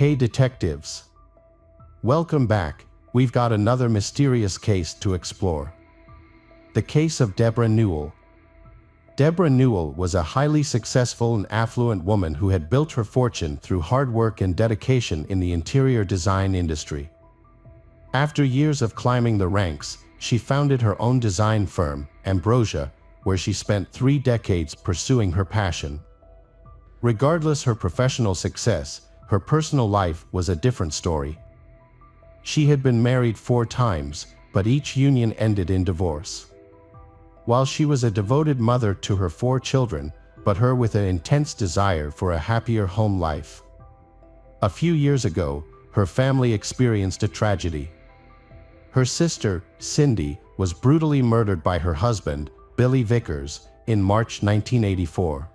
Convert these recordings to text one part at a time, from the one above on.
Hey detectives! Welcome back. We've got another mysterious case to explore. The case of Debra Newell. Debra Newell was a highly successful and affluent woman who had built her fortune through hard work and dedication in the interior design industry. After years of climbing the ranks, she founded her own design firm, Ambrosia, where she spent 3 decades pursuing her passion. Regardless her professional success, her personal life was a different story. She had been married 4 times, but each union ended in divorce. While she was a devoted mother to her 4 children, but her with an intense desire for a happier home life. A few years ago, her family experienced a tragedy. Her sister, Cindy, was brutally murdered by her husband, Billy Vickers, in March 1984.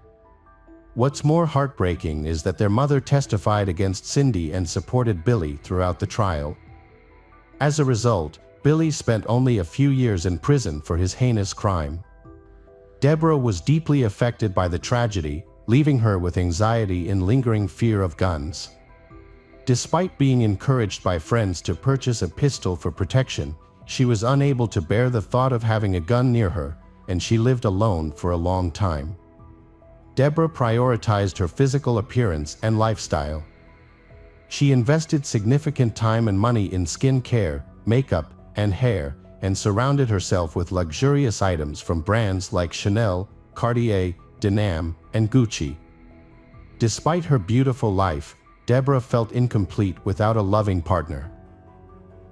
What's more heartbreaking is that their mother testified against Cindy and supported Billy throughout the trial. As a result, Billy spent only a few years in prison for his heinous crime. Debra was deeply affected by the tragedy, leaving her with anxiety and lingering fear of guns. Despite being encouraged by friends to purchase a pistol for protection, she was unable to bear the thought of having a gun near her, and she lived alone for a long time. Debra prioritized her physical appearance and lifestyle. She invested significant time and money in skin care, makeup, and hair, and surrounded herself with luxurious items from brands like Chanel, Cartier, Denam, and Gucci. Despite her beautiful life, Debra felt incomplete without a loving partner.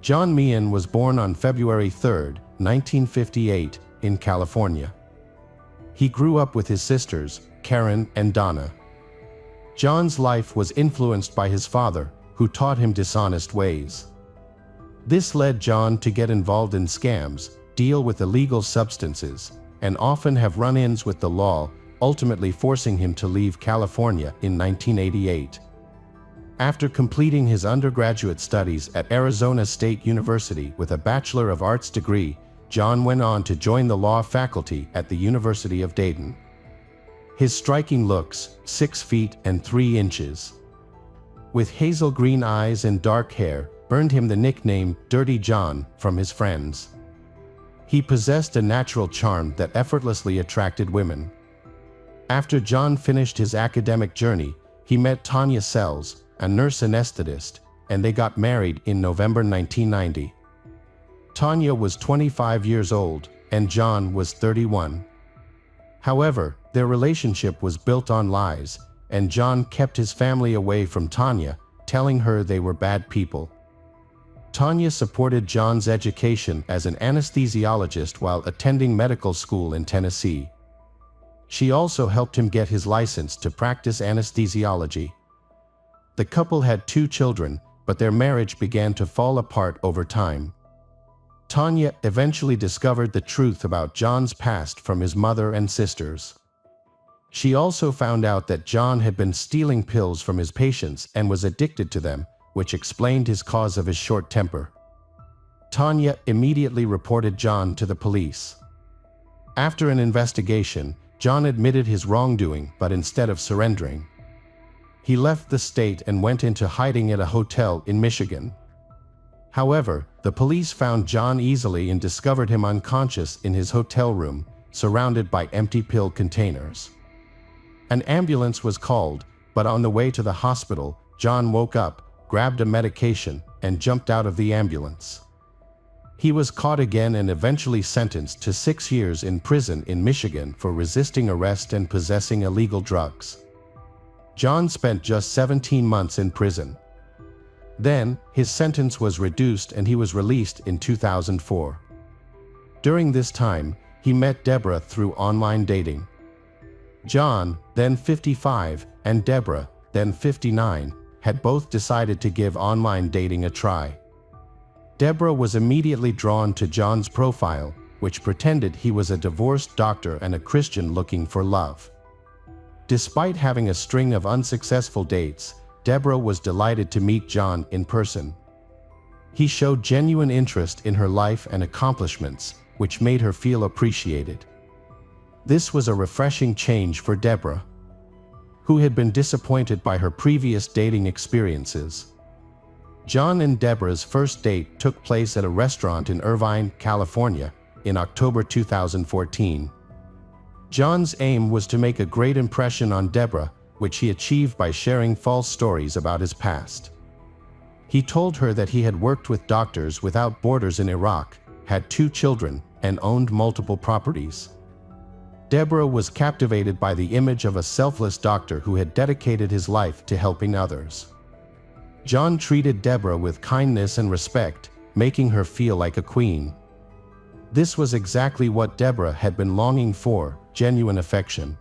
John Meehan was born on February 3, 1958, in California. He grew up with his sisters, Karen and Donna. John's life was influenced by his father, who taught him dishonest ways. This led John to get involved in scams, deal with illegal substances, and often have run-ins with the law, ultimately forcing him to leave California in 1988. After completing his undergraduate studies at Arizona State University with a Bachelor of Arts degree, John went on to join the law faculty at the University of Dayton. His striking looks, 6 feet and 3 inches, with hazel green eyes and dark hair, earned him the nickname Dirty John from his friends. He possessed a natural charm that effortlessly attracted women. After John finished his academic journey, he met Tanya Sells, a nurse anesthetist, and they got married in November 1990. Tanya was 25 years old, and John was 31. However, their relationship was built on lies, and John kept his family away from Tanya, telling her they were bad people. Tanya supported John's education as an anesthesiologist while attending medical school in Tennessee. She also helped him get his license to practice anesthesiology. The couple had 2 children, but their marriage began to fall apart over time. Tanya eventually discovered the truth about John's past from his mother and sisters. She also found out that John had been stealing pills from his patients and was addicted to them, which explained his cause of his short temper. Tanya immediately reported John to the police. After an investigation, John admitted his wrongdoing, but instead of surrendering, he left the state and went into hiding at a hotel in Michigan. However, the police found John easily and discovered him unconscious in his hotel room, surrounded by empty pill containers. An ambulance was called, but on the way to the hospital, John woke up, grabbed a medication, and jumped out of the ambulance. He was caught again and eventually sentenced to 6 years in prison in Michigan for resisting arrest and possessing illegal drugs. John spent just 17 months in prison. Then, his sentence was reduced and he was released in 2004. During this time, he met Debra through online dating. John, then 55, and Debra, then 59, had both decided to give online dating a try. Debra was immediately drawn to John's profile, which pretended he was a divorced doctor and a Christian looking for love. Despite having a string of unsuccessful dates, Debra was delighted to meet John in person. He showed genuine interest in her life and accomplishments, which made her feel appreciated. This was a refreshing change for Debra. who had been disappointed by her previous dating experiences. John and Deborah's first date took place at a restaurant in Irvine, California, in October 2014. John's aim was to make a great impression on Deborah, which he achieved by sharing false stories about his past. He told her that he had worked with Doctors Without Borders in Iraq, had 2 children, and owned multiple properties. Deborah was captivated by the image of a selfless doctor who had dedicated his life to helping others. John treated Deborah with kindness and respect, making her feel like a queen. This was exactly what Deborah had been longing for, genuine affection.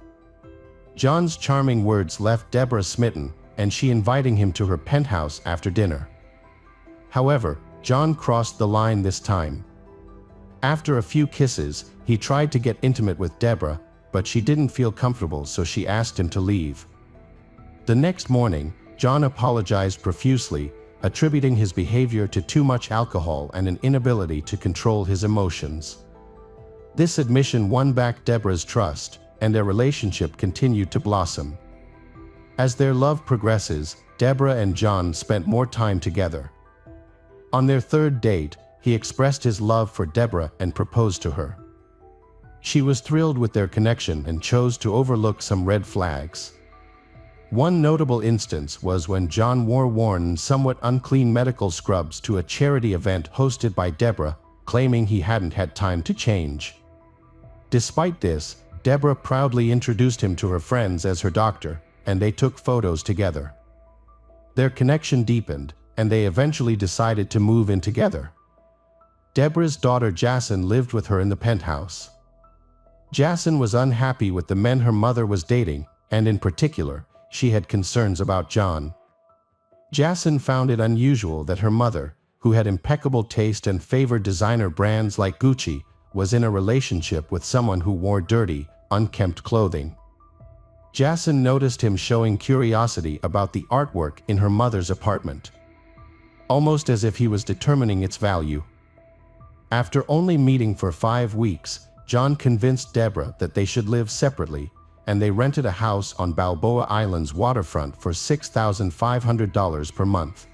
John's charming words left Deborah smitten, and she invited him to her penthouse after dinner. However, John crossed the line this time. After a few kisses, he tried to get intimate with Deborah, but she didn't feel comfortable, so she asked him to leave. The next morning, John apologized profusely, attributing his behavior to too much alcohol and an inability to control his emotions. This admission won back Deborah's trust, and their relationship continued to blossom. As their love progresses, Deborah and John spent more time together. On their third date, he expressed his love for Deborah and proposed to her. She was thrilled with their connection and chose to overlook some red flags. One notable instance was when John wore worn and somewhat unclean medical scrubs to a charity event hosted by Deborah, claiming he hadn't had time to change. Despite this, Deborah proudly introduced him to her friends as her doctor, and they took photos together. Their connection deepened, and they eventually decided to move in together. Deborah's daughter Jason lived with her in the penthouse. Jason was unhappy with the men her mother was dating, and in particular, she had concerns about John. Jason found it unusual that her mother, who had impeccable taste and favored designer brands like Gucci, was in a relationship with someone who wore dirty, unkempt clothing. Jason noticed him showing curiosity about the artwork in her mother's apartment, almost as if he was determining its value. After only meeting for 5 weeks, John convinced Deborah that they should live separately, and they rented a house on Balboa Island's waterfront for $6,500 per month.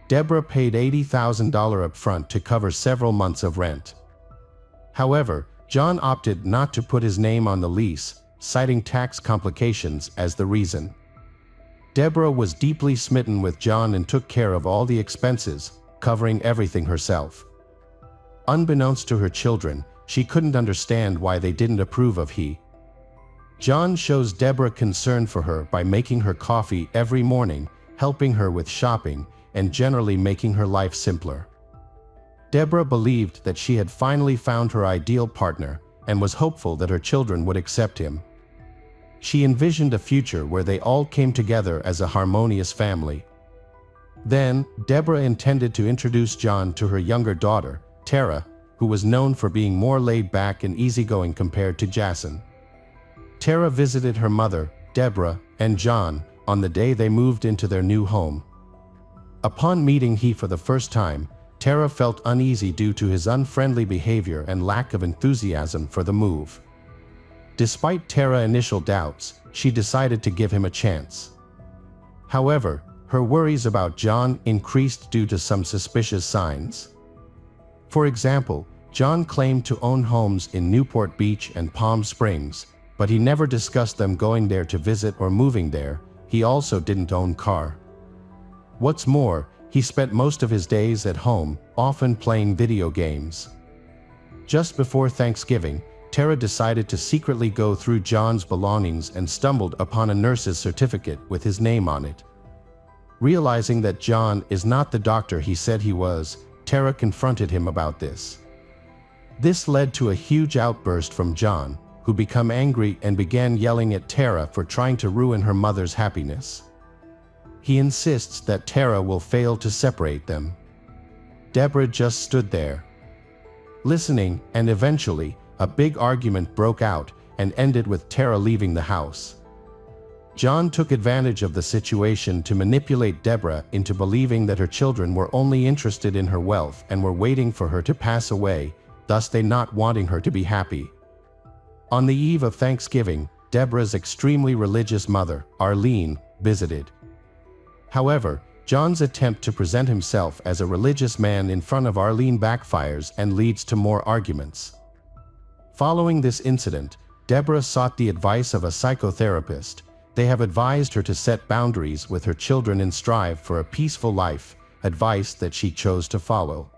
Deborah paid $80,000 up front to cover several months of rent. However, John opted not to put his name on the lease, citing tax complications as the reason. Deborah was deeply smitten with John and took care of all the expenses, covering everything herself. Unbeknownst to her children, she couldn't understand why they didn't approve of he. John shows Deborah concern for her by making her coffee every morning, helping her with shopping, and generally making her life simpler. Deborah believed that she had finally found her ideal partner and was hopeful that her children would accept him. She envisioned a future where they all came together as a harmonious family. Then, Deborah intended to introduce John to her younger daughter, Tara, who was known for being more laid back and easygoing compared to Jason. Tara visited her mother, Deborah, and John on the day they moved into their new home. Upon meeting he for the first time, Tara felt uneasy due to his unfriendly behavior and lack of enthusiasm for the move. Despite Tara's initial doubts, she decided to give him a chance. However, her worries about John increased due to some suspicious signs. For example, John claimed to own homes in Newport Beach and Palm Springs, but he never discussed them going there to visit or moving there. He also didn't own a car. What's more, he spent most of his days at home, often playing video games. Just before Thanksgiving, Tara decided to secretly go through John's belongings and stumbled upon a nurse's certificate with his name on it. Realizing that John is not the doctor he said he was, Tara confronted him about this. This led to a huge outburst from John, who became angry and began yelling at Tara for trying to ruin her mother's happiness. He insists that Tara will fail to separate them. Deborah just stood there, listening, and eventually, a big argument broke out and ended with Tara leaving the house. John took advantage of the situation to manipulate Deborah into believing that her children were only interested in her wealth and were waiting for her to pass away, thus they not wanting her to be happy. On the eve of Thanksgiving, Deborah's extremely religious mother, Arlene, visited. However, John's attempt to present himself as a religious man in front of Arlene backfires and leads to more arguments. Following this incident, Deborah sought the advice of a psychotherapist. They have advised her to set boundaries with her children and strive for a peaceful life, advice that she chose to follow.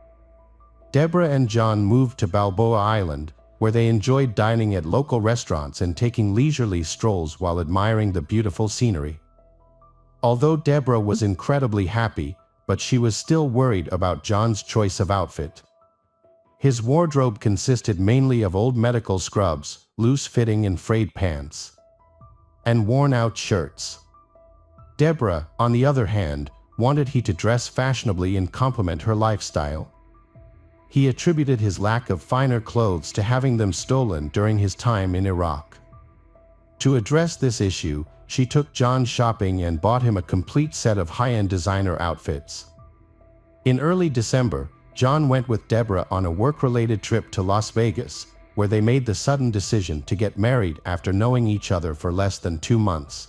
Deborah and John moved to Balboa Island, where they enjoyed dining at local restaurants and taking leisurely strolls while admiring the beautiful scenery. Although Deborah was incredibly happy, but she was still worried about John's choice of outfit. His wardrobe consisted mainly of old medical scrubs, loose-fitting and frayed pants, and worn-out shirts. Deborah, on the other hand, wanted he to dress fashionably and complement her lifestyle. He attributed his lack of finer clothes to having them stolen during his time in Iraq. To address this issue, she took John shopping and bought him a complete set of high-end designer outfits. In early December, John went with Deborah on a work-related trip to Las Vegas, where they made the sudden decision to get married after knowing each other for less than 2 months.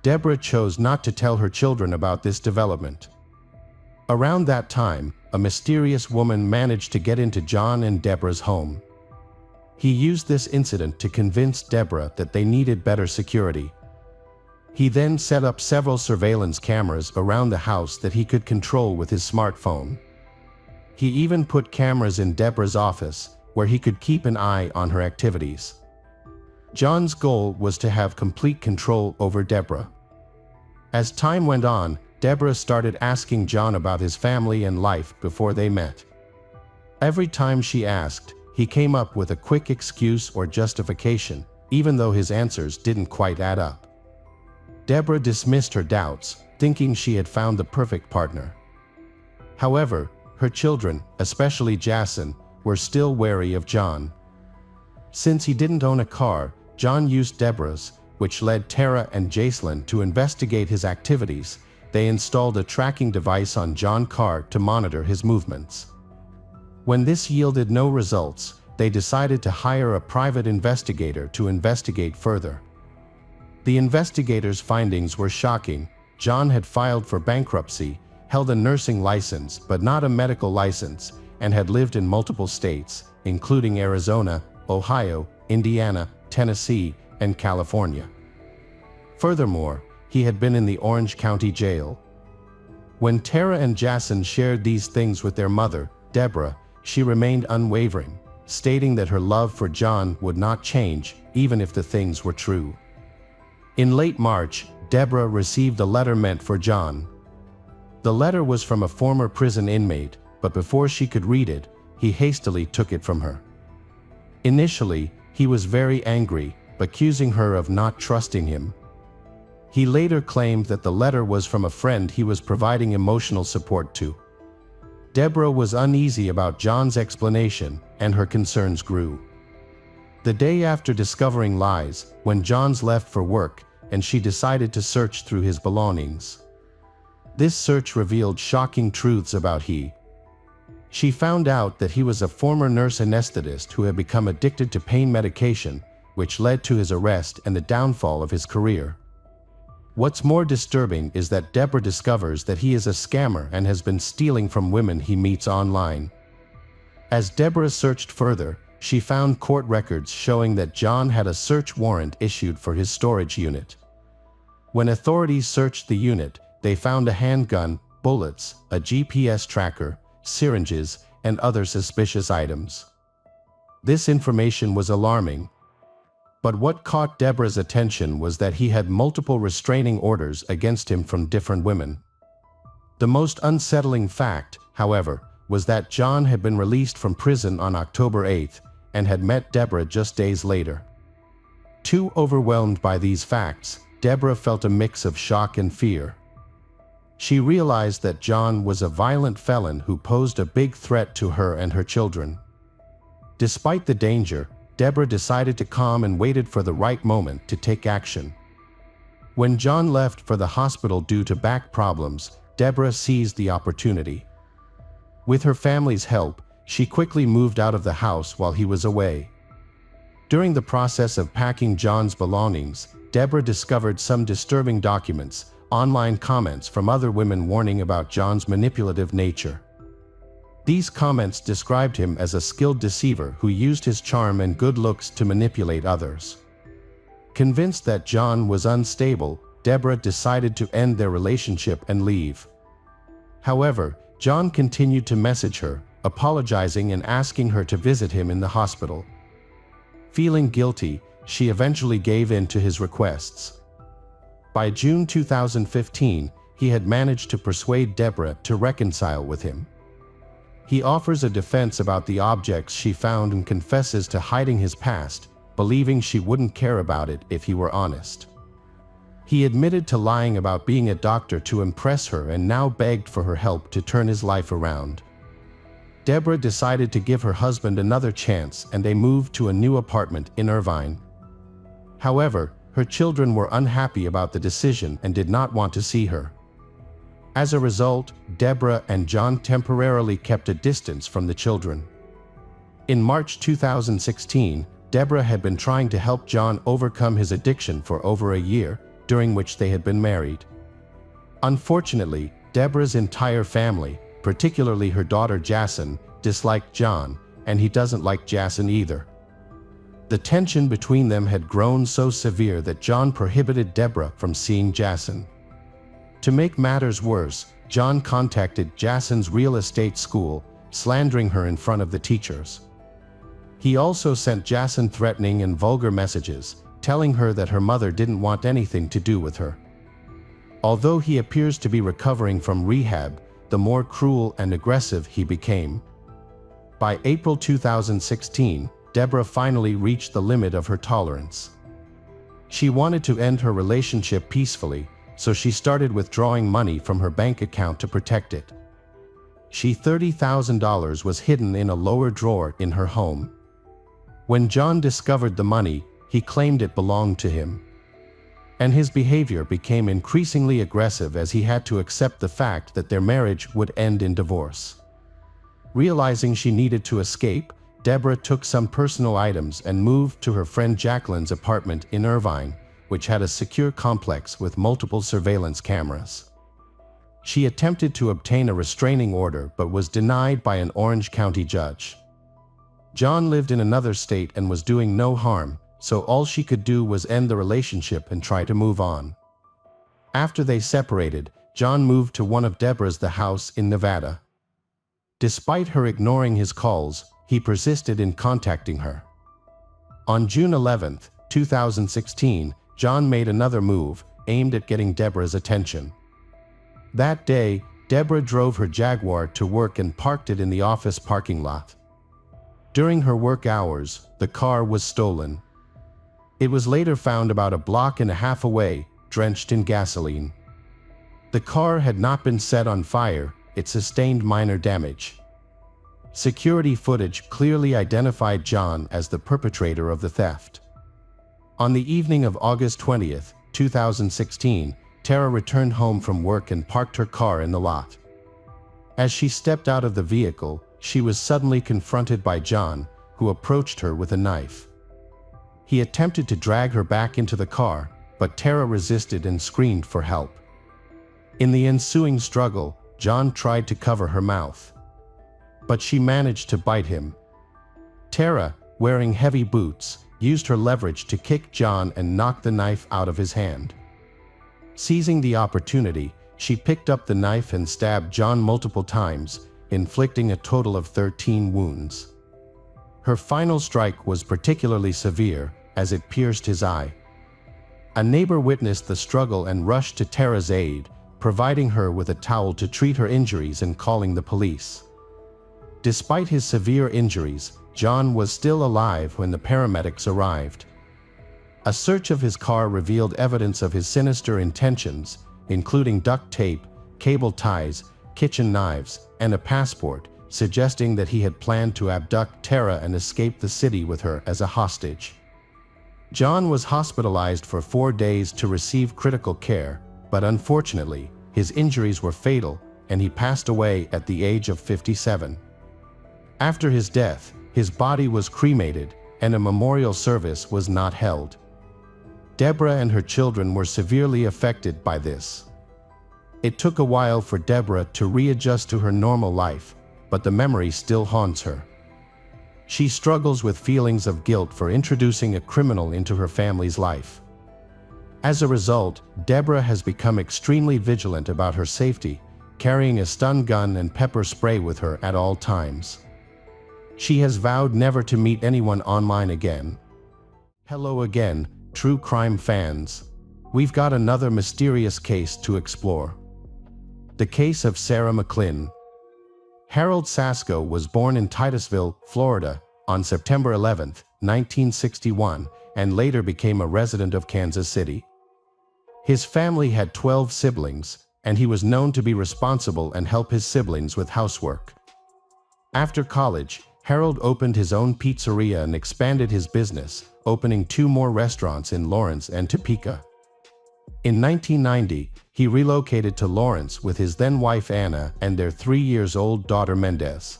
Deborah chose not to tell her children about this development. Around that time, a mysterious woman managed to get into John and Deborah's home. He used this incident to convince Deborah that they needed better security. He then set up several surveillance cameras around the house that he could control with his smartphone. He even put cameras in Deborah's office, where he could keep an eye on her activities. John's goal was to have complete control over Deborah. As time went on, Deborah started asking John about his family and life before they met. Every time she asked, he came up with a quick excuse or justification, even though his answers didn't quite add up. Deborah dismissed her doubts, thinking she had found the perfect partner. However, her children, especially Jason, were still wary of John. Since he didn't own a car, John used Deborah's, which led Tara and Jacelyn to investigate his activities. They installed a tracking device on John's car to monitor his movements. When this yielded no results, they decided to hire a private investigator to investigate further. The investigators' findings were shocking. John had filed for bankruptcy, held a nursing license but not a medical license, and had lived in multiple states, including Arizona, Ohio, Indiana, Tennessee, and California. Furthermore, he had been in the Orange County Jail. When Tara and Jason shared these things with their mother, Deborah, she remained unwavering, stating that her love for John would not change, even if the things were true. In late March, Deborah received a letter meant for John. The letter was from a former prison inmate, but before she could read it, he hastily took it from her. Initially, he was very angry, accusing her of not trusting him. He later claimed that the letter was from a friend he was providing emotional support to. Deborah was uneasy about John's explanation, and her concerns grew. The day after discovering lies, when John's left for work, and she decided to search through his belongings. This search revealed shocking truths about he. She found out that he was a former nurse anesthetist who had become addicted to pain medication, which led to his arrest and the downfall of his career. What's more disturbing is that Deborah discovers that he is a scammer and has been stealing from women he meets online. As Deborah searched further, she found court records showing that John had a search warrant issued for his storage unit. When authorities searched the unit, they found a handgun, bullets, a GPS tracker, syringes, and other suspicious items. This information was alarming. But what caught Deborah's attention was that he had multiple restraining orders against him from different women. The most unsettling fact, however, was that John had been released from prison on October 8th and had met Deborah just days later. Too overwhelmed by these facts, Deborah felt a mix of shock and fear. She realized that John was a violent felon who posed a big threat to her and her children. Despite the danger, Deborah decided to calm and waited for the right moment to take action. When John left for the hospital due to back problems, Deborah seized the opportunity. With her family's help, she quickly moved out of the house while he was away. During the process of packing John's belongings, Deborah discovered some disturbing documents, online comments from other women warning about John's manipulative nature. These comments described him as a skilled deceiver who used his charm and good looks to manipulate others. Convinced that John was unstable, Deborah decided to end their relationship and leave. However, John continued to message her, apologizing and asking her to visit him in the hospital. Feeling guilty, she eventually gave in to his requests. By June 2015, he had managed to persuade Deborah to reconcile with him. He offers a defense about the objects she found and confesses to hiding his past, believing she wouldn't care about it if he were honest. He admitted to lying about being a doctor to impress her and now begged for her help to turn his life around. Deborah decided to give her husband another chance and they moved to a new apartment in Irvine. However, her children were unhappy about the decision and did not want to see her. As a result, Deborah and John temporarily kept a distance from the children. In March 2016, Deborah had been trying to help John overcome his addiction for over a year, during which they had been married. Unfortunately, Deborah's entire family, particularly her daughter Jason, disliked John, and he doesn't like Jason either. The tension between them had grown so severe that John prohibited Deborah from seeing Jason. To make matters worse, John contacted Jason's real estate school, slandering her in front of the teachers. He also sent Jason threatening and vulgar messages, telling her that her mother didn't want anything to do with her. Although he appears to be recovering from rehab, the more cruel and aggressive he became. By April 2016, Deborah finally reached the limit of her tolerance. She wanted to end her relationship peacefully, so she started withdrawing money from her bank account to protect it. $30,000 was hidden in a lower drawer in her home. When John discovered the money, he claimed it belonged to him. And his behavior became increasingly aggressive as he had to accept the fact that their marriage would end in divorce. Realizing she needed to escape, Deborah took some personal items and moved to her friend Jacqueline's apartment in Irvine, which had a secure complex with multiple surveillance cameras. She attempted to obtain a restraining order but was denied by an Orange County judge. John lived in another state and was doing no harm, so all she could do was end the relationship and try to move on. After they separated, John moved to one of Deborah's house in Nevada. Despite her ignoring his calls, he persisted in contacting her. On June 11, 2016, John made another move, aimed at getting Deborah's attention. That day, Deborah drove her Jaguar to work and parked it in the office parking lot. During her work hours, the car was stolen. It was later found about a block and a half away, drenched in gasoline. The car had not been set on fire, it sustained minor damage. Security footage clearly identified John as the perpetrator of the theft. On the evening of August 20, 2016, Tara returned home from work and parked her car in the lot. As she stepped out of the vehicle, she was suddenly confronted by John, who approached her with a knife. He attempted to drag her back into the car, but Tara resisted and screamed for help. In the ensuing struggle, John tried to cover her mouth. But she managed to bite him. Tara, wearing heavy boots, used her leverage to kick John and knock the knife out of his hand. Seizing the opportunity, she picked up the knife and stabbed John multiple times, inflicting a total of 13 wounds. Her final strike was particularly severe, as it pierced his eye. A neighbor witnessed the struggle and rushed to Tara's aid, providing her with a towel to treat her injuries and calling the police. Despite his severe injuries, John was still alive when the paramedics arrived. A search of his car revealed evidence of his sinister intentions, including duct tape, cable ties, kitchen knives, and a passport, suggesting that he had planned to abduct Tara and escape the city with her as a hostage. John was hospitalized for 4 days to receive critical care, but unfortunately, his injuries were fatal, and he passed away at the age of 57. After his death, his body was cremated, and a memorial service was not held. Deborah and her children were severely affected by this. It took a while for Deborah to readjust to her normal life, but the memory still haunts her. She struggles with feelings of guilt for introducing a criminal into her family's life. As a result, Deborah has become extremely vigilant about her safety, carrying a stun gun and pepper spray with her at all times. She has vowed never to meet anyone online again. Hello again, true crime fans. We've got another mysterious case to explore. The case of Sarah McLynn. Harold Sacco was born in Titusville, Florida, on September 11, 1961, and later became a resident of Kansas City. His family had 12 siblings, and he was known to be responsible and help his siblings with housework. After college, Harold opened his own pizzeria and expanded his business, opening 2 more restaurants in Lawrence and Topeka. In 1990, he relocated to Lawrence with his then-wife Anna and their 3-year-old daughter Mendez.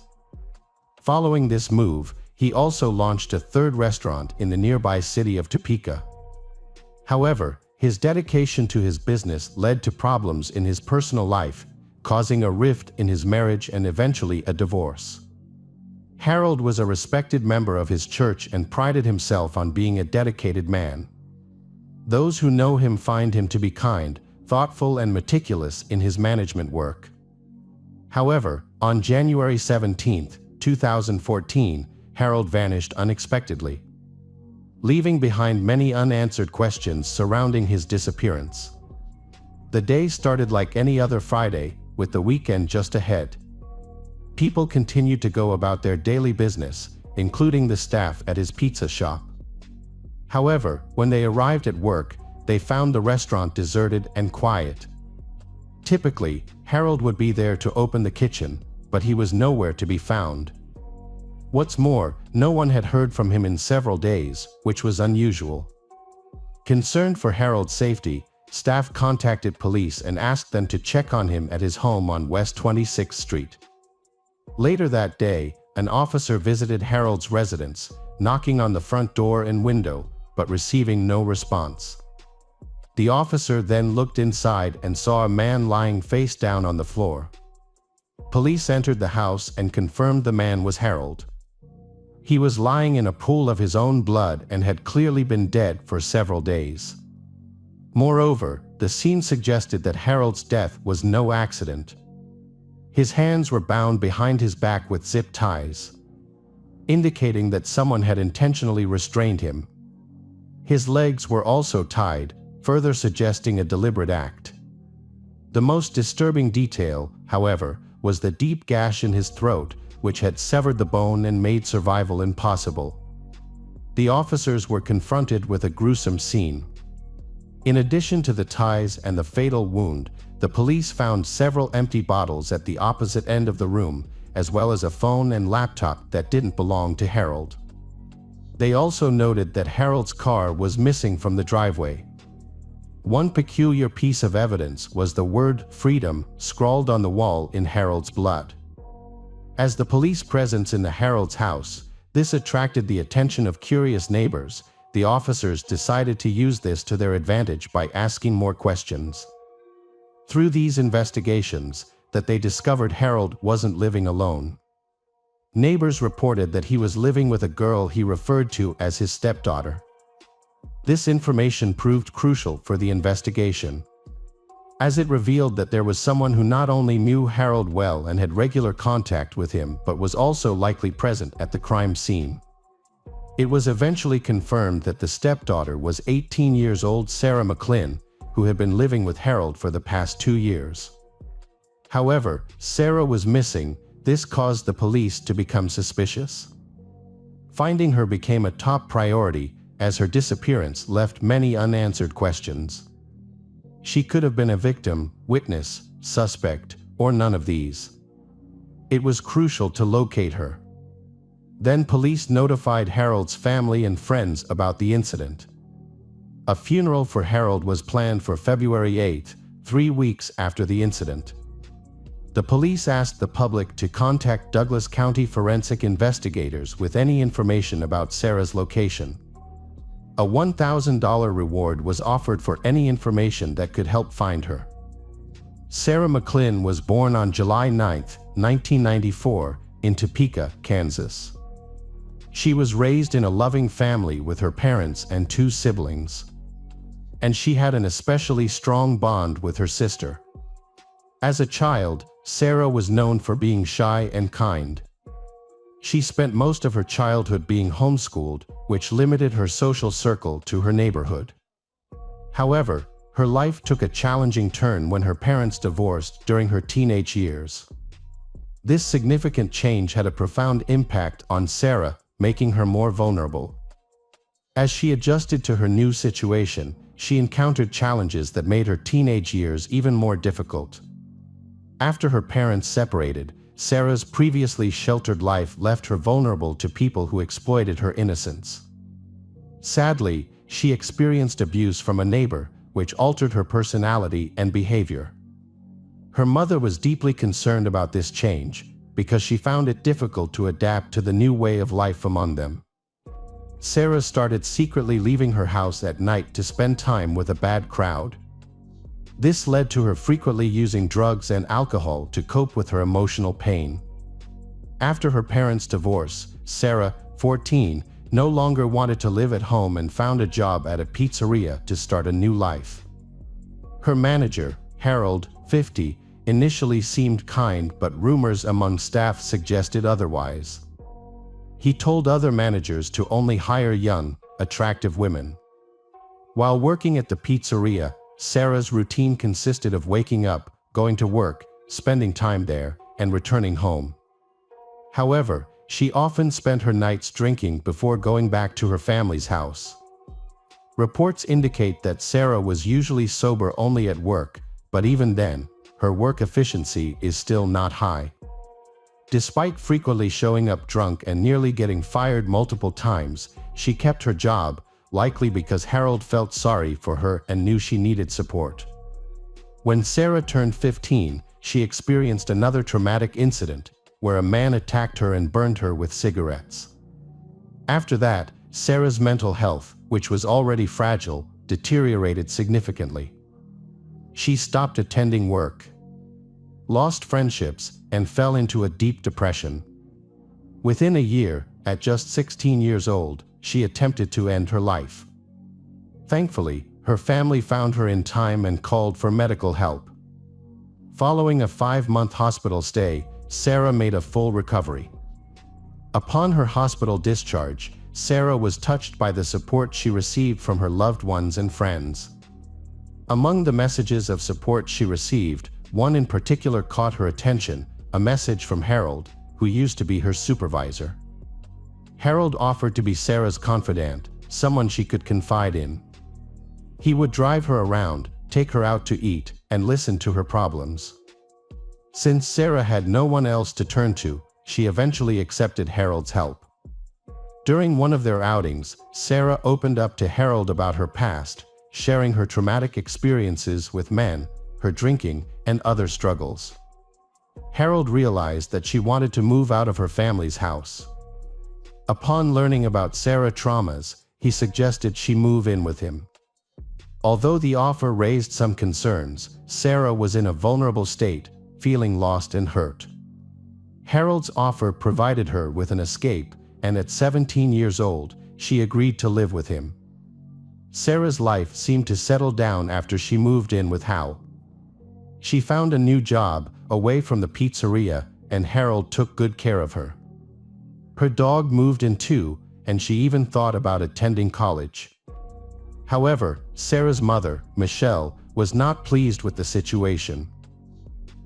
Following this move, he also launched a 3rd restaurant in the nearby city of Topeka. However, his dedication to his business led to problems in his personal life, causing a rift in his marriage and eventually a divorce. Harold was a respected member of his church and prided himself on being a dedicated man. Those who know him find him to be kind, thoughtful, and meticulous in his management work. However, on January 17, 2014, Harold vanished unexpectedly, leaving behind many unanswered questions surrounding his disappearance. The day started like any other Friday, with the weekend just ahead. People continued to go about their daily business, including the staff at his pizza shop. However, when they arrived at work, they found the restaurant deserted and quiet. Typically, Harold would be there to open the kitchen, but he was nowhere to be found. What's more, no one had heard from him in several days, which was unusual. Concerned for Harold's safety, staff contacted police and asked them to check on him at his home on West 26th Street. Later that day, an officer visited Harold's residence, knocking on the front door and window, but receiving no response. The officer then looked inside and saw a man lying face down on the floor. Police entered the house and confirmed the man was Harold. He was lying in a pool of his own blood and had clearly been dead for several days. Moreover, the scene suggested that Harold's death was no accident. His hands were bound behind his back with zip ties, indicating that someone had intentionally restrained him. His legs were also tied, further suggesting a deliberate act. The most disturbing detail, however, was the deep gash in his throat, which had severed the bone and made survival impossible. The officers were confronted with a gruesome scene. In addition to the ties and the fatal wound, the police found several empty bottles at the opposite end of the room, as well as a phone and laptop that didn't belong to Harold. They also noted that Harold's car was missing from the driveway. One peculiar piece of evidence was the word "freedom" scrawled on the wall in Harold's blood. As the police presence in the Harold's house, this attracted the attention of curious neighbors. The officers decided to use this to their advantage by asking more questions. Through these investigations, that they discovered Harold wasn't living alone. Neighbors reported that he was living with a girl he referred to as his stepdaughter. This information proved crucial for the investigation, as it revealed that there was someone who not only knew Harold well and had regular contact with him, but was also likely present at the crime scene. It was eventually confirmed that the stepdaughter was 18-year-old Sarah McLynn, who had been living with Harold for the past 2 years. However, Sarah was missing. This caused the police to become suspicious. Finding her became a top priority, as her disappearance left many unanswered questions. She could have been a victim, witness, suspect, or none of these. It was crucial to locate her. Then police notified Harold's family and friends about the incident. A funeral for Harold was planned for February 8, 3 weeks after the incident. The police asked the public to contact Douglas County forensic investigators with any information about Sarah's location. A $1,000 reward was offered for any information that could help find her. Sarah McLin was born on July 9, 1994, in Topeka, Kansas. She was raised in a loving family with her parents and 2 siblings. And she had an especially strong bond with her sister. As a child, Sarah was known for being shy and kind. She spent most of her childhood being homeschooled, which limited her social circle to her neighborhood. However, her life took a challenging turn when her parents divorced during her teenage years. This significant change had a profound impact on Sarah, making her more vulnerable. As she adjusted to her new situation, she encountered challenges that made her teenage years even more difficult. After her parents separated, Sarah's previously sheltered life left her vulnerable to people who exploited her innocence. Sadly, she experienced abuse from a neighbor, which altered her personality and behavior. Her mother was deeply concerned about this change, because she found it difficult to adapt to the new way of life among them. Sarah started secretly leaving her house at night to spend time with a bad crowd. This led to her frequently using drugs and alcohol to cope with her emotional pain. After her parents' divorce, Sarah, 14, no longer wanted to live at home and found a job at a pizzeria to start a new life. Her manager, Harold, 50, initially seemed kind, but rumors among staff suggested otherwise. He told other managers to only hire young, attractive women. While working at the pizzeria, Sarah's routine consisted of waking up, going to work, spending time there, and returning home. However, she often spent her nights drinking before going back to her family's house. Reports indicate that Sarah was usually sober only at work, but even then, her work efficiency is still not high. Despite frequently showing up drunk and nearly getting fired multiple times, she kept her job, likely because Harold felt sorry for her and knew she needed support. When Sarah turned 15, she experienced another traumatic incident, where a man attacked her and burned her with cigarettes. After that, Sarah's mental health, which was already fragile, deteriorated significantly. She stopped attending work, lost friendships, and fell into a deep depression. Within a year, at just 16 years old, she attempted to end her life. Thankfully, her family found her in time and called for medical help. Following a 5-month hospital stay, Sarah made a full recovery. Upon her hospital discharge, Sarah was touched by the support she received from her loved ones and friends. Among the messages of support she received, one in particular caught her attention, a message from Harold, who used to be her supervisor. Harold offered to be Sarah's confidant, someone she could confide in. He would drive her around, take her out to eat, and listen to her problems. Since Sarah had no one else to turn to, she eventually accepted Harold's help. During one of their outings, Sarah opened up to Harold about her past, sharing her traumatic experiences with men, her drinking, and other struggles. Harold realized that she wanted to move out of her family's house. Upon learning about Sarah's traumas, he suggested she move in with him. Although the offer raised some concerns, Sarah was in a vulnerable state, feeling lost and hurt. Harold's offer provided her with an escape, and at 17 years old, she agreed to live with him. Sarah's life seemed to settle down after she moved in with Hal. She found a new job, away from the pizzeria, and Harold took good care of her. Her dog moved in too, and she even thought about attending college. However, Sarah's mother, Michelle, was not pleased with the situation.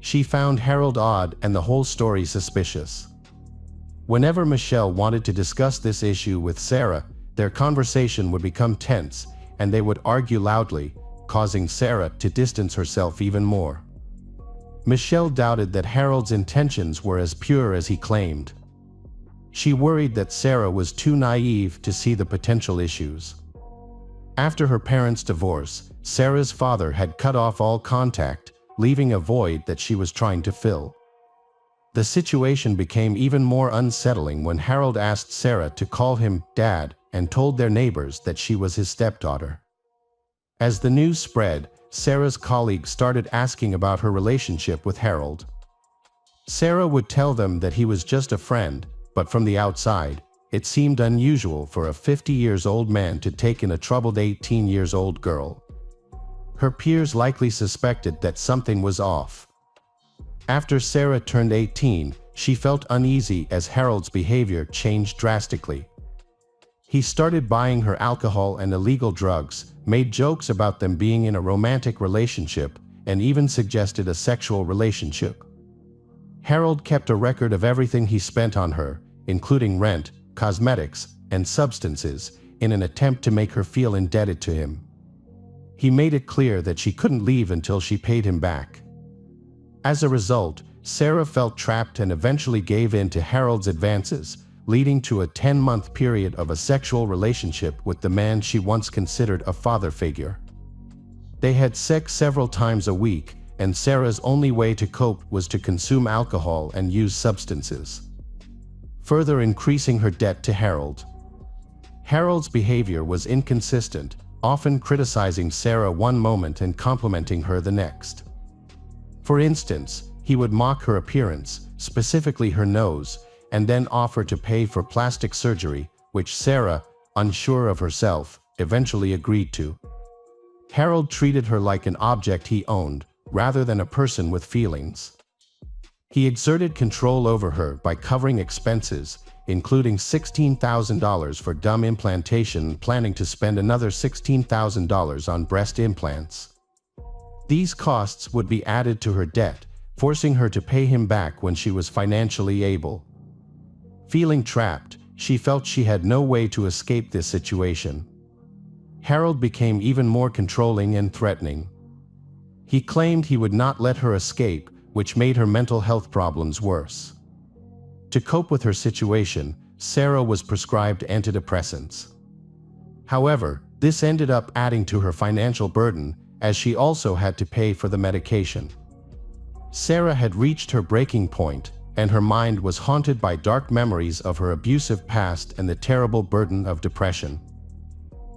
She found Harold odd and the whole story suspicious. Whenever Michelle wanted to discuss this issue with Sarah, their conversation would become tense, and they would argue loudly, causing Sarah to distance herself even more. Michelle doubted that Harold's intentions were as pure as he claimed. She worried that Sarah was too naive to see the potential issues. After her parents' divorce, Sarah's father had cut off all contact, leaving a void that she was trying to fill. The situation became even more unsettling when Harold asked Sarah to call him Dad and told their neighbors that she was his stepdaughter. As the news spread, Sarah's colleagues started asking about her relationship with Harold. Sarah would tell them that he was just a friend, but from the outside, it seemed unusual for a 50-year-old man to take in a troubled 18-year-old girl. Her peers likely suspected that something was off. After Sarah turned 18, she felt uneasy as Harold's behavior changed drastically. He started buying her alcohol and illegal drugs, made jokes about them being in a romantic relationship, and even suggested a sexual relationship. Harold kept a record of everything he spent on her, including rent, cosmetics, and substances, in an attempt to make her feel indebted to him. He made it clear that she couldn't leave until she paid him back. As a result, Sarah felt trapped and eventually gave in to Harold's advances, leading to a 10-month period of a sexual relationship with the man she once considered a father figure. They had sex several times a week, and Sarah's only way to cope was to consume alcohol and use substances, further increasing her debt to Harold. Harold's behavior was inconsistent, often criticizing Sarah one moment and complimenting her the next. For instance, he would mock her appearance, specifically her nose, and then offer to pay for plastic surgery, which Sarah, unsure of herself, eventually agreed to. Harold treated her like an object he owned, rather than a person with feelings. He exerted control over her by covering expenses, including $16,000 for dumb implantation and planning to spend another $16,000 on breast implants. These costs would be added to her debt, forcing her to pay him back when she was financially able. Feeling trapped, she felt she had no way to escape this situation. Harold became even more controlling and threatening. He claimed he would not let her escape, which made her mental health problems worse. To cope with her situation, Sarah was prescribed antidepressants. However, this ended up adding to her financial burden, as she also had to pay for the medication. Sarah had reached her breaking point, and her mind was haunted by dark memories of her abusive past and the terrible burden of depression.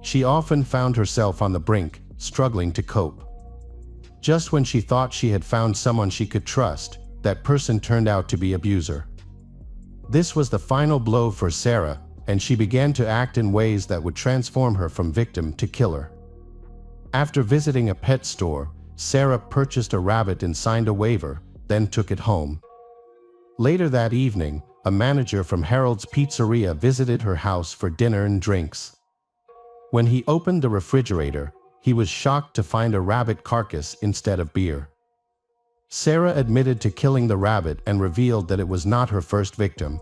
She often found herself on the brink, struggling to cope. Just when she thought she had found someone she could trust, that person turned out to be an abuser. This was the final blow for Sarah, and she began to act in ways that would transform her from victim to killer. After visiting a pet store, Sarah purchased a rabbit and signed a waiver, then took it home. Later that evening, a manager from Harold's Pizzeria visited her house for dinner and drinks. When he opened the refrigerator, he was shocked to find a rabbit carcass instead of beer. Sarah admitted to killing the rabbit and revealed that it was not her first victim.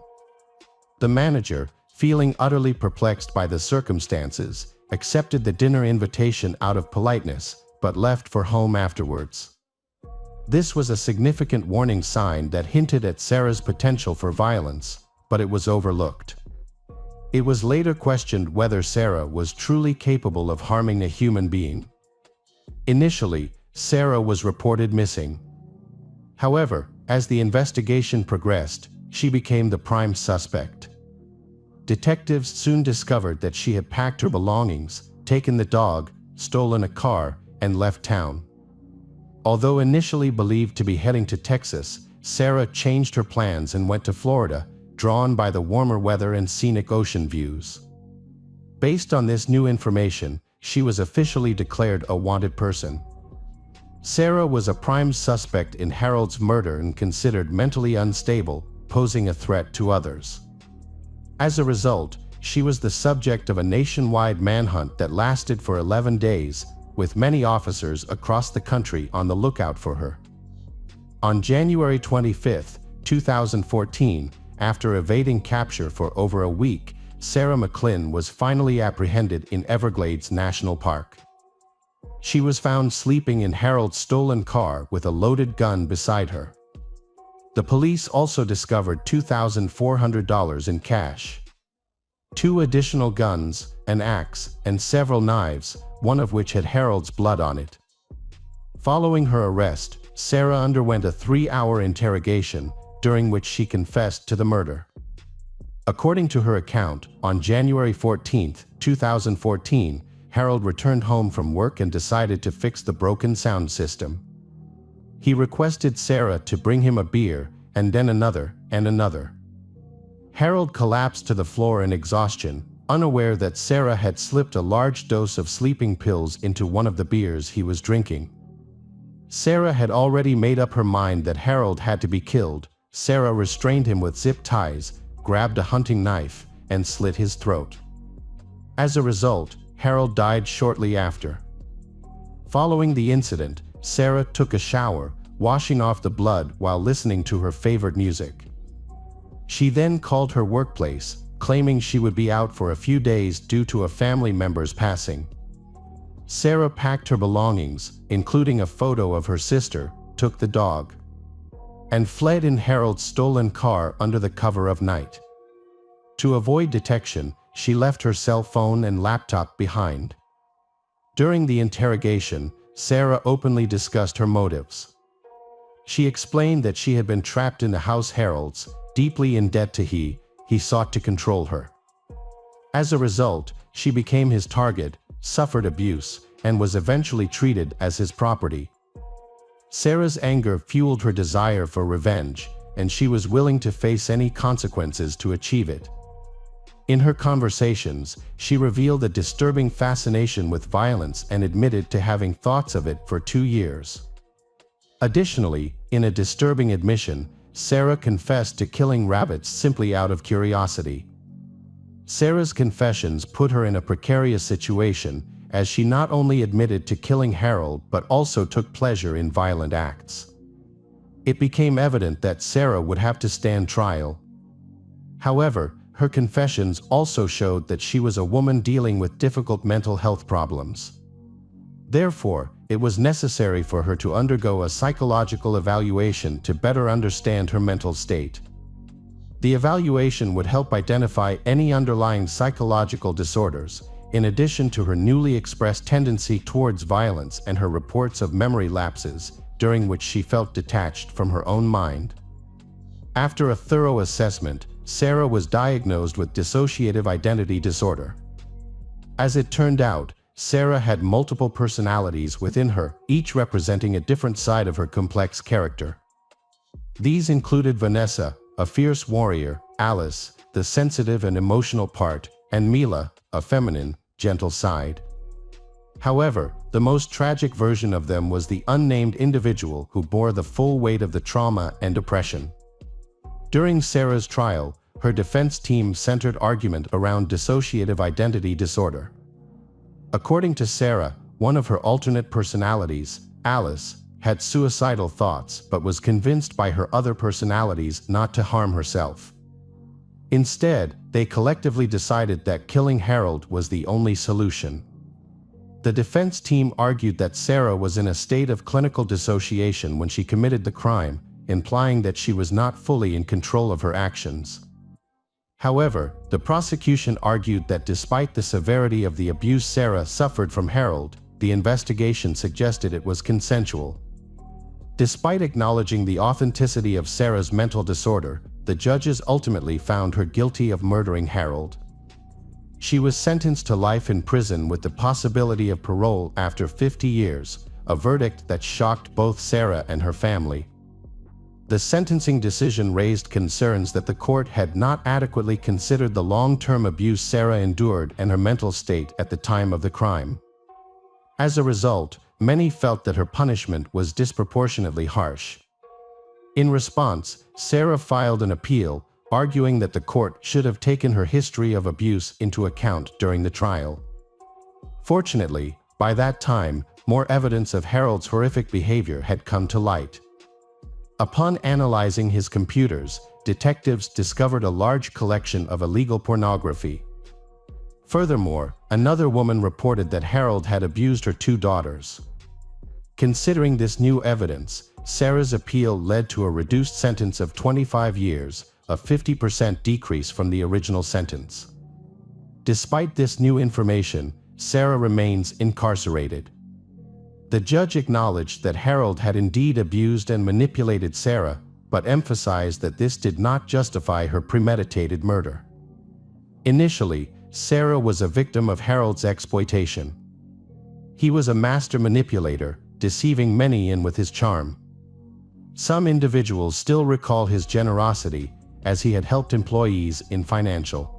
The manager, feeling utterly perplexed by the circumstances, accepted the dinner invitation out of politeness, but left for home afterwards. This was a significant warning sign that hinted at Sarah's potential for violence, but it was overlooked. It was later questioned whether Sarah was truly capable of harming a human being. Initially, Sarah was reported missing. However, as the investigation progressed, she became the prime suspect. Detectives soon discovered that she had packed her belongings, taken the dog, stolen a car, and left town. Although initially believed to be heading to Texas, Sarah changed her plans and went to Florida, drawn by the warmer weather and scenic ocean views. Based on this new information, she was officially declared a wanted person. Sarah was a prime suspect in Harold's murder and considered mentally unstable, posing a threat to others. As a result, she was the subject of a nationwide manhunt that lasted for 11 days, with many officers across the country on the lookout for her. On January 25, 2014, after evading capture for over a week, Sarah McLin was finally apprehended in Everglades National Park. She was found sleeping in Harold's stolen car with a loaded gun beside her. The police also discovered $2,400 in cash, 2 additional guns, an axe, and several knives, one of which had Harold's blood on it. Following her arrest, Sarah underwent a 3-hour interrogation, during which she confessed to the murder. According to her account, on January 14, 2014, Harold returned home from work and decided to fix the broken sound system. He requested Sarah to bring him a beer, and then another, and another. Harold collapsed to the floor in exhaustion, unaware that Sarah had slipped a large dose of sleeping pills into one of the beers he was drinking. Sarah had already made up her mind that Harold had to be killed. Sarah restrained him with zip ties, grabbed a hunting knife, and slit his throat. As a result, Harold died shortly after. Following the incident, Sarah took a shower, washing off the blood while listening to her favorite music. She then called her workplace, claiming she would be out for a few days due to a family member's passing. Sarah packed her belongings, including a photo of her sister, took the dog, and fled in Harold's stolen car under the cover of night. To avoid detection, she left her cell phone and laptop behind. During the interrogation, Sarah openly discussed her motives. She explained that she had been trapped in the house Harold's, deeply in debt to he sought to control her. As a result, she became his target, suffered abuse, and was eventually treated as his property. Sarah's anger fueled her desire for revenge, and she was willing to face any consequences to achieve it. In her conversations, she revealed a disturbing fascination with violence and admitted to having thoughts of it for 2 years. Additionally, in a disturbing admission, Sarah confessed to killing rabbits simply out of curiosity. Sarah's confessions put her in a precarious situation, as she not only admitted to killing Harold but also took pleasure in violent acts. It became evident that Sarah would have to stand trial. However, her confessions also showed that she was a woman dealing with difficult mental health problems. Therefore, it was necessary for her to undergo a psychological evaluation to better understand her mental state. The evaluation would help identify any underlying psychological disorders, in addition to her newly expressed tendency towards violence and her reports of memory lapses, during which she felt detached from her own mind. After a thorough assessment, Sarah was diagnosed with dissociative identity disorder. As it turned out, Sarah had multiple personalities within her, each representing a different side of her complex character. These included Vanessa, a fierce warrior, Alice, the sensitive and emotional part, and Mila, a feminine, gentle side. However, the most tragic version of them was the unnamed individual who bore the full weight of the trauma and depression. During Sarah's trial, her defense team centered argument around dissociative identity disorder. According to Sarah, one of her alternate personalities, Alice, had suicidal thoughts but was convinced by her other personalities not to harm herself. Instead, they collectively decided that killing Harold was the only solution. The defense team argued that Sarah was in a state of clinical dissociation when she committed the crime, implying that she was not fully in control of her actions. However, the prosecution argued that despite the severity of the abuse Sarah suffered from Harold, the investigation suggested it was consensual. Despite acknowledging the authenticity of Sarah's mental disorder, the judges ultimately found her guilty of murdering Harold. She was sentenced to life in prison with the possibility of parole after 50 years, a verdict that shocked both Sarah and her family. The sentencing decision raised concerns that the court had not adequately considered the long-term abuse Sarah endured and her mental state at the time of the crime. As a result, many felt that her punishment was disproportionately harsh. In response, Sarah filed an appeal, arguing that the court should have taken her history of abuse into account during the trial. Fortunately, by that time, more evidence of Harold's horrific behavior had come to light. Upon analyzing his computers, detectives discovered a large collection of illegal pornography. Furthermore, another woman reported that Harold had abused her 2 daughters. Considering this new evidence, Sarah's appeal led to a reduced sentence of 25 years, a 50% decrease from the original sentence. Despite this new information, Sarah remains incarcerated. The judge acknowledged that Harold had indeed abused and manipulated Sarah, but emphasized that this did not justify her premeditated murder. Initially, Sarah was a victim of Harold's exploitation. He was a master manipulator, deceiving many in with his charm. Some individuals still recall his generosity, as he had helped employees in financial.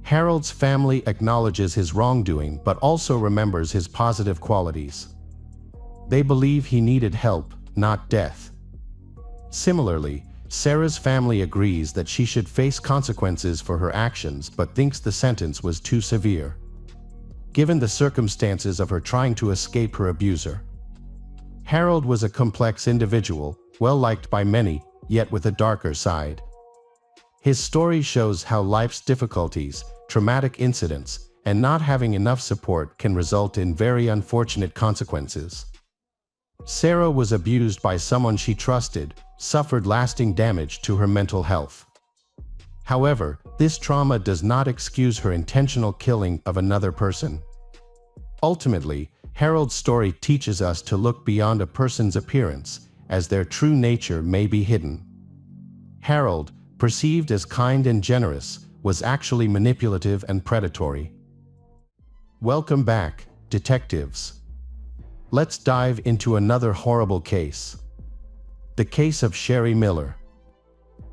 Harold's family acknowledges his wrongdoing but also remembers his positive qualities. They believe he needed help, not death. Similarly, Sarah's family agrees that she should face consequences for her actions but thinks the sentence was too severe, given the circumstances of her trying to escape her abuser. Harold was a complex individual, well-liked by many, yet with a darker side. His story shows how life's difficulties, traumatic incidents, and not having enough support can result in very unfortunate consequences. Sarah was abused by someone she trusted, suffered lasting damage to her mental health. However, this trauma does not excuse her intentional killing of another person. Ultimately, Harold's story teaches us to look beyond a person's appearance, as their true nature may be hidden. Harold, perceived as kind and generous, was actually manipulative and predatory. Welcome back, detectives. Let's dive into another horrible case. The case of Sherry Miller.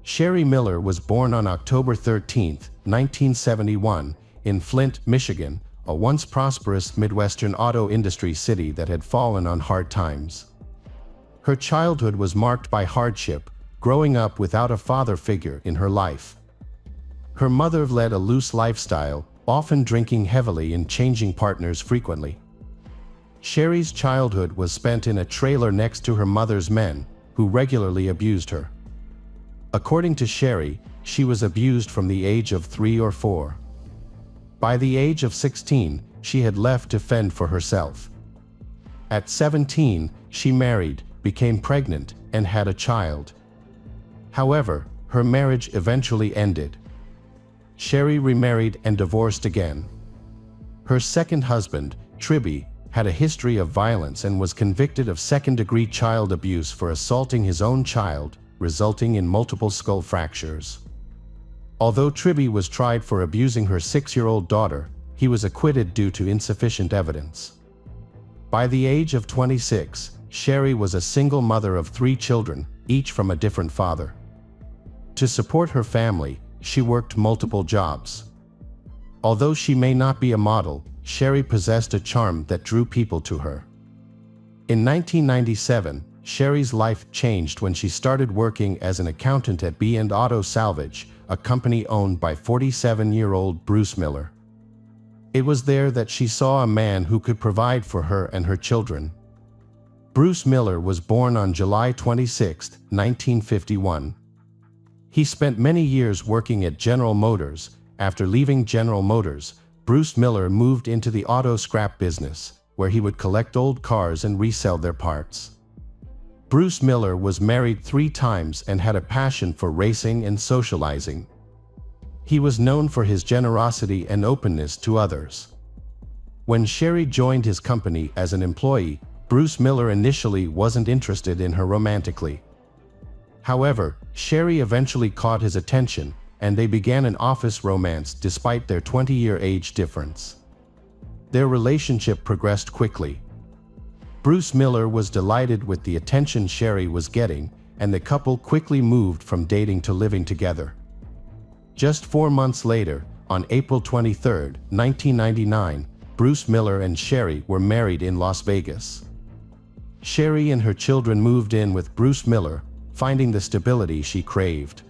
Sherry Miller was born on October 13, 1971, in Flint, Michigan, a once prosperous Midwestern auto industry city that had fallen on hard times. Her childhood was marked by hardship, growing up without a father figure in her life. Her mother led a loose lifestyle, often drinking heavily and changing partners frequently. Sherry's childhood was spent in a trailer next to her mother's men, who regularly abused her. According to Sherry, she was abused from the age of 3 or 4. By the age of 16, she had left to fend for herself. At 17, she married, became pregnant, and had a child. However, her marriage eventually ended. Sherry remarried and divorced again. Her second husband, Tribby, had a history of violence and was convicted of second-degree child abuse for assaulting his own child, resulting in multiple skull fractures. Although Tribby was tried for abusing her 6-year-old daughter, he was acquitted due to insufficient evidence. By the age of 26, Sherry was a single mother of 3 children, each from a different father. To support her family, she worked multiple jobs. Although she may not be a model, Sherry possessed a charm that drew people to her. In 1997, Sherry's life changed when she started working as an accountant at B&O Auto Salvage, a company owned by 47-year-old Bruce Miller. It was there that she saw a man who could provide for her and her children. Bruce Miller was born on July 26, 1951. He spent many years working at General Motors. After leaving General Motors, Bruce Miller moved into the auto scrap business, where he would collect old cars and resell their parts. Bruce Miller was married 3 times and had a passion for racing and socializing. He was known for his generosity and openness to others. When Sherry joined his company as an employee, Bruce Miller initially wasn't interested in her romantically. However, Sherry eventually caught his attention, and they began an office romance despite their 20-year age difference. Their relationship progressed quickly. Bruce Miller was delighted with the attention Sherry was getting, and the couple quickly moved from dating to living together. Just 4 months later, on April 23, 1999, Bruce Miller and Sherry were married in Las Vegas. Sherry and her children moved in with Bruce Miller, finding the stability she craved.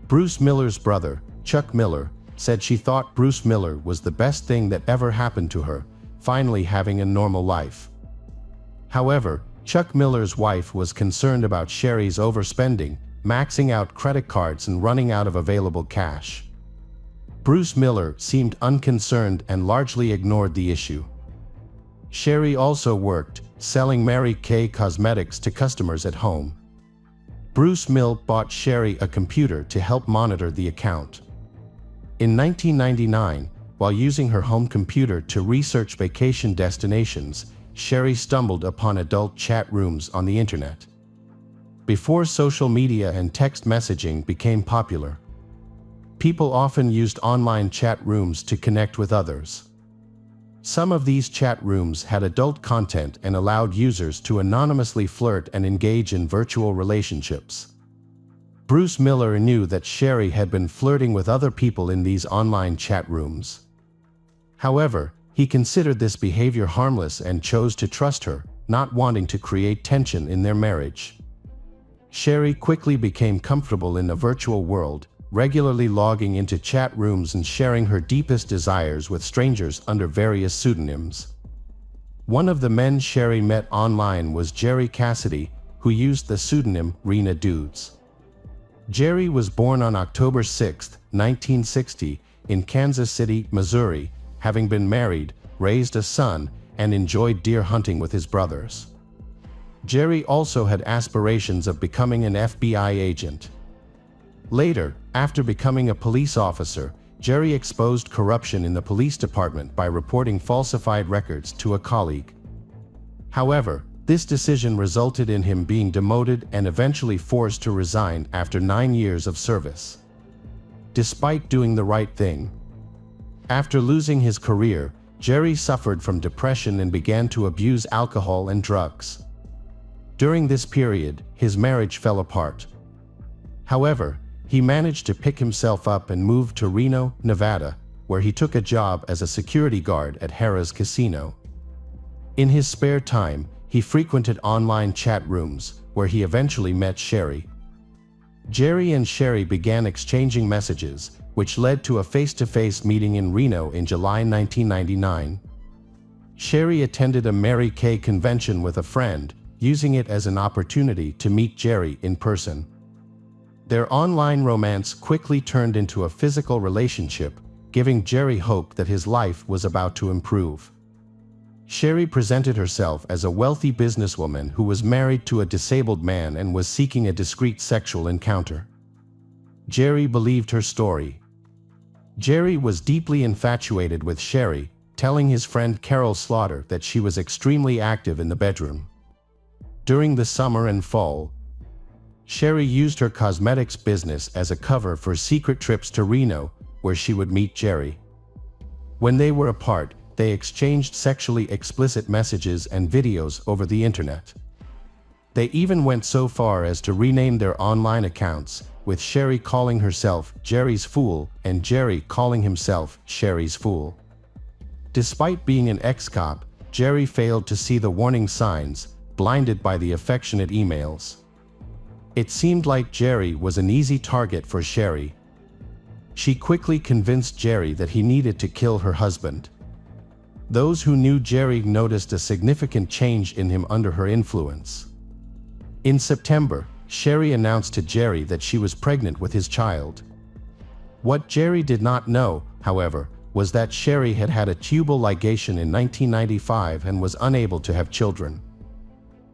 Bruce Miller's brother, Chuck Miller, said she thought Bruce Miller was the best thing that ever happened to her, finally having a normal life. However, Chuck Miller's wife was concerned about Sherry's overspending, maxing out credit cards and running out of available cash. Bruce Miller seemed unconcerned and largely ignored the issue. Sherry also worked, selling Mary Kay cosmetics to customers at home. Bruce Miller bought Sherry a computer to help monitor the account. In 1999, while using her home computer to research vacation destinations, Sherry stumbled upon adult chat rooms on the internet. Before social media and text messaging became popular, people often used online chat rooms to connect with others. Some of these chat rooms had adult content and allowed users to anonymously flirt and engage in virtual relationships. Bruce Miller knew that Sherry had been flirting with other people in these online chat rooms. However, he considered this behavior harmless and chose to trust her, not wanting to create tension in their marriage. Sherry quickly became comfortable in the virtual world, regularly logging into chat rooms and sharing her deepest desires with strangers under various pseudonyms. One of the men Sherry met online was Jerry Cassidy, who used the pseudonym Rena Dudes. Jerry was born on October 6, 1960, in Kansas City, Missouri, having been married, raised a son, and enjoyed deer hunting with his brothers. Jerry also had aspirations of becoming an FBI agent. Later, after becoming a police officer, Jerry exposed corruption in the police department by reporting falsified records to a colleague. However, this decision resulted in him being demoted and eventually forced to resign after 9 years of service. Despite doing the right thing, after losing his career, Jerry suffered from depression and began to abuse alcohol and drugs. During this period, his marriage fell apart. However, he managed to pick himself up and moved to Reno, Nevada, where he took a job as a security guard at Harrah's Casino. In his spare time, he frequented online chat rooms, where he eventually met Sherry. Jerry and Sherry began exchanging messages, which led to a face-to-face meeting in Reno in July 1999. Sherry attended a Mary Kay convention with a friend, using it as an opportunity to meet Jerry in person. Their online romance quickly turned into a physical relationship, giving Jerry hope that his life was about to improve. Sherry presented herself as a wealthy businesswoman who was married to a disabled man and was seeking a discreet sexual encounter. Jerry believed her story. Jerry was deeply infatuated with Sherry, telling his friend Carol Slaughter that she was extremely active in the bedroom. During the summer and fall, Sherry used her cosmetics business as a cover for secret trips to Reno, where she would meet Jerry. When they were apart, they exchanged sexually explicit messages and videos over the internet. They even went so far as to rename their online accounts, with Sherry calling herself Jerry's Fool and Jerry calling himself Sherry's Fool. Despite being an ex-cop, Jerry failed to see the warning signs, blinded by the affectionate emails. It seemed like Jerry was an easy target for Sherry. She quickly convinced Jerry that he needed to kill her husband. Those who knew Jerry noticed a significant change in him under her influence. In September, Sherry announced to Jerry that she was pregnant with his child. What Jerry did not know, however, was that Sherry had had a tubal ligation in 1995 and was unable to have children.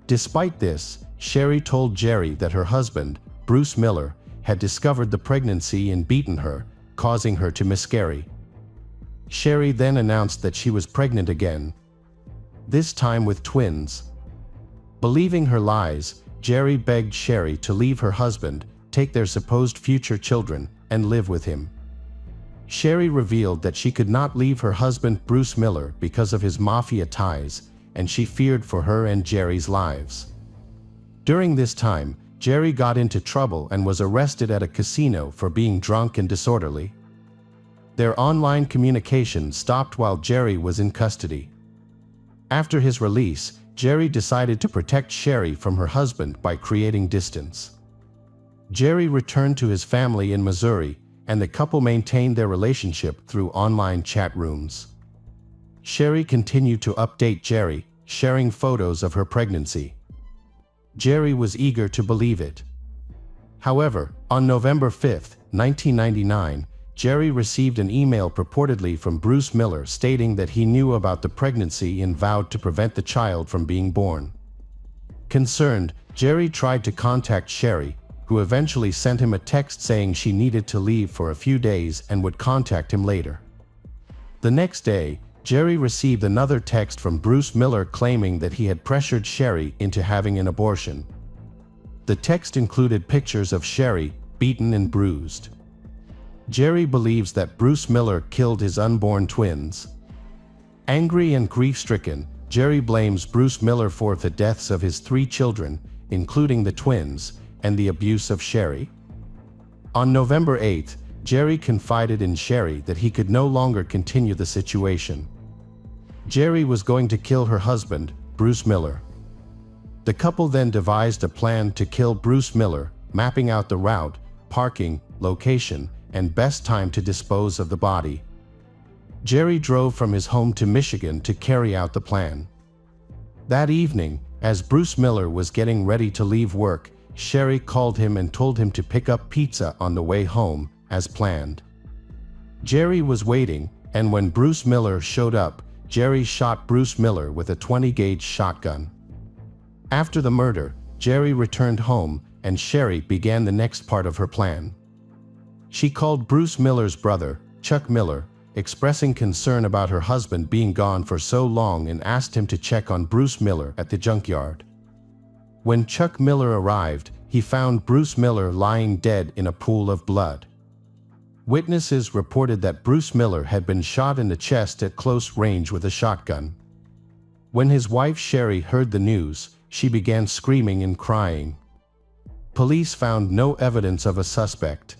Despite this, Sherry told Jerry that her husband, Bruce Miller, had discovered the pregnancy and beaten her, causing her to miscarry. Sherry then announced that she was pregnant again, this time with twins. Believing her lies, Jerry begged Sherry to leave her husband, take their supposed future children, and live with him. Sherry revealed that she could not leave her husband Bruce Miller because of his mafia ties, and she feared for her and Jerry's lives. During this time, Jerry got into trouble and was arrested at a casino for being drunk and disorderly. Their online communication stopped while Jerry was in custody. After his release, Jerry decided to protect Sherry from her husband by creating distance. Jerry returned to his family in Missouri, and the couple maintained their relationship through online chat rooms. Sherry continued to update Jerry, sharing photos of her pregnancy. Jerry was eager to believe it. However, on November 5, 1999, Jerry received an email purportedly from Bruce Miller stating that he knew about the pregnancy and vowed to prevent the child from being born. Concerned, Jerry tried to contact Sherry, who eventually sent him a text saying she needed to leave for a few days and would contact him later. The next day, Jerry received another text from Bruce Miller claiming that he had pressured Sherry into having an abortion. The text included pictures of Sherry, beaten and bruised. Jerry believes that Bruce Miller killed his unborn twins. Angry and grief-stricken, Jerry blames Bruce Miller for the deaths of his 3 children, including the twins, and the abuse of Sherry. On November 8, Jerry confided in Sherry that he could no longer continue the situation. Jerry was going to kill her husband, Bruce Miller. The couple then devised a plan to kill Bruce Miller, mapping out the route, parking, location, and best time to dispose of the body. Jerry drove from his home to Michigan to carry out the plan. That evening, as Bruce Miller was getting ready to leave work, Sherry called him and told him to pick up pizza on the way home, as planned. Jerry was waiting, and when Bruce Miller showed up, Jerry shot Bruce Miller with a 20-gauge shotgun. After the murder, Jerry returned home, and Sherry began the next part of her plan. She called Bruce Miller's brother, Chuck Miller, expressing concern about her husband being gone for so long, and asked him to check on Bruce Miller at the junkyard. When Chuck Miller arrived, he found Bruce Miller lying dead in a pool of blood. Witnesses reported that Bruce Miller had been shot in the chest at close range with a shotgun. When his wife Sherry heard the news, she began screaming and crying. Police found no evidence of a suspect.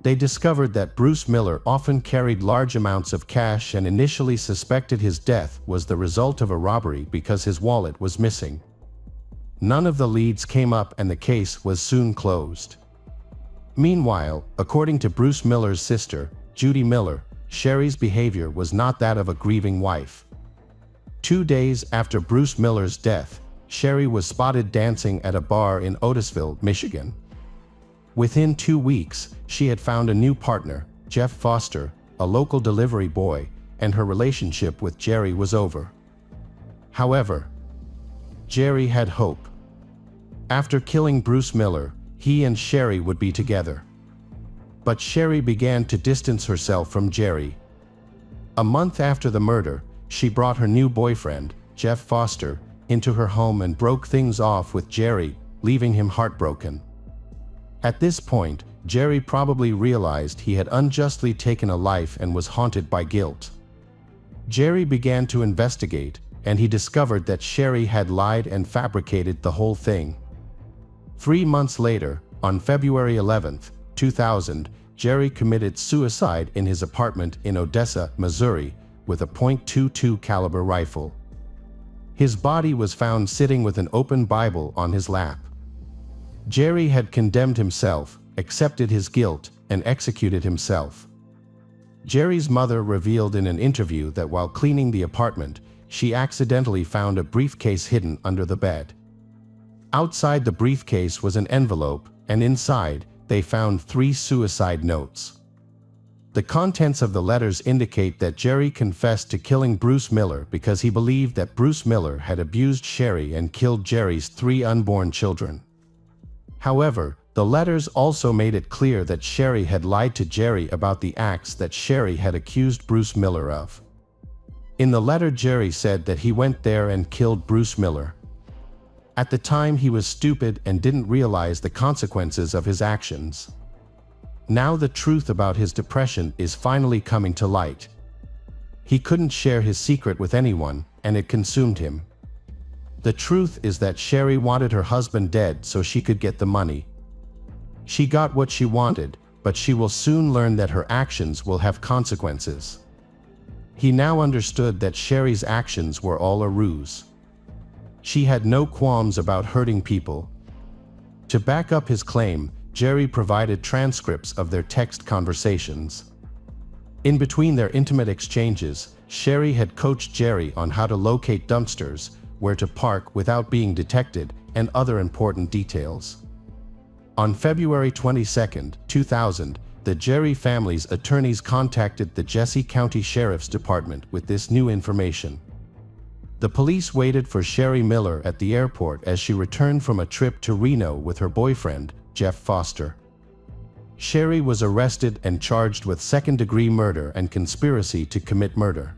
They discovered that Bruce Miller often carried large amounts of cash and initially suspected his death was the result of a robbery because his wallet was missing. None of the leads came up and the case was soon closed. Meanwhile, according to Bruce Miller's sister, Judy Miller, Sherry's behavior was not that of a grieving wife. 2 days after Bruce Miller's death, Sherry was spotted dancing at a bar in Otisville, Michigan. Within 2 weeks, she had found a new partner, Jeff Foster, a local delivery boy, and her relationship with Jerry was over. However, Jerry had hope. After killing Bruce Miller, he and Sherry would be together. But Sherry began to distance herself from Jerry. A month after the murder, she brought her new boyfriend, Jeff Foster, into her home and broke things off with Jerry, leaving him heartbroken. At this point, Jerry probably realized he had unjustly taken a life and was haunted by guilt. Jerry began to investigate, and he discovered that Sherry had lied and fabricated the whole thing. 3 months later, on February 11, 2000, Jerry committed suicide in his apartment in Odessa, Missouri, with a .22 caliber rifle. His body was found sitting with an open Bible on his lap. Jerry had condemned himself, accepted his guilt, and executed himself. Jerry's mother revealed in an interview that while cleaning the apartment, she accidentally found a briefcase hidden under the bed. Outside the briefcase was an envelope, and inside, they found 3 suicide notes. The contents of the letters indicate that Jerry confessed to killing Bruce Miller because he believed that Bruce Miller had abused Sherry and killed Jerry's 3 unborn children. However, the letters also made it clear that Sherry had lied to Jerry about the acts that Sherry had accused Bruce Miller of. In the letter, Jerry said that he went there and killed Bruce Miller. At the time, he was stupid and didn't realize the consequences of his actions. Now the truth about his depression is finally coming to light. He couldn't share his secret with anyone, and it consumed him. The truth is that Sherry wanted her husband dead so she could get the money. She got what she wanted, but she will soon learn that her actions will have consequences. He now understood that Sherry's actions were all a ruse. She had no qualms about hurting people. To back up his claim, Jerry provided transcripts of their text conversations. In between their intimate exchanges, Sherry had coached Jerry on how to locate dumpsters, where to park without being detected, and other important details. On February 22, 2000, the Jerry family's attorneys contacted the Jesse County Sheriff's Department with this new information. The police waited for Sherry Miller at the airport as she returned from a trip to Reno with her boyfriend, Jeff Foster. Sherry was arrested and charged with second-degree murder and conspiracy to commit murder.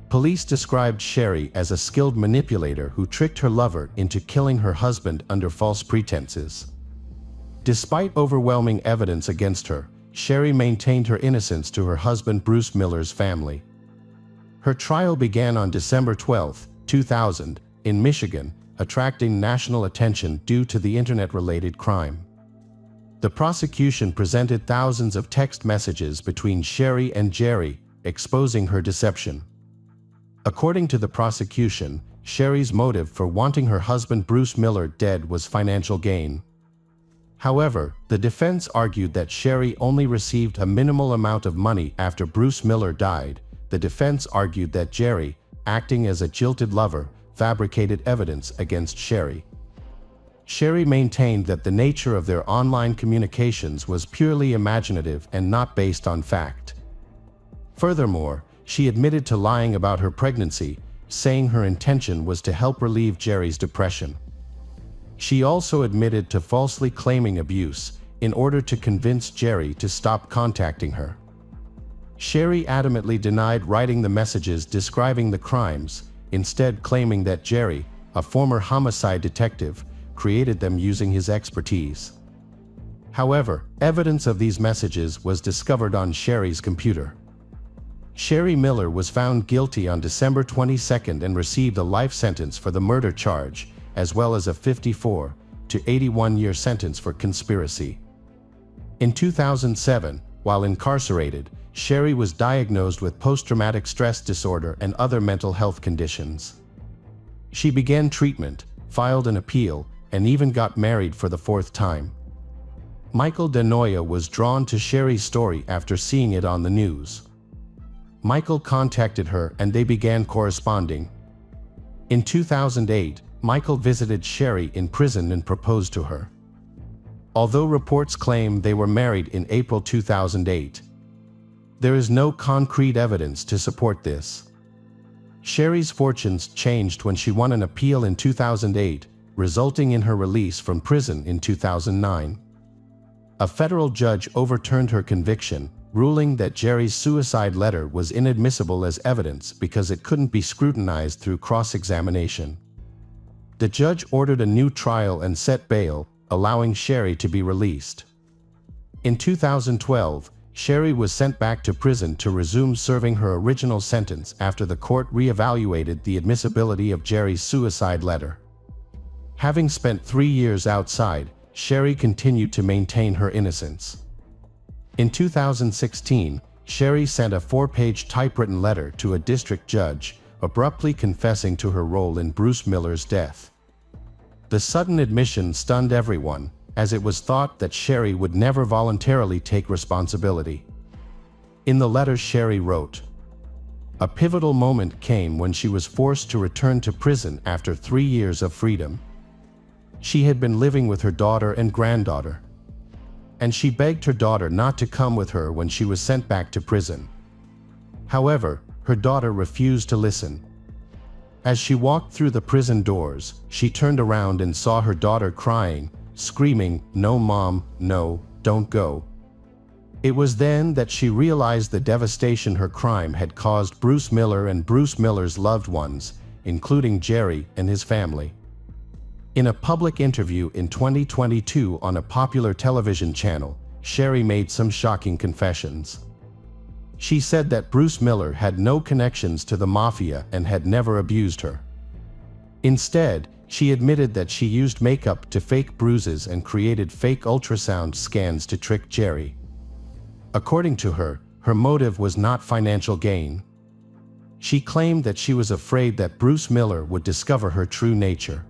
Police described Sherry as a skilled manipulator who tricked her lover into killing her husband under false pretenses. Despite overwhelming evidence against her, Sherry maintained her innocence to her husband Bruce Miller's family. Her trial began on December 12, 2000, in Michigan, attracting national attention due to the internet-related crime. The prosecution presented thousands of text messages between Sherry and Jerry, exposing her deception. According to the prosecution, Sherry's motive for wanting her husband Bruce Miller dead was financial gain. However, the defense argued that Sherry only received a minimal amount of money after Bruce Miller died. The defense argued that Jerry, acting as a jilted lover, fabricated evidence against Sherry. Sherry maintained that the nature of their online communications was purely imaginative and not based on fact. Furthermore, she admitted to lying about her pregnancy, saying her intention was to help relieve Jerry's depression. She also admitted to falsely claiming abuse in order to convince Jerry to stop contacting her. Sherry adamantly denied writing the messages describing the crimes, instead claiming that Jerry, a former homicide detective, created them using his expertise. However, evidence of these messages was discovered on Sherry's computer. Sherry Miller was found guilty on December 22 and received a life sentence for the murder charge, as well as a 54 to 81-year sentence for conspiracy. In 2007, while incarcerated, Sherry was diagnosed with post-traumatic stress disorder and other mental health conditions. She began treatment, filed an appeal, and even got married for the fourth time. Michael DeNoia was drawn to Sherry's story after seeing it on the news. Michael contacted her and they began corresponding. In 2008, Michael visited Sherry in prison and proposed to her. Although reports claim they were married in April 2008, there is no concrete evidence to support this. Sherry's fortunes changed when she won an appeal in 2008, resulting in her release from prison in 2009. A federal judge overturned her conviction, ruling that Jerry's suicide letter was inadmissible as evidence because it couldn't be scrutinized through cross-examination. The judge ordered a new trial and set bail, allowing Sherry to be released. In 2012, Sherry was sent back to prison to resume serving her original sentence after the court re-evaluated the admissibility of Jerry's suicide letter. Having spent 3 years outside, Sherry continued to maintain her innocence. In 2016, Sherry sent a 4-page typewritten letter to a district judge, abruptly confessing to her role in Bruce Miller's death. The sudden admission stunned everyone, as it was thought that Sherry would never voluntarily take responsibility. In the letter Sherry wrote, "A pivotal moment came when she was forced to return to prison after 3 years of freedom. She had been living with her daughter and granddaughter, and she begged her daughter not to come with her when she was sent back to prison. However, her daughter refused to listen. As she walked through the prison doors, she turned around and saw her daughter crying, screaming, 'No, Mom, no, don't go.' It was then that she realized the devastation her crime had caused Bruce Miller and Bruce Miller's loved ones, including Jerry and his family." In a public interview in 2022 on a popular television channel, Sherry made some shocking confessions. She said that Bruce Miller had no connections to the mafia and had never abused her. Instead, she admitted that she used makeup to fake bruises and created fake ultrasound scans to trick Jerry. According to her, her motive was not financial gain. She claimed that she was afraid that Bruce Miller would discover her true nature.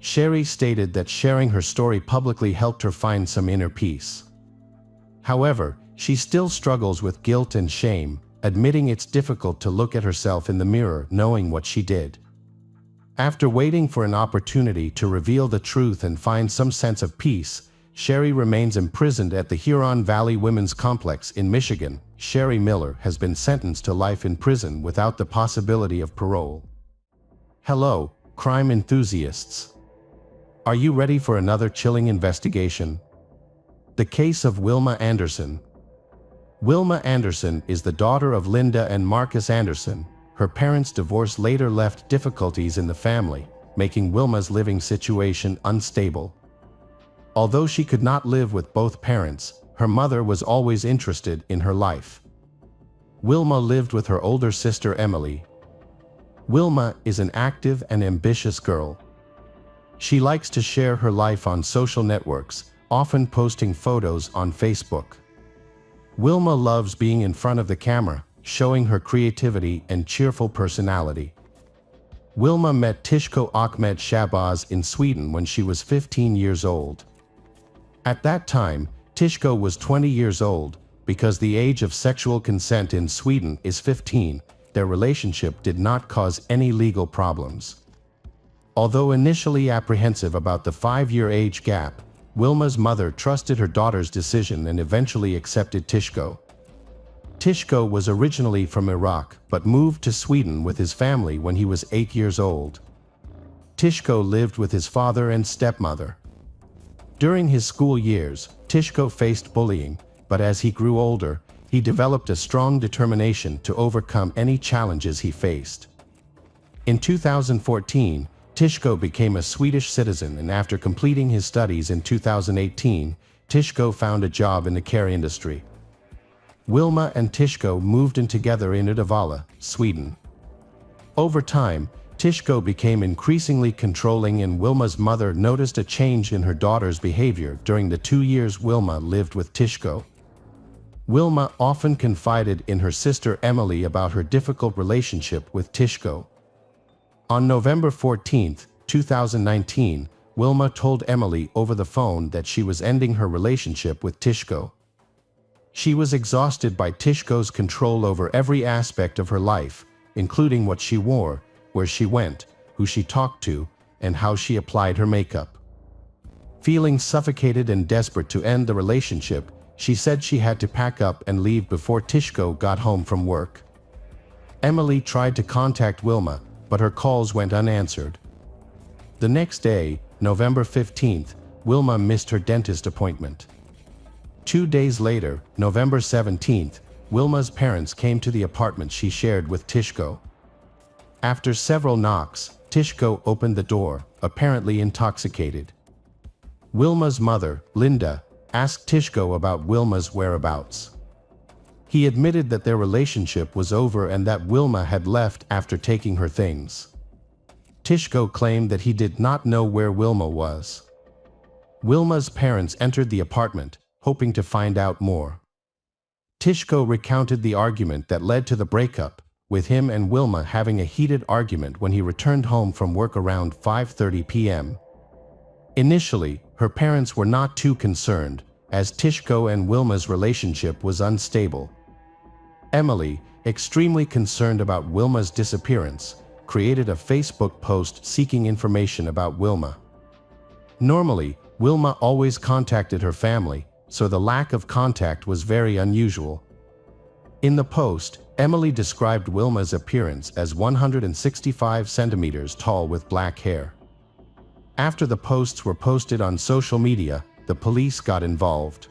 Sherry stated that sharing her story publicly helped her find some inner peace. However, she still struggles with guilt and shame, admitting it's difficult to look at herself in the mirror knowing what she did. After waiting for an opportunity to reveal the truth and find some sense of peace, Sherry remains imprisoned at the Huron Valley Women's Complex in Michigan. Sherry Miller has been sentenced to life in prison without the possibility of parole. Hello, crime enthusiasts. Are you ready for another chilling investigation? The case of Wilma Anderson. Wilma Anderson is the daughter of Linda and Marcus Anderson. her parents' divorce later left difficulties in the family, making Wilma's living situation unstable. Although she could not live with both parents, her mother was always interested in her life. Wilma lived with her older sister Emily. Wilma is an active and ambitious girl. She likes to share her life on social networks, often posting photos on Facebook. Wilma loves being in front of the camera, showing her creativity and cheerful personality. Wilma met Tishko Ahmed Shabazz in Sweden when she was 15 years old. At that time, Tishko was 20 years old. Because the age of sexual consent in Sweden is 15, their relationship did not cause any legal problems. Although initially apprehensive about the 5-year age gap, Wilma's mother trusted her daughter's decision and eventually accepted Tishko. Tishko was originally from Iraq but moved to Sweden with his family when he was 8 years old. Tishko lived with his father and stepmother. During his school years, Tishko faced bullying, but as he grew older, he developed a strong determination to overcome any challenges he faced. In 2014, Tishko became a Swedish citizen, and after completing his studies in 2018, Tishko found a job in the care industry. Wilma and Tishko moved in together in Uddevalla, Sweden. Over time, Tishko became increasingly controlling, and Wilma's mother noticed a change in her daughter's behavior during the 2 years Wilma lived with Tishko. Wilma often confided in her sister Emily about her difficult relationship with Tishko. On November 14, 2019, Wilma told Emily over the phone that she was ending her relationship with Tishko. She was exhausted by Tishko's control over every aspect of her life, including what she wore, where she went, who she talked to, and how she applied her makeup. Feeling suffocated and desperate to end the relationship, she said she had to pack up and leave before Tishko got home from work. Emily tried to contact Wilma, but her calls went unanswered. The next day, November 15th, Wilma missed her dentist appointment. 2 days later, November 17th, Wilma's parents came to the apartment she shared with Tishko. After several knocks, Tishko opened the door, apparently intoxicated. Wilma's mother, Linda, asked Tishko about Wilma's whereabouts. He admitted that their relationship was over and that Wilma had left after taking her things. Tishko claimed that he did not know where Wilma was. Wilma's parents entered the apartment, hoping to find out more. Tishko recounted the argument that led to the breakup, with him and Wilma having a heated argument when he returned home from work around 5:30 p.m. Initially, her parents were not too concerned, as Tishko and Wilma's relationship was unstable. Emily, extremely concerned about Wilma's disappearance, created a Facebook post seeking information about Wilma. Normally, Wilma always contacted her family, so the lack of contact was very unusual. In the post, Emily described Wilma's appearance as 165 centimeters tall with black hair. After the posts were posted on social media, the police got involved.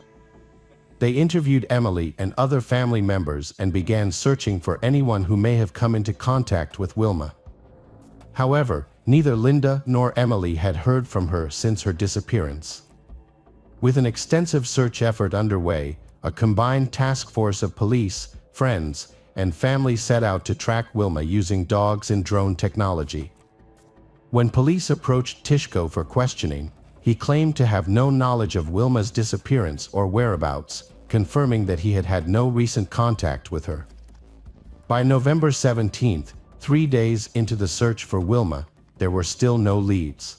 They interviewed Emily and other family members and began searching for anyone who may have come into contact with Wilma. However, neither Linda nor Emily had heard from her since her disappearance. With an extensive search effort underway, a combined task force of police, friends, and family set out to track Wilma using dogs and drone technology. When police approached Tishko for questioning, he claimed to have no knowledge of Wilma's disappearance or whereabouts, confirming that he had had no recent contact with her. By November 17th, 3 days into the search for Wilma, there were still no leads.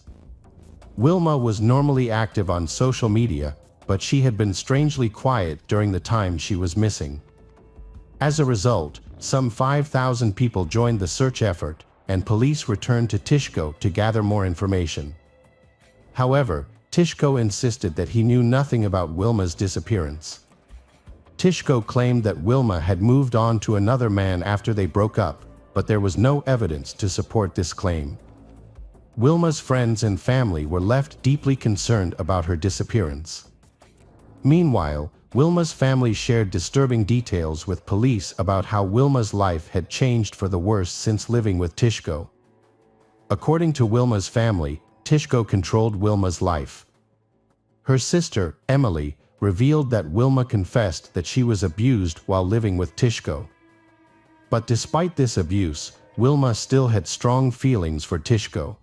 Wilma was normally active on social media, but she had been strangely quiet during the time she was missing. As a result, some 5,000 people joined the search effort, and police returned to Tishko to gather more information. However, Tishko insisted that he knew nothing about Wilma's disappearance. Tishko claimed that Wilma had moved on to another man after they broke up, but there was no evidence to support this claim. Wilma's friends and family were left deeply concerned about her disappearance. Meanwhile, Wilma's family shared disturbing details with police about how Wilma's life had changed for the worse since living with Tishko. According to Wilma's family, Tishko controlled Wilma's life. Her sister, Emily, revealed that Wilma confessed that she was abused while living with Tishko. But despite this abuse, Wilma still had strong feelings for Tishko.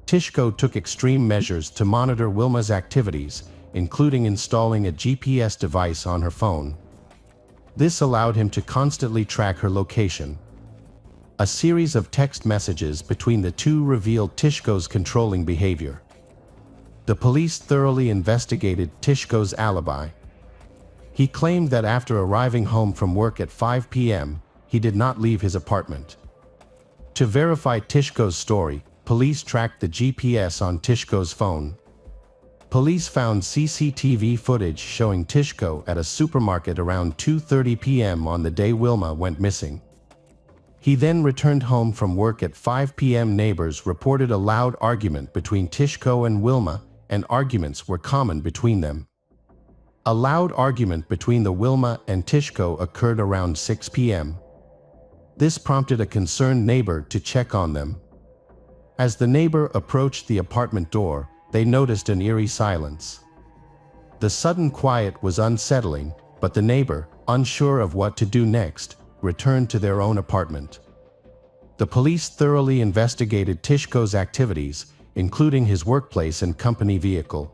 Tishko took extreme measures to monitor Wilma's activities, including installing a GPS device on her phone. This allowed him to constantly track her location. A series of text messages between the two revealed Tishko's controlling behavior. The police thoroughly investigated Tishko's alibi. He claimed that after arriving home from work at 5 p.m., he did not leave his apartment. To verify Tishko's story, police tracked the GPS on Tishko's phone. Police found CCTV footage showing Tishko at a supermarket around 2:30 p.m. on the day Wilma went missing. He then returned home from work at 5 p.m. Neighbors reported a loud argument between Tishko and Wilma, and arguments were common between them. A loud argument between the Wilma and Tishko occurred around 6 p.m. This prompted a concerned neighbor to check on them. As the neighbor approached the apartment door, they noticed an eerie silence. The sudden quiet was unsettling, but the neighbor, unsure of what to do next, returned to their own apartment. The police thoroughly investigated Tishko's activities, including his workplace and company vehicle.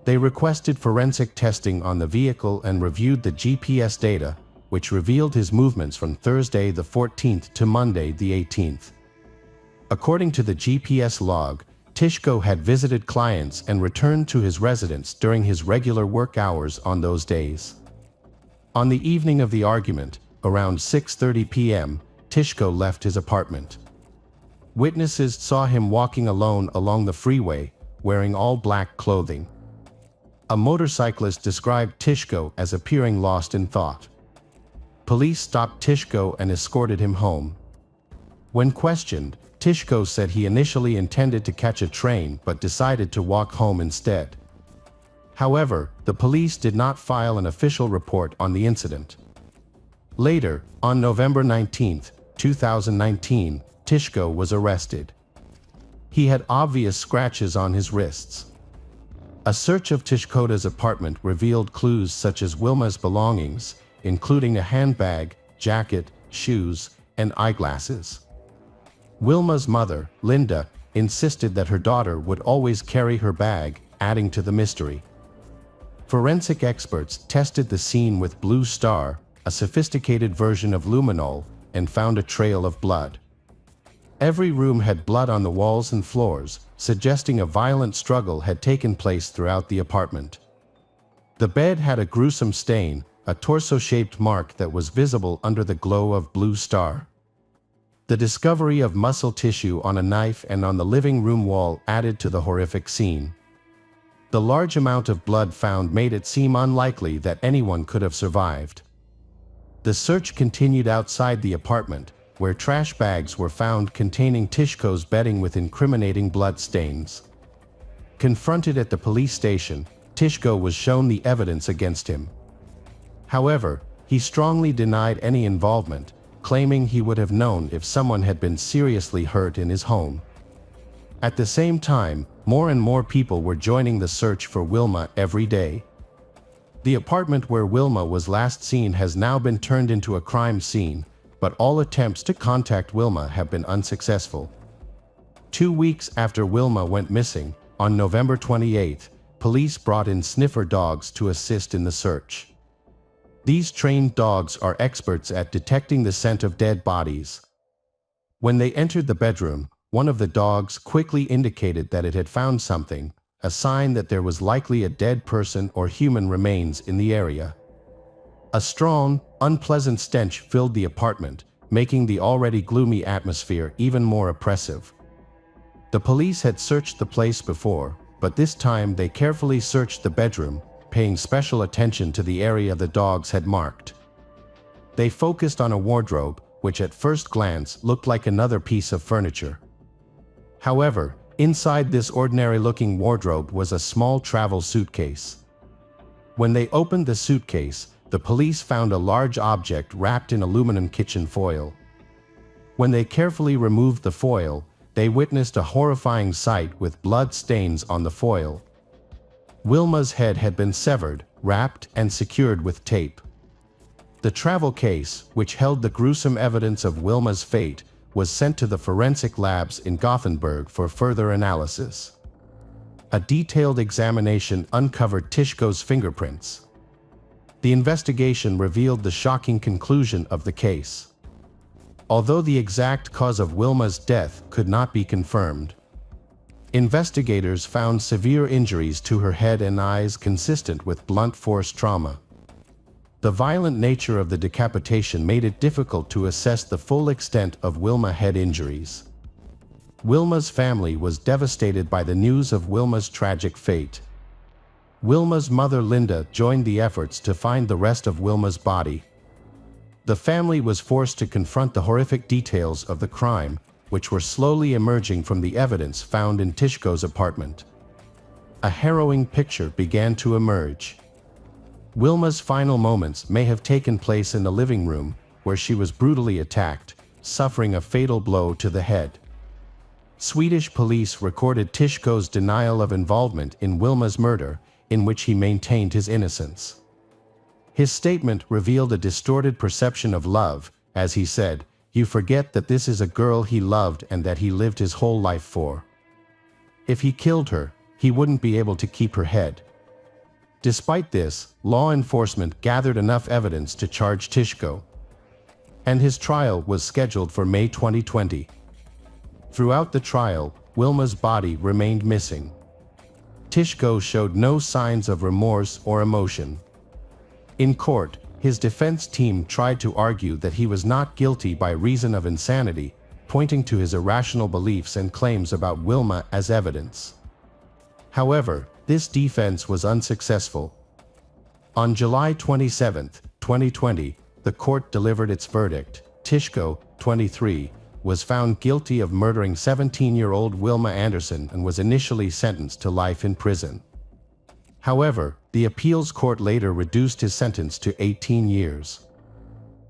They requested forensic testing on the vehicle and reviewed the GPS data, which revealed his movements from Thursday the 14th to Monday the 18th. According to the GPS log, Tishko had visited clients and returned to his residence during his regular work hours on those days. On the evening of the argument, around 6:30 p.m., Tishko left his apartment. Witnesses saw him walking alone along the freeway, wearing all black clothing. A motorcyclist described Tishko as appearing lost in thought. Police stopped Tishko and escorted him home. When questioned, Tishko said he initially intended to catch a train but decided to walk home instead. However, the police did not file an official report on the incident. Later, on November 19, 2019, Tishko was arrested. He had obvious scratches on his wrists. A search of Tishko's apartment revealed clues such as Wilma's belongings, including a handbag, jacket, shoes, and eyeglasses. Wilma's mother, Linda, insisted that her daughter would always carry her bag, adding to the mystery. Forensic experts tested the scene with Blue Star, a sophisticated version of luminol, and found a trail of blood. Every room had blood on the walls and floors, suggesting a violent struggle had taken place throughout the apartment. The bed had a gruesome stain, a torso-shaped mark that was visible under the glow of Blue Star. The discovery of muscle tissue on a knife and on the living room wall added to the horrific scene. The large amount of blood found made it seem unlikely that anyone could have survived. The search continued outside the apartment, where trash bags were found containing Tishko's bedding with incriminating blood stains. Confronted at the police station, Tishko was shown the evidence against him. However, he strongly denied any involvement, claiming he would have known if someone had been seriously hurt in his home. At the same time, more and more people were joining the search for Wilma every day. The apartment where Wilma was last seen has now been turned into a crime scene, but all attempts to contact Wilma have been unsuccessful. 2 weeks after Wilma went missing, on November 28, police brought in sniffer dogs to assist in the search. These trained dogs are experts at detecting the scent of dead bodies. When they entered the bedroom, one of the dogs quickly indicated that it had found something, a sign that there was likely a dead person or human remains in the area. A strong, unpleasant stench filled the apartment, making the already gloomy atmosphere even more oppressive. The police had searched the place before, but this time they carefully searched the bedroom, paying special attention to the area the dogs had marked. They focused on a wardrobe, which at first glance looked like another piece of furniture. However, inside this ordinary-looking wardrobe was a small travel suitcase. When they opened the suitcase, the police found a large object wrapped in aluminum kitchen foil. When they carefully removed the foil, they witnessed a horrifying sight with blood stains on the foil. Wilma's head had been severed, wrapped, and secured with tape. The travel case, which held the gruesome evidence of Wilma's fate, was sent to the forensic labs in Gothenburg for further analysis. A detailed examination uncovered Tishko's fingerprints. The investigation revealed the shocking conclusion of the case. Although the exact cause of Wilma's death could not be confirmed, investigators found severe injuries to her head and eyes consistent with blunt force trauma. The violent nature of the decapitation made it difficult to assess the full extent of Wilma's head injuries. Wilma's family was devastated by the news of Wilma's tragic fate. Wilma's mother Linda joined the efforts to find the rest of Wilma's body. The family was forced to confront the horrific details of the crime, which were slowly emerging from the evidence found in Tishko's apartment. A harrowing picture began to emerge. Wilma's final moments may have taken place in the living room, where she was brutally attacked, suffering a fatal blow to the head. Swedish police recorded Tishko's denial of involvement in Wilma's murder, in which he maintained his innocence. His statement revealed a distorted perception of love, as he said, "You forget that this is a girl he loved and that he lived his whole life for. If he killed her, he wouldn't be able to keep her head." Despite this, law enforcement gathered enough evidence to charge Tishko, and his trial was scheduled for May 2020. Throughout the trial, Wilma's body remained missing. Tishko showed no signs of remorse or emotion. In court, his defense team tried to argue that he was not guilty by reason of insanity, pointing to his irrational beliefs and claims about Wilma as evidence. However, this defense was unsuccessful. On July 27, 2020, the court delivered its verdict. Tishko, 23, was found guilty of murdering 17-year-old Wilma Anderson and was initially sentenced to life in prison. However, the appeals court later reduced his sentence to 18 years.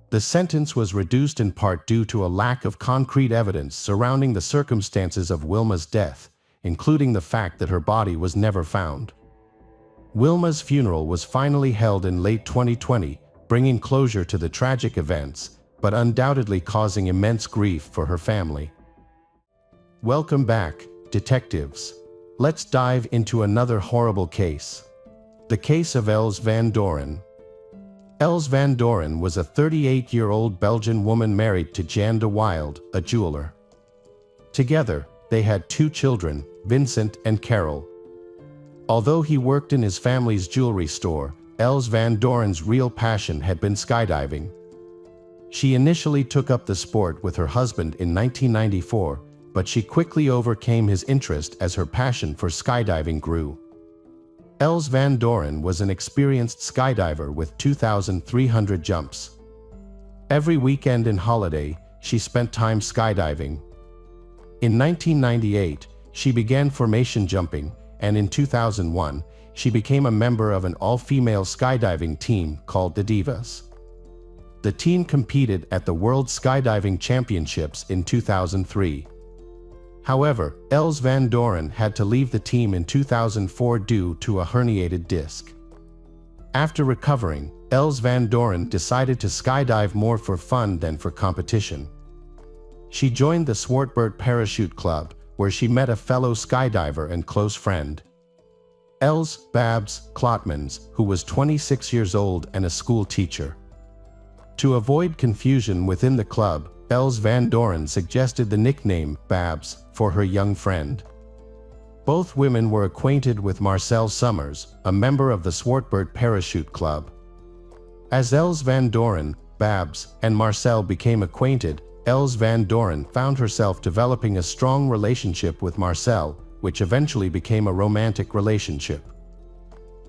The sentence was reduced in part due to a lack of concrete evidence surrounding the circumstances of Wilma's death, including the fact that her body was never found. Wilma's funeral was finally held in late 2020, bringing closure to the tragic events, but undoubtedly causing immense grief for her family. Welcome back, detectives. Let's dive into another horrible case. The case of Els Van Doran. Els Van Doran was a 38-year-old Belgian woman married to Jan de Wilde, a jeweler. Together, they had 2 children, Vincent and Carol. Although he worked in his family's jewelry store, Els Van Doran's real passion had been skydiving. She initially took up the sport with her husband in 1994, but she quickly overcame his interest as her passion for skydiving grew. Els Van Doran was an experienced skydiver with 2,300 jumps. Every weekend and holiday, she spent time skydiving. In 1998, she began formation jumping, and in 2001, she became a member of an all-female skydiving team called the Divas. The team competed at the World Skydiving Championships in 2003. However, Els Van Doran had to leave the team in 2004 due to a herniated disc. After recovering, Els Van Doran decided to skydive more for fun than for competition. She joined the Swartberg Parachute Club, where she met a fellow skydiver and close friend, Els Babs Klotmans, who was 26 years old and a school teacher. To avoid confusion within the club, Els Van Doran suggested the nickname Babs for her young friend. Both women were acquainted with Marcel Summers, a member of the Swartberg Parachute Club. As Els Van Doran, Babs, and Marcel became acquainted, Els Van Doran found herself developing a strong relationship with Marcel, which eventually became a romantic relationship.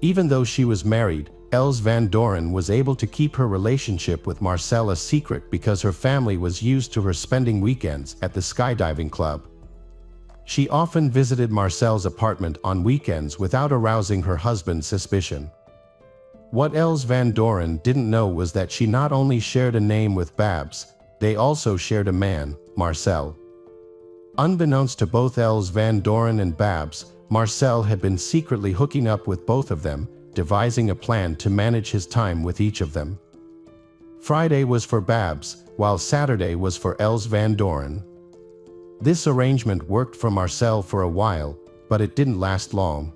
Even though she was married, Els Van Doran was able to keep her relationship with Marcel a secret because her family was used to her spending weekends at the skydiving club. She often visited Marcel's apartment on weekends without arousing her husband's suspicion. What Els Van Doran didn't know was that she not only shared a name with Babs, they also shared a man, Marcel. Unbeknownst to both Els Van Doran and Babs, Marcel had been secretly hooking up with both of them, devising a plan to manage his time with each of them. Friday was for Babs, while Saturday was for Els Van Doran. This arrangement worked for Marcel for a while, but it didn't last long.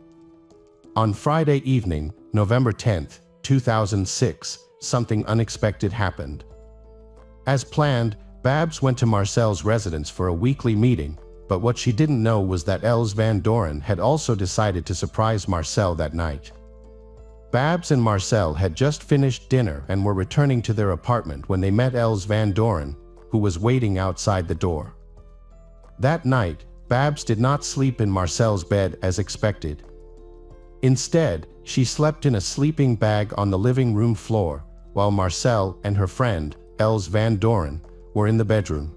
On Friday evening, November 10, 2006, something unexpected happened. As planned, Babs went to Marcel's residence for a weekly meeting, but what she didn't know was that Els Van Doran had also decided to surprise Marcel that night. Babs and Marcel had just finished dinner and were returning to their apartment when they met Els Van Doran, who was waiting outside the door. That night, Babs did not sleep in Marcel's bed as expected. Instead, she slept in a sleeping bag on the living room floor, while Marcel and her friend, Els Van Doran, were in the bedroom.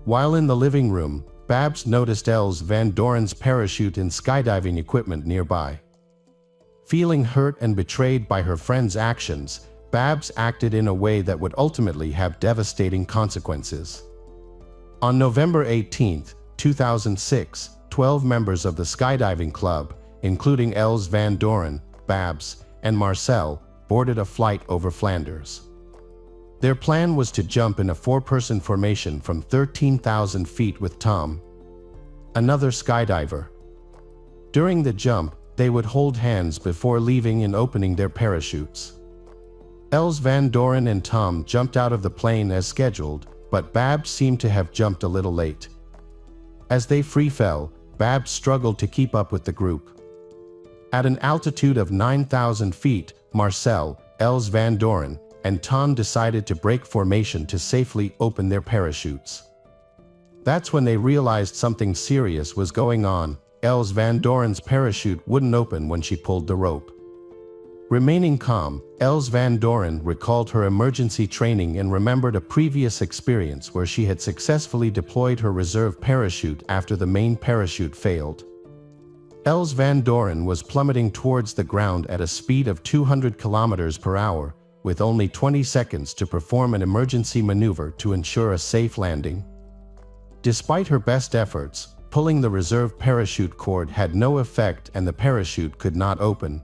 While in the living room, Babs noticed Els Van Doran's parachute and skydiving equipment nearby. Feeling hurt and betrayed by her friend's actions, Babs acted in a way that would ultimately have devastating consequences. On November 18, 2006, 12 members of the skydiving club, including Els Van Doran, Babs, and Marcel, boarded a flight over Flanders. Their plan was to jump in a four-person formation from 13,000 feet with Tom, another skydiver. During the jump, they would hold hands before leaving and opening their parachutes. Els Van Doran and Tom jumped out of the plane as scheduled, but Babs seemed to have jumped a little late. As they free fell, Babs struggled to keep up with the group. At an altitude of 9,000 feet, Marcel, Els Van Doran, and Tom decided to break formation to safely open their parachutes. That's when they realized something serious was going on. Els Van Doran's parachute wouldn't open when she pulled the rope. Remaining calm, Els Van Doran recalled her emergency training and remembered a previous experience where she had successfully deployed her reserve parachute after the main parachute failed. Els Van Doran was plummeting towards the ground at a speed of 200 kilometers per hour, with only 20 seconds to perform an emergency maneuver to ensure a safe landing. Despite her best efforts, pulling the reserve parachute cord had no effect and the parachute could not open.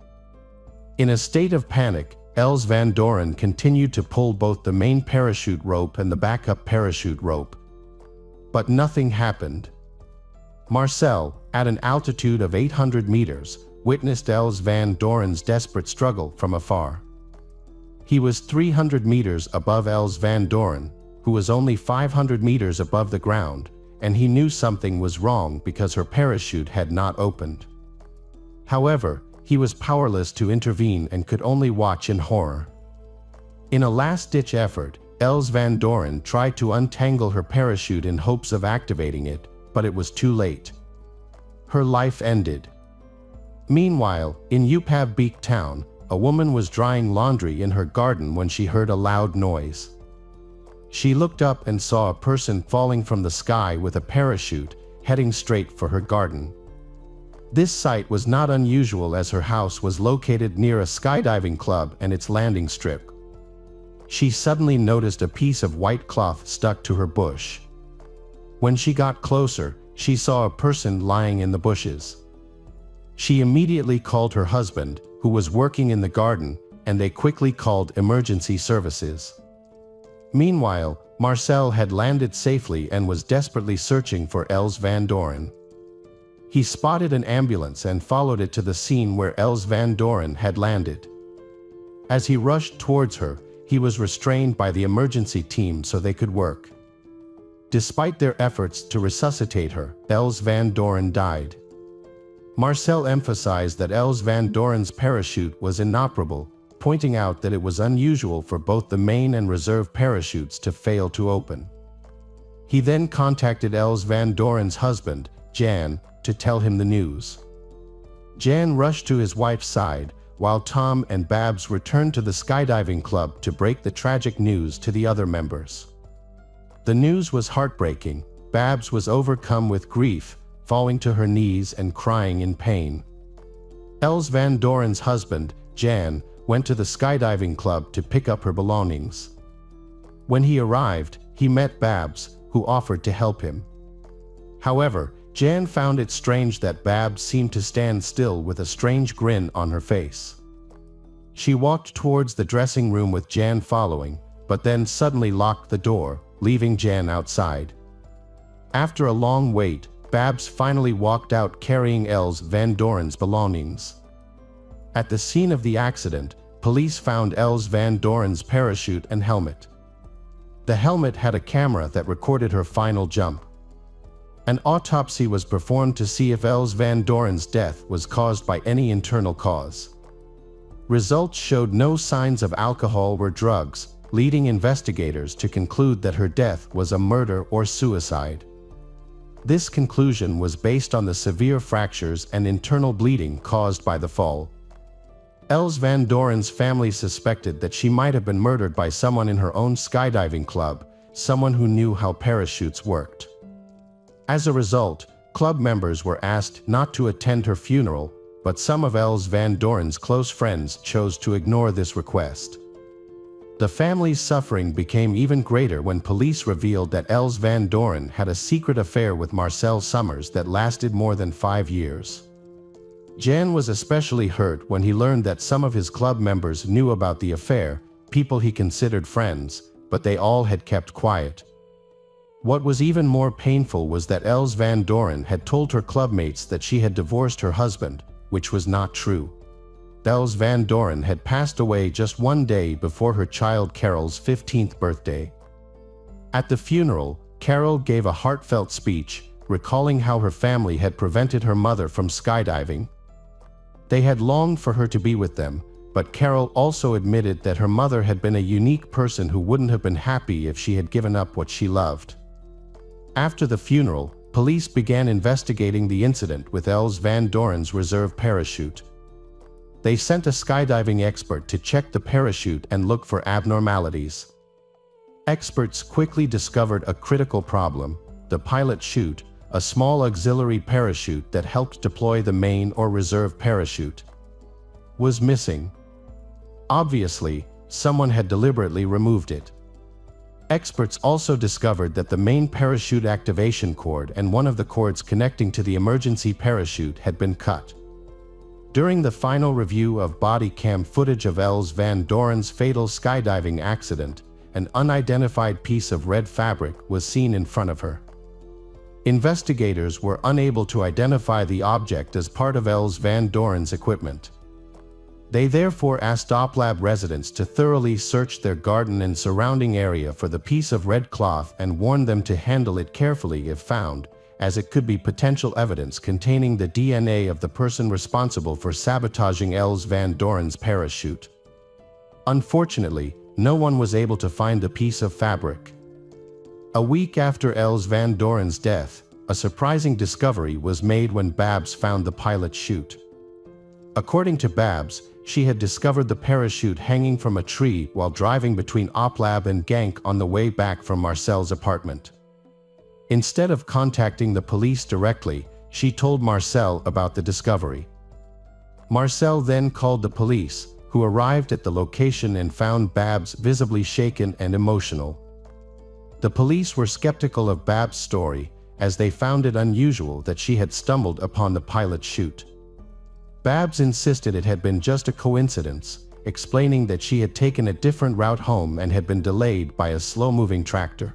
In a state of panic, Els Van Doran continued to pull both the main parachute rope and the backup parachute rope. But nothing happened. Marcel, at an altitude of 800 meters, witnessed Els Van Doran's desperate struggle from afar. He was 300 meters above Els Van Doran, who was only 500 meters above the ground, and he knew something was wrong because her parachute had not opened. However, he was powerless to intervene and could only watch in horror. In a last-ditch effort, Els Van Doran tried to untangle her parachute in hopes of activating it, but it was too late. Her life ended. Meanwhile, in Upavbeek town, a woman was drying laundry in her garden when she heard a loud noise. She looked up and saw a person falling from the sky with a parachute, heading straight for her garden. This sight was not unusual as her house was located near a skydiving club and its landing strip. She suddenly noticed a piece of white cloth stuck to her bush. When she got closer, she saw a person lying in the bushes. She immediately called her husband, who was working in the garden, and they quickly called emergency services. Meanwhile, Marcel had landed safely and was desperately searching for Els Van Doran. He spotted an ambulance and followed it to the scene where Els Van Doran had landed. As he rushed towards her, he was restrained by the emergency team so they could work. Despite their efforts to resuscitate her, Els Van Doran died. Marcel emphasized that Els Van Doran's parachute was inoperable, pointing out that it was unusual for both the main and reserve parachutes to fail to open. He then contacted Els Van Doran's husband, Jan, to tell him the news. Jan rushed to his wife's side, while Tom and Babs returned to the skydiving club to break the tragic news to the other members. The news was heartbreaking. Babs was overcome with grief, falling to her knees and crying in pain. Els Van Doran's husband, Jan, went to the skydiving club to pick up her belongings. When he arrived, he met Babs, who offered to help him. However, Jan found it strange that Babs seemed to stand still with a strange grin on her face. She walked towards the dressing room with Jan following, but then suddenly locked the door, leaving Jan outside. After a long wait, Babs finally walked out carrying Els Van Doran's belongings. At the scene of the accident, police found Els Van Doran's parachute and helmet. The helmet had a camera that recorded her final jump. An autopsy was performed to see if Els Van Doran's death was caused by any internal cause. Results showed no signs of alcohol or drugs, leading investigators to conclude that her death was a murder or suicide. This conclusion was based on the severe fractures and internal bleeding caused by the fall. Els Van Doran's family suspected that she might have been murdered by someone in her own skydiving club, someone who knew how parachutes worked. As a result, club members were asked not to attend her funeral, but some of Els Van Doran's close friends chose to ignore this request. The family's suffering became even greater when police revealed that Els Van Doran had a secret affair with Marcel Summers that lasted more than 5 years. Jan was especially hurt when he learned that some of his club members knew about the affair, people he considered friends, but they all had kept quiet. What was even more painful was that Els Van Doran had told her clubmates that she had divorced her husband, which was not true. Els Van Doran had passed away just 1 day before her child Carol's 15th birthday. At the funeral, Carol gave a heartfelt speech, recalling how her family had prevented her mother from skydiving. They had longed for her to be with them, but Carol also admitted that her mother had been a unique person who wouldn't have been happy if she had given up what she loved. After the funeral, police began investigating the incident with Els Van Doran's reserve parachute. They sent a skydiving expert to check the parachute and look for abnormalities. Experts quickly discovered a critical problem: the pilot chute, a small auxiliary parachute that helped deploy the main or reserve parachute, was missing. Obviously, someone had deliberately removed it. Experts also discovered that the main parachute activation cord and one of the cords connecting to the emergency parachute had been cut. During the final review of body cam footage of Els Van Doran's fatal skydiving accident, an unidentified piece of red fabric was seen in front of her. Investigators were unable to identify the object as part of Els Van Doran's equipment. They therefore asked OPLAB residents to thoroughly search their garden and surrounding area for the piece of red cloth and warned them to handle it carefully if found, as it could be potential evidence containing the DNA of the person responsible for sabotaging Els Van Doran's parachute. Unfortunately, no one was able to find the piece of fabric. A week after Els Van Doran's death, a surprising discovery was made when Babs found the pilot chute. According to Babs, she had discovered the parachute hanging from a tree while driving between OPLAB and Genk on the way back from Marcel's apartment. Instead of contacting the police directly, she told Marcel about the discovery. Marcel then called the police, who arrived at the location and found Babs visibly shaken and emotional. The police were skeptical of Babs' story, as they found it unusual that she had stumbled upon the pilot chute. Babs insisted it had been just a coincidence, explaining that she had taken a different route home and had been delayed by a slow-moving tractor.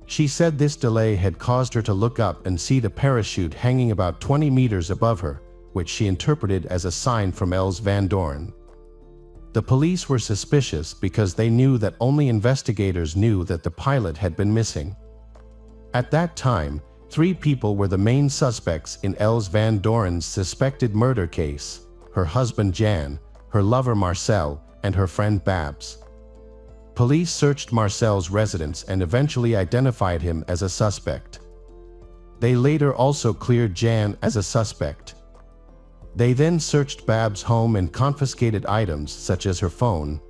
She said this delay had caused her to look up and see the parachute hanging about 20 meters above her, which she interpreted as a sign from Els Van Doran. The police were suspicious because they knew that only investigators knew that the pilot had been missing. At that time, 3 people were the main suspects in Els Van Doran's suspected murder case: her husband Jan, her lover Marcel, and her friend Babs. Police searched Marcel's residence and eventually identified him as a suspect. They later also cleared Jan as a suspect. They then searched Babs' home and confiscated items such as her phone,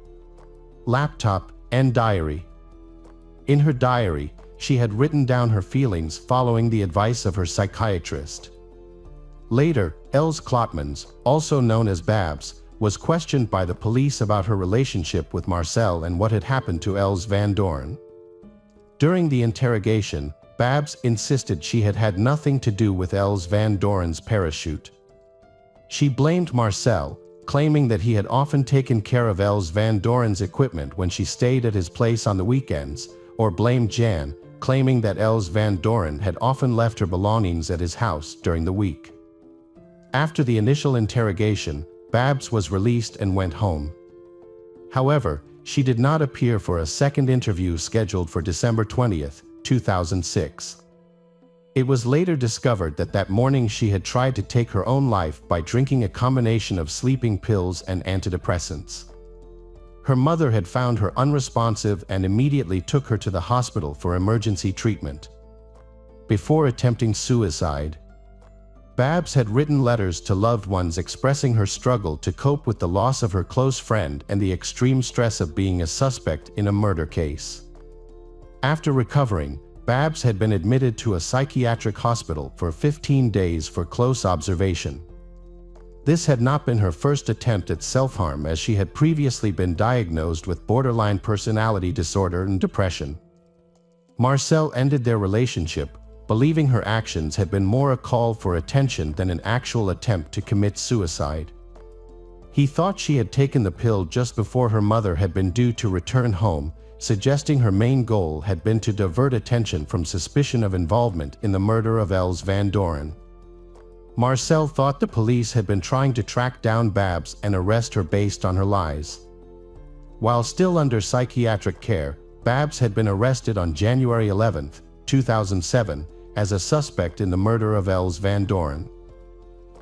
laptop, and diary. In her diary, she had written down her feelings following the advice of her psychiatrist. Later, Els Klotmans, also known as Babs, was questioned by the police about her relationship with Marcel and what had happened to Els Van Doran. During the interrogation, Babs insisted she had had nothing to do with Els Van Doran's parachute. She blamed Marcel, claiming that he had often taken care of Els Van Doran's equipment when she stayed at his place on the weekends, or blamed Jan, claiming that Els Van Doran had often left her belongings at his house during the week. After the initial interrogation, Babs was released and went home. However, she did not appear for a second interview scheduled for December 20, 2006. It was later discovered that that morning she had tried to take her own life by drinking a combination of sleeping pills and antidepressants. Her mother had found her unresponsive and immediately took her to the hospital for emergency treatment. Before attempting suicide, Babs had written letters to loved ones expressing her struggle to cope with the loss of her close friend and the extreme stress of being a suspect in a murder case. After recovering, Babs had been admitted to a psychiatric hospital for 15 days for close observation. This had not been her first attempt at self-harm, as she had previously been diagnosed with borderline personality disorder and depression. Marcel ended their relationship, believing her actions had been more a call for attention than an actual attempt to commit suicide. He thought she had taken the pill just before her mother had been due to return home, suggesting her main goal had been to divert attention from suspicion of involvement in the murder of Els Van Doran. Marcel thought the police had been trying to track down Babs and arrest her based on her lies. While still under psychiatric care, Babs had been arrested on January 11, 2007, as a suspect in the murder of Els Van Doran.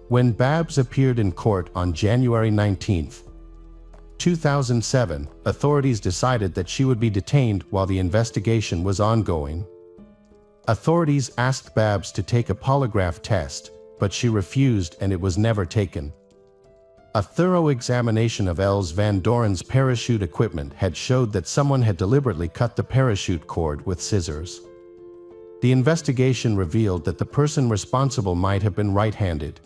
When Babs appeared in court on January 19, 2007, authorities decided that she would be detained while the investigation was ongoing. Authorities asked Babs to take a polygraph test, but she refused and it was never taken. A thorough examination of Els Van Doran's parachute equipment had showed that someone had deliberately cut the parachute cord with scissors. The investigation revealed that the person responsible might have been right-handed.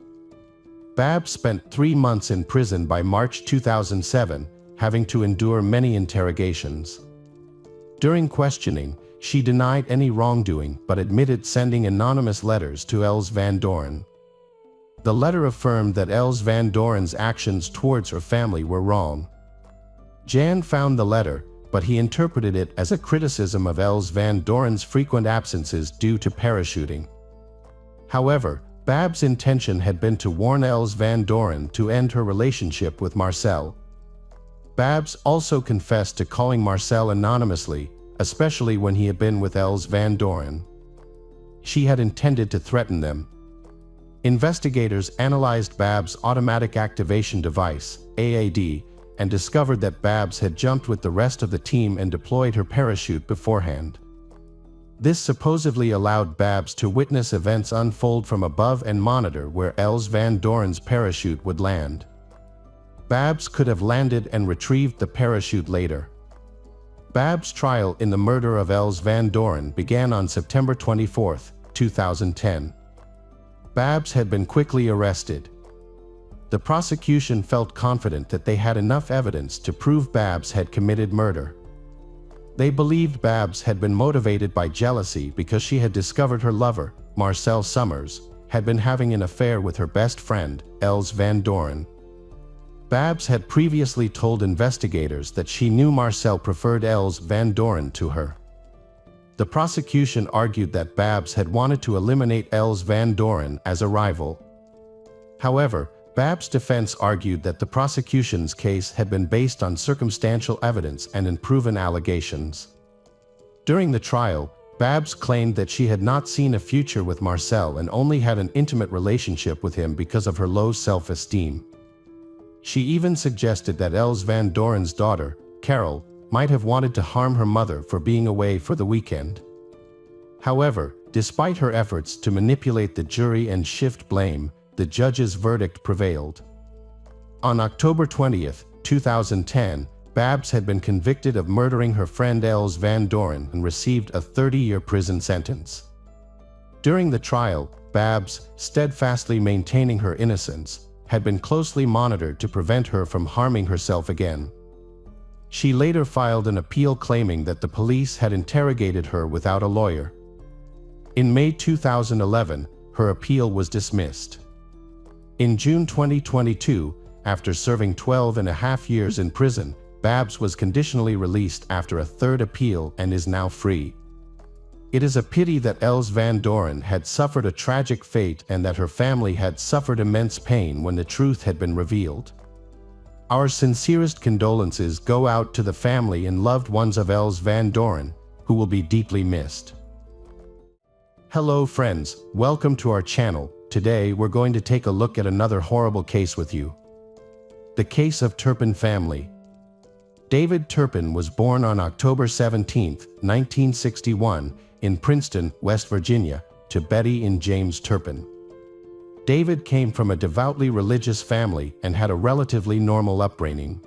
Babs spent 3 months in prison by March 2007, having to endure many interrogations. During questioning, she denied any wrongdoing but admitted sending anonymous letters to Els Van Doran. The letter affirmed that Els Van Doran's actions towards her family were wrong. Jan found the letter, but he interpreted it as a criticism of Els Van Doran's frequent absences due to parachuting. However, Babs' intention had been to warn Els Van Doran to end her relationship with Marcel. Babs also confessed to calling Marcel anonymously, especially when he had been with Els Van Doran. She had intended to threaten them. Investigators analyzed Babs' automatic activation device, AAD, and discovered that Babs had jumped with the rest of the team and deployed her parachute beforehand. This supposedly allowed Babs to witness events unfold from above and monitor where Els Van Doran's parachute would land. Babs could have landed and retrieved the parachute later. Babs' trial in the murder of Els Van Doran began on September 24, 2010. Babs had been quickly arrested. The prosecution felt confident that they had enough evidence to prove Babs had committed murder. They believed Babs had been motivated by jealousy because she had discovered her lover, Marcel Summers, had been having an affair with her best friend, Els Van Doran. Babs had previously told investigators that she knew Marcel preferred Els Van Doran to her. The prosecution argued that Babs had wanted to eliminate Els Van Doran as a rival. However, Babs' defense argued that the prosecution's case had been based on circumstantial evidence and unproven allegations. During the trial, Babs claimed that she had not seen a future with Marcel and only had an intimate relationship with him because of her low self-esteem. She even suggested that Els Van Doran's daughter, Carol, might have wanted to harm her mother for being away for the weekend. However, despite her efforts to manipulate the jury and shift blame, the judge's verdict prevailed. On October 20, 2010, Babs had been convicted of murdering her friend Els Van Doran and received a 30-year prison sentence. During the trial, Babs, steadfastly maintaining her innocence, had been closely monitored to prevent her from harming herself again. She later filed an appeal claiming that the police had interrogated her without a lawyer. In May 2011, her appeal was dismissed. In June 2022, after serving 12.5 years in prison, Babs was conditionally released after a third appeal and is now free. It is a pity that Els Van Doran had suffered a tragic fate and that her family had suffered immense pain when the truth had been revealed. Our sincerest condolences go out to the family and loved ones of Els Van Doran, who will be deeply missed. Hello friends, welcome to our channel. Today we're going to take a look at another horrible case with you. The case of Turpin family. David Turpin was born on October 17, 1961, in Princeton, West Virginia, to Betty and James Turpin. David came from a devoutly religious family and had a relatively normal upbringing.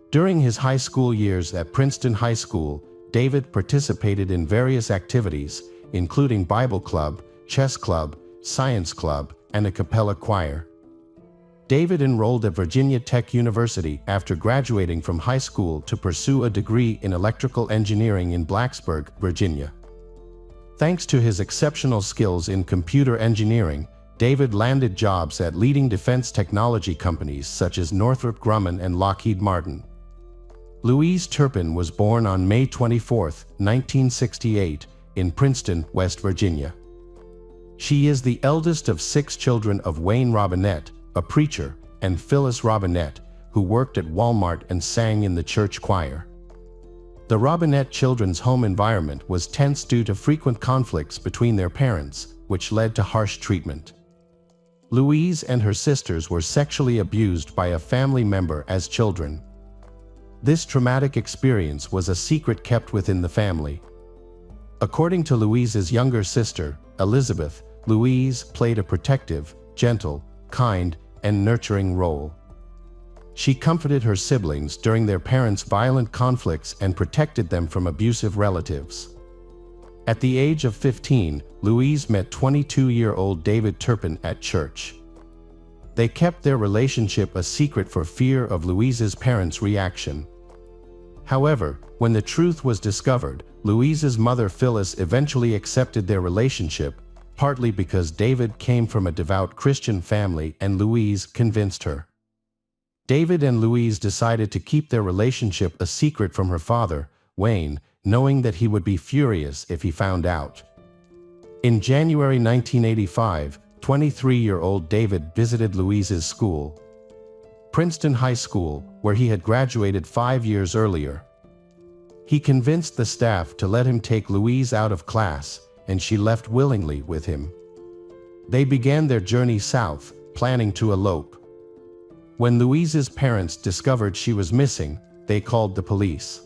During his high school years at Princeton High School, David participated in various activities, including Bible Club, Chess Club, Science Club, and a cappella choir. David enrolled at Virginia Tech University after graduating from high school to pursue a degree in electrical engineering in Blacksburg, Virginia. Thanks to his exceptional skills in computer engineering, David landed jobs at leading defense technology companies such as Northrop Grumman and Lockheed Martin. Louise Turpin was born on May 24, 1968, in Princeton, West Virginia. She is the eldest of 6 children of Wayne Robinette, a preacher, and Phyllis Robinette, who worked at Walmart and sang in the church choir. The Robinette children's home environment was tense due to frequent conflicts between their parents, which led to harsh treatment. Louise and her sisters were sexually abused by a family member as children. This traumatic experience was a secret kept within the family. According to Louise's younger sister, Elizabeth, Louise played a protective, gentle, kind, and nurturing role. She comforted her siblings during their parents' violent conflicts and protected them from abusive relatives. At the age of 15, Louise met 22-year-old David Turpin at church. They kept their relationship a secret for fear of Louise's parents' reaction. However, when the truth was discovered, Louise's mother Phyllis eventually accepted their relationship, partly because David came from a devout Christian family and Louise convinced her. David and Louise decided to keep their relationship a secret from her father, Wayne, knowing that he would be furious if he found out. In January 1985, 23-year-old David visited Louise's school, Princeton High School, where he had graduated 5 years earlier. He convinced the staff to let him take Louise out of class, and she left willingly with him. They began their journey south, planning to elope. When Louise's parents discovered she was missing, they called the police.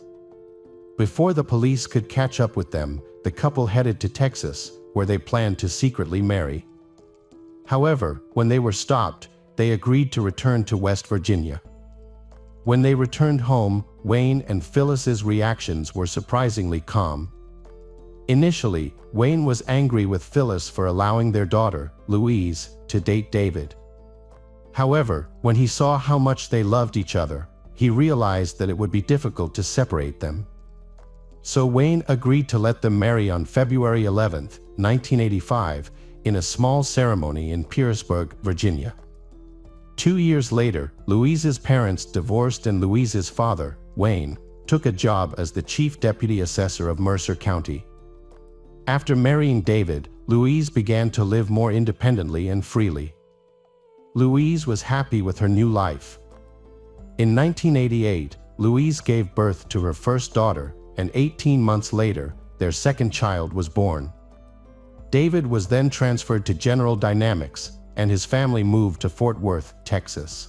Before the police could catch up with them, the couple headed to Texas, where they planned to secretly marry. However, when they were stopped, they agreed to return to West Virginia. When they returned home, Wayne and Phyllis's reactions were surprisingly calm. Initially, Wayne was angry with Phyllis for allowing their daughter, Louise, to date David. However, when he saw how much they loved each other, he realized that it would be difficult to separate them. So Wayne agreed to let them marry on February 11, 1985, in a small ceremony in Pearisburg, Virginia. 2 years later, Louise's parents divorced and Louise's father, Wayne, took a job as the chief deputy assessor of Mercer County. After marrying David, Louise began to live more independently and freely. Louise was happy with her new life. In 1988, Louise gave birth to her first daughter, and 18 months later, their second child was born. David was then transferred to General Dynamics, and his family moved to Fort Worth, Texas.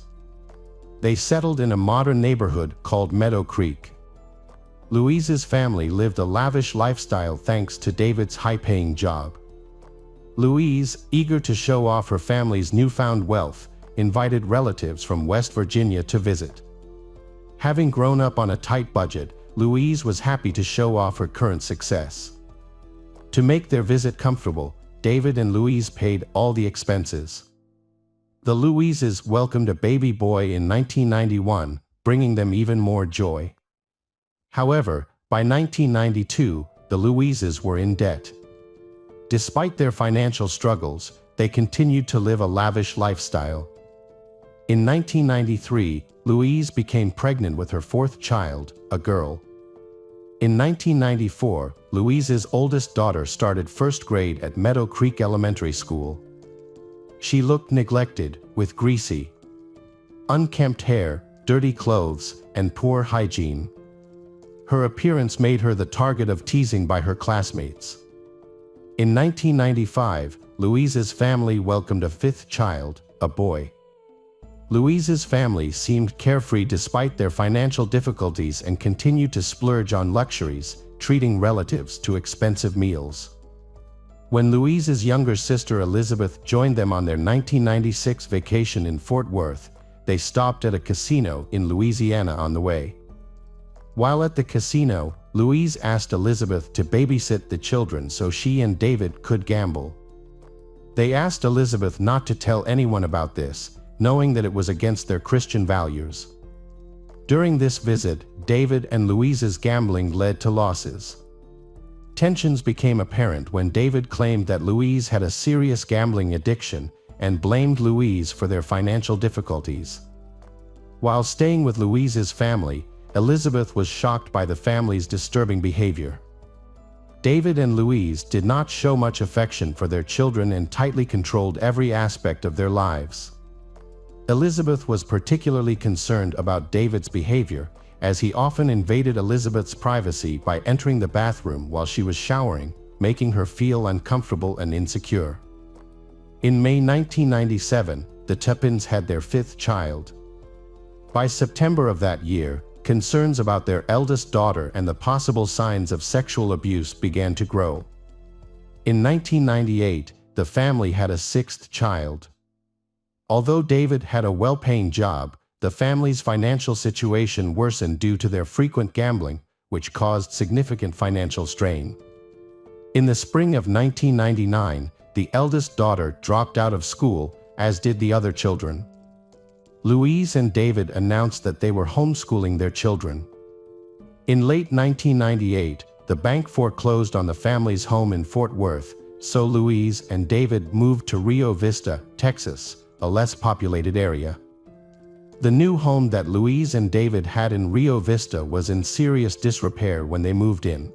They settled in a modern neighborhood called Meadow Creek. Louise's family lived a lavish lifestyle thanks to David's high-paying job. Louise, eager to show off her family's newfound wealth, invited relatives from West Virginia to visit. Having grown up on a tight budget, Louise was happy to show off her current success. To make their visit comfortable, David and Louise paid all the expenses. The Louises welcomed a baby boy in 1991, bringing them even more joy. However, by 1992, the Louises were in debt. Despite their financial struggles, they continued to live a lavish lifestyle. In 1993, Louise became pregnant with her fourth child, a girl. In 1994, Louise's oldest daughter started first grade at Meadow Creek Elementary School. She looked neglected, with greasy, unkempt hair, dirty clothes, and poor hygiene. Her appearance made her the target of teasing by her classmates. In 1995, Louise's family welcomed a fifth child, a boy. Louise's family seemed carefree despite their financial difficulties and continued to splurge on luxuries, treating relatives to expensive meals. When Louise's younger sister Elizabeth joined them on their 1996 vacation in Fort Worth, they stopped at a casino in Louisiana on the way. While at the casino, Louise asked Elizabeth to babysit the children so she and David could gamble. They asked Elizabeth not to tell anyone about this, knowing that it was against their Christian values. During this visit, David and Louise's gambling led to losses. Tensions became apparent when David claimed that Louise had a serious gambling addiction and blamed Louise for their financial difficulties. While staying with Louise's family, Elizabeth was shocked by the family's disturbing behavior. David and Louise did not show much affection for their children and tightly controlled every aspect of their lives. Elizabeth was particularly concerned about David's behavior, as he often invaded Elizabeth's privacy by entering the bathroom while she was showering, making her feel uncomfortable and insecure. In May 1997, the Turpins had their fifth child. By September of that year, concerns about their eldest daughter and the possible signs of sexual abuse began to grow. In 1998, the family had a sixth child. Although David had a well-paying job, the family's financial situation worsened due to their frequent gambling, which caused significant financial strain. In the spring of 1999, the eldest daughter dropped out of school, as did the other children. Louise and David announced that they were homeschooling their children. In late 1998, the bank foreclosed on the family's home in Fort Worth, so Louise and David moved to Rio Vista, Texas, a less populated area. The new home that Louise and David had in Rio Vista was in serious disrepair when they moved in.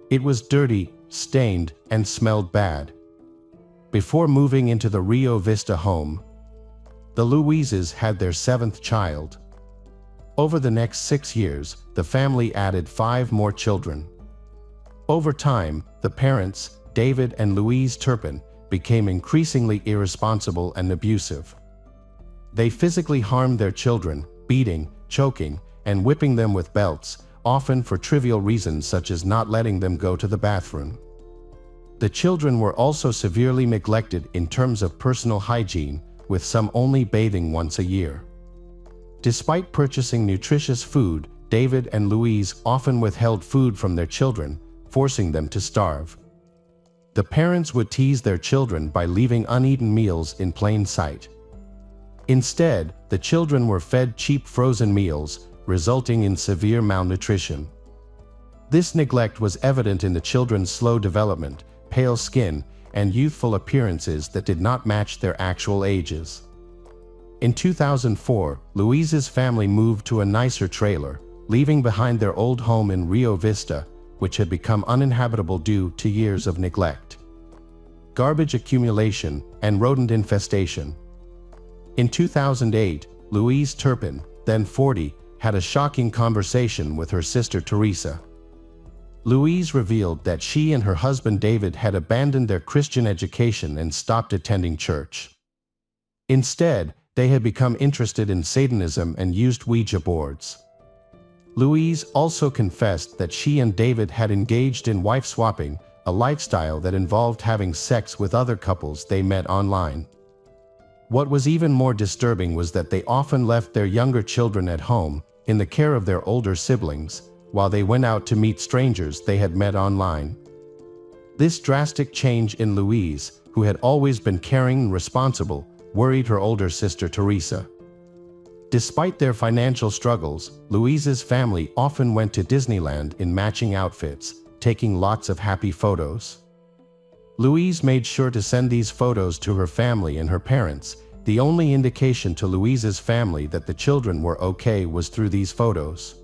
It was dirty, stained, and smelled bad. Before moving into the Rio Vista home, the Louises had their seventh child. Over the next 6 years, the family added 5 more children. Over time, the parents, David and Louise Turpin, became increasingly irresponsible and abusive. They physically harmed their children, beating, choking, and whipping them with belts, often for trivial reasons such as not letting them go to the bathroom. The children were also severely neglected in terms of personal hygiene, with some only bathing once a year. Despite purchasing nutritious food, David and Louise often withheld food from their children, forcing them to starve. The parents would tease their children by leaving uneaten meals in plain sight. Instead, the children were fed cheap frozen meals, resulting in severe malnutrition. This neglect was evident in the children's slow development, pale skin, and youthful appearances that did not match their actual ages. In 2004, Louise's family moved to a nicer trailer, leaving behind their old home in Rio Vista, which had become uninhabitable due to years of neglect, garbage accumulation, and rodent infestation. In 2008, Louise Turpin, then 40, had a shocking conversation with her sister Teresa. Louise revealed that she and her husband David had abandoned their Christian education and stopped attending church. Instead, they had become interested in Satanism and used Ouija boards. Louise also confessed that she and David had engaged in wife swapping, a lifestyle that involved having sex with other couples they met online. What was even more disturbing was that they often left their younger children at home, in the care of their older siblings, while they went out to meet strangers they had met online. This drastic change in Louise, who had always been caring and responsible, worried her older sister Teresa. Despite their financial struggles, Louise's family often went to Disneyland in matching outfits, taking lots of happy photos. Louise made sure to send these photos to her family and her parents. The only indication to Louise's family that the children were okay was through these photos,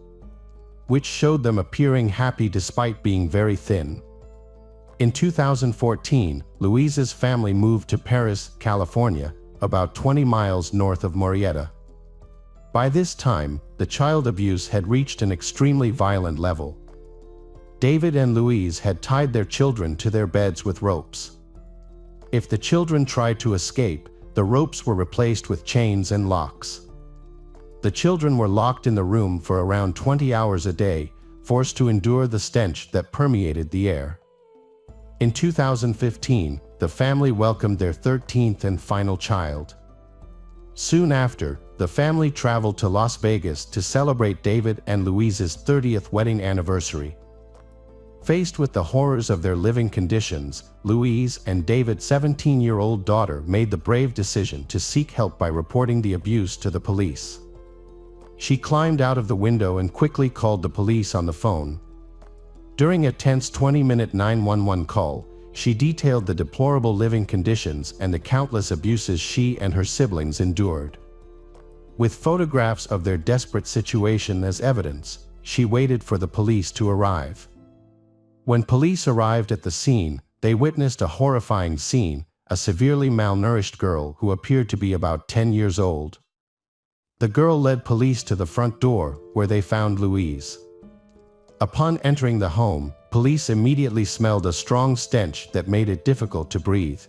which showed them appearing happy despite being very thin. In 2014, Louise's family moved to Paris, California, about 20 miles north of Murrieta. By this time, the child abuse had reached an extremely violent level. David and Louise had tied their children to their beds with ropes. If the children tried to escape, the ropes were replaced with chains and locks. The children were locked in the room for around 20 hours a day, forced to endure the stench that permeated the air. In 2015, the family welcomed their 13th and final child. Soon after, the family traveled to Las Vegas to celebrate David and Louise's 30th wedding anniversary. Faced with the horrors of their living conditions, Louise and David's 17-year-old daughter made the brave decision to seek help by reporting the abuse to the police. She climbed out of the window and quickly called the police on the phone. During a tense 20-minute 911 call, she detailed the deplorable living conditions and the countless abuses she and her siblings endured. With photographs of their desperate situation as evidence, she waited for the police to arrive. When police arrived at the scene, they witnessed a horrifying scene: a severely malnourished girl who appeared to be about 10 years old. The girl led police to the front door, where they found Louise. Upon entering the home, police immediately smelled a strong stench that made it difficult to breathe.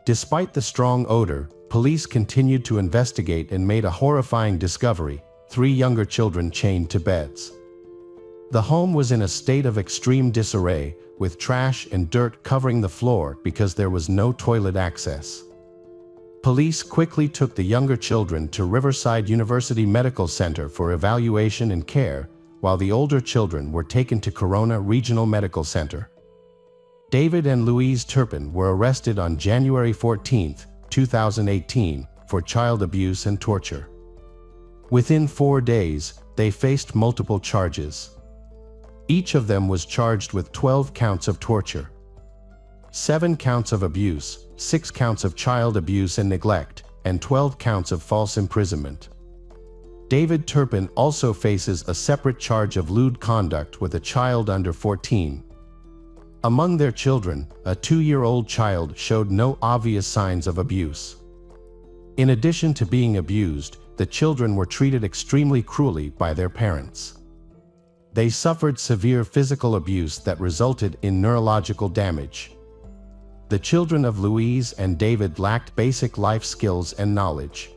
Despite the strong odor, police continued to investigate and made a horrifying discovery: 3 younger children chained to beds. The home was in a state of extreme disarray, with trash and dirt covering the floor because there was no toilet access. Police quickly took the younger children to Riverside University Medical Center for evaluation and care, while the older children were taken to Corona Regional Medical Center. David and Louise Turpin were arrested on January 14, 2018, for child abuse and torture. Within 4 days, they faced multiple charges. Each of them was charged with 12 counts of torture, 7 counts of abuse, 6 counts of child abuse and neglect, and 12 counts of false imprisonment. David Turpin also faces a separate charge of lewd conduct with a child under 14. Among their children, a 2-year-old child showed no obvious signs of abuse. In addition to being abused, the children were treated extremely cruelly by their parents. They suffered severe physical abuse that resulted in neurological damage. The children of Louise and David lacked basic life skills and knowledge.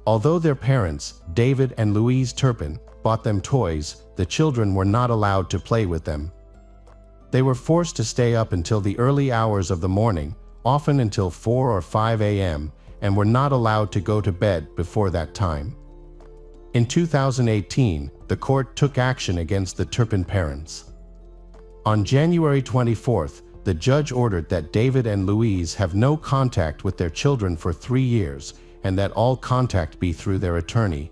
Although their parents, David and Louise Turpin, bought them toys, the children were not allowed to play with them. They were forced to stay up until the early hours of the morning, often until 4 or 5 a.m., and were not allowed to go to bed before that time. In 2018, the court took action against the Turpin parents. On January 24th, the judge ordered that David and Louise have no contact with their children for 3 years, and that all contact be through their attorney.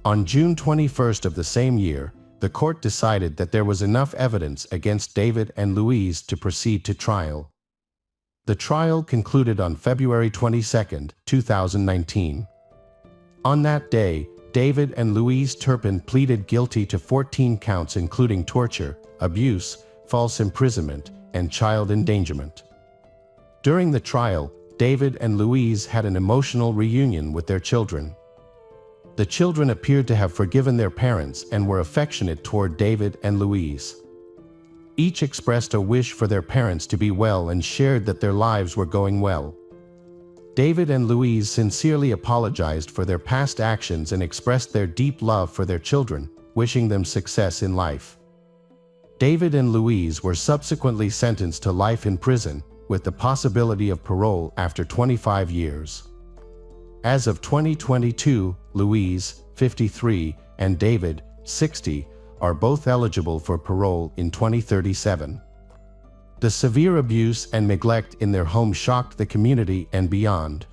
On June 21st of the same year, the court decided that there was enough evidence against David and Louise to proceed to trial. The trial concluded on February 22, 2019. On that day, David and Louise Turpin pleaded guilty to 14 counts including torture, abuse, false imprisonment, and child endangerment. During the trial, David and Louise had an emotional reunion with their children. The children appeared to have forgiven their parents and were affectionate toward David and Louise. Each expressed a wish for their parents to be well and shared that their lives were going well. David and Louise sincerely apologized for their past actions and expressed their deep love for their children, wishing them success in life. David and Louise were subsequently sentenced to life in prison, with the possibility of parole after 25 years. As of 2022, Louise, 53, and David, 60, are both eligible for parole in 2037. The severe abuse and neglect in their home shocked the community and beyond.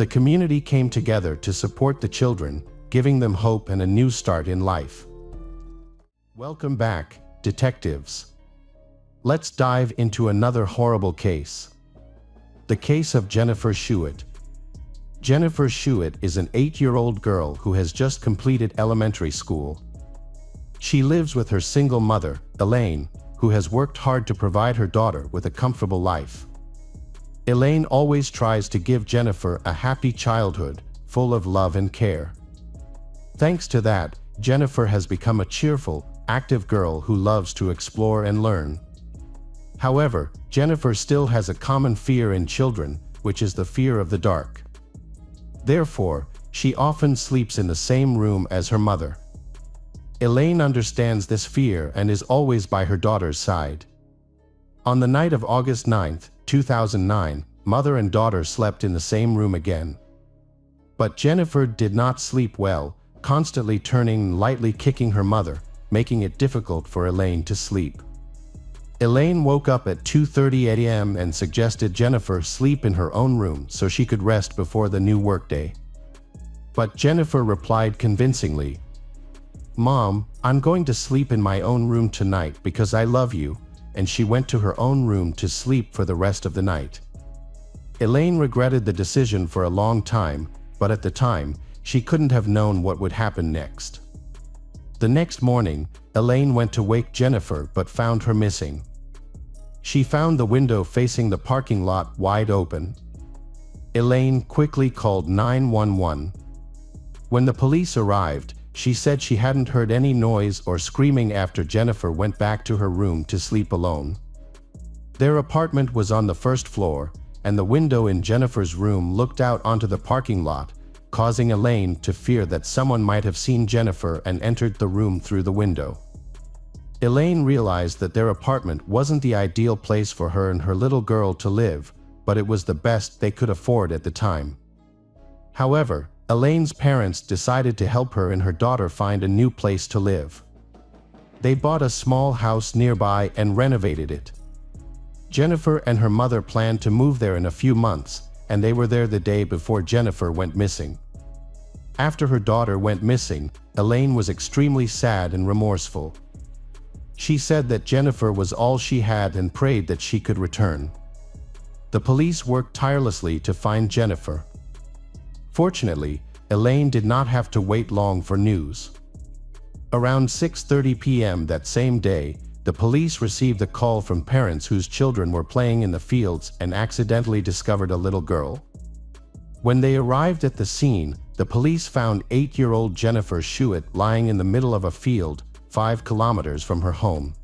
The community came together to support the children, giving them hope and a new start in life. Welcome back, detectives. Let's dive into another horrible case. The case of Jennifer Schuitt. Jennifer Schuitt is an 8-year-old girl who has just completed elementary school. She lives with her single mother, Elaine, who has worked hard to provide her daughter with a comfortable life. Elaine always tries to give Jennifer a happy childhood, full of love and care. Thanks to that, Jennifer has become a cheerful, active girl who loves to explore and learn. However, Jennifer still has a common fear in children, which is the fear of the dark. Therefore, she often sleeps in the same room as her mother. Elaine understands this fear and is always by her daughter's side. On the night of August 9, 2009, mother and daughter slept in the same room again. But Jennifer did not sleep well, constantly turning and lightly kicking her mother, making it difficult for Elaine to sleep. Elaine woke up at 2:30 a.m. and suggested Jennifer sleep in her own room so she could rest before the new workday. But Jennifer replied convincingly, "Mom, I'm going to sleep in my own room tonight because I love you," and she went to her own room to sleep for the rest of the night. Elaine regretted the decision for a long time, but at the time, she couldn't have known what would happen next. The next morning, Elaine went to wake Jennifer but found her missing. She found the window facing the parking lot wide open. Elaine quickly called 911. When the police arrived, she said she hadn't heard any noise or screaming after Jennifer went back to her room to sleep alone. Their apartment was on the first floor, and the window in Jennifer's room looked out onto the parking lot, causing Elaine to fear that someone might have seen Jennifer and entered the room through the window. Elaine realized that their apartment wasn't the ideal place for her and her little girl to live, but it was the best they could afford at the time. However, Elaine's parents decided to help her and her daughter find a new place to live. They bought a small house nearby and renovated it. Jennifer and her mother planned to move there in a few months, and they were there the day before Jennifer went missing. After her daughter went missing, Elaine was extremely sad and remorseful. She said that Jennifer was all she had and prayed that she could return. The police worked tirelessly to find Jennifer. Fortunately, Elaine did not have to wait long for news. Around 6:30 p.m. that same day, the police received a call from parents whose children were playing in the fields and accidentally discovered a little girl. When they arrived at the scene, the police found 8-year-old Jennifer Schuitt lying in the middle of a field, 5 kilometers from her home.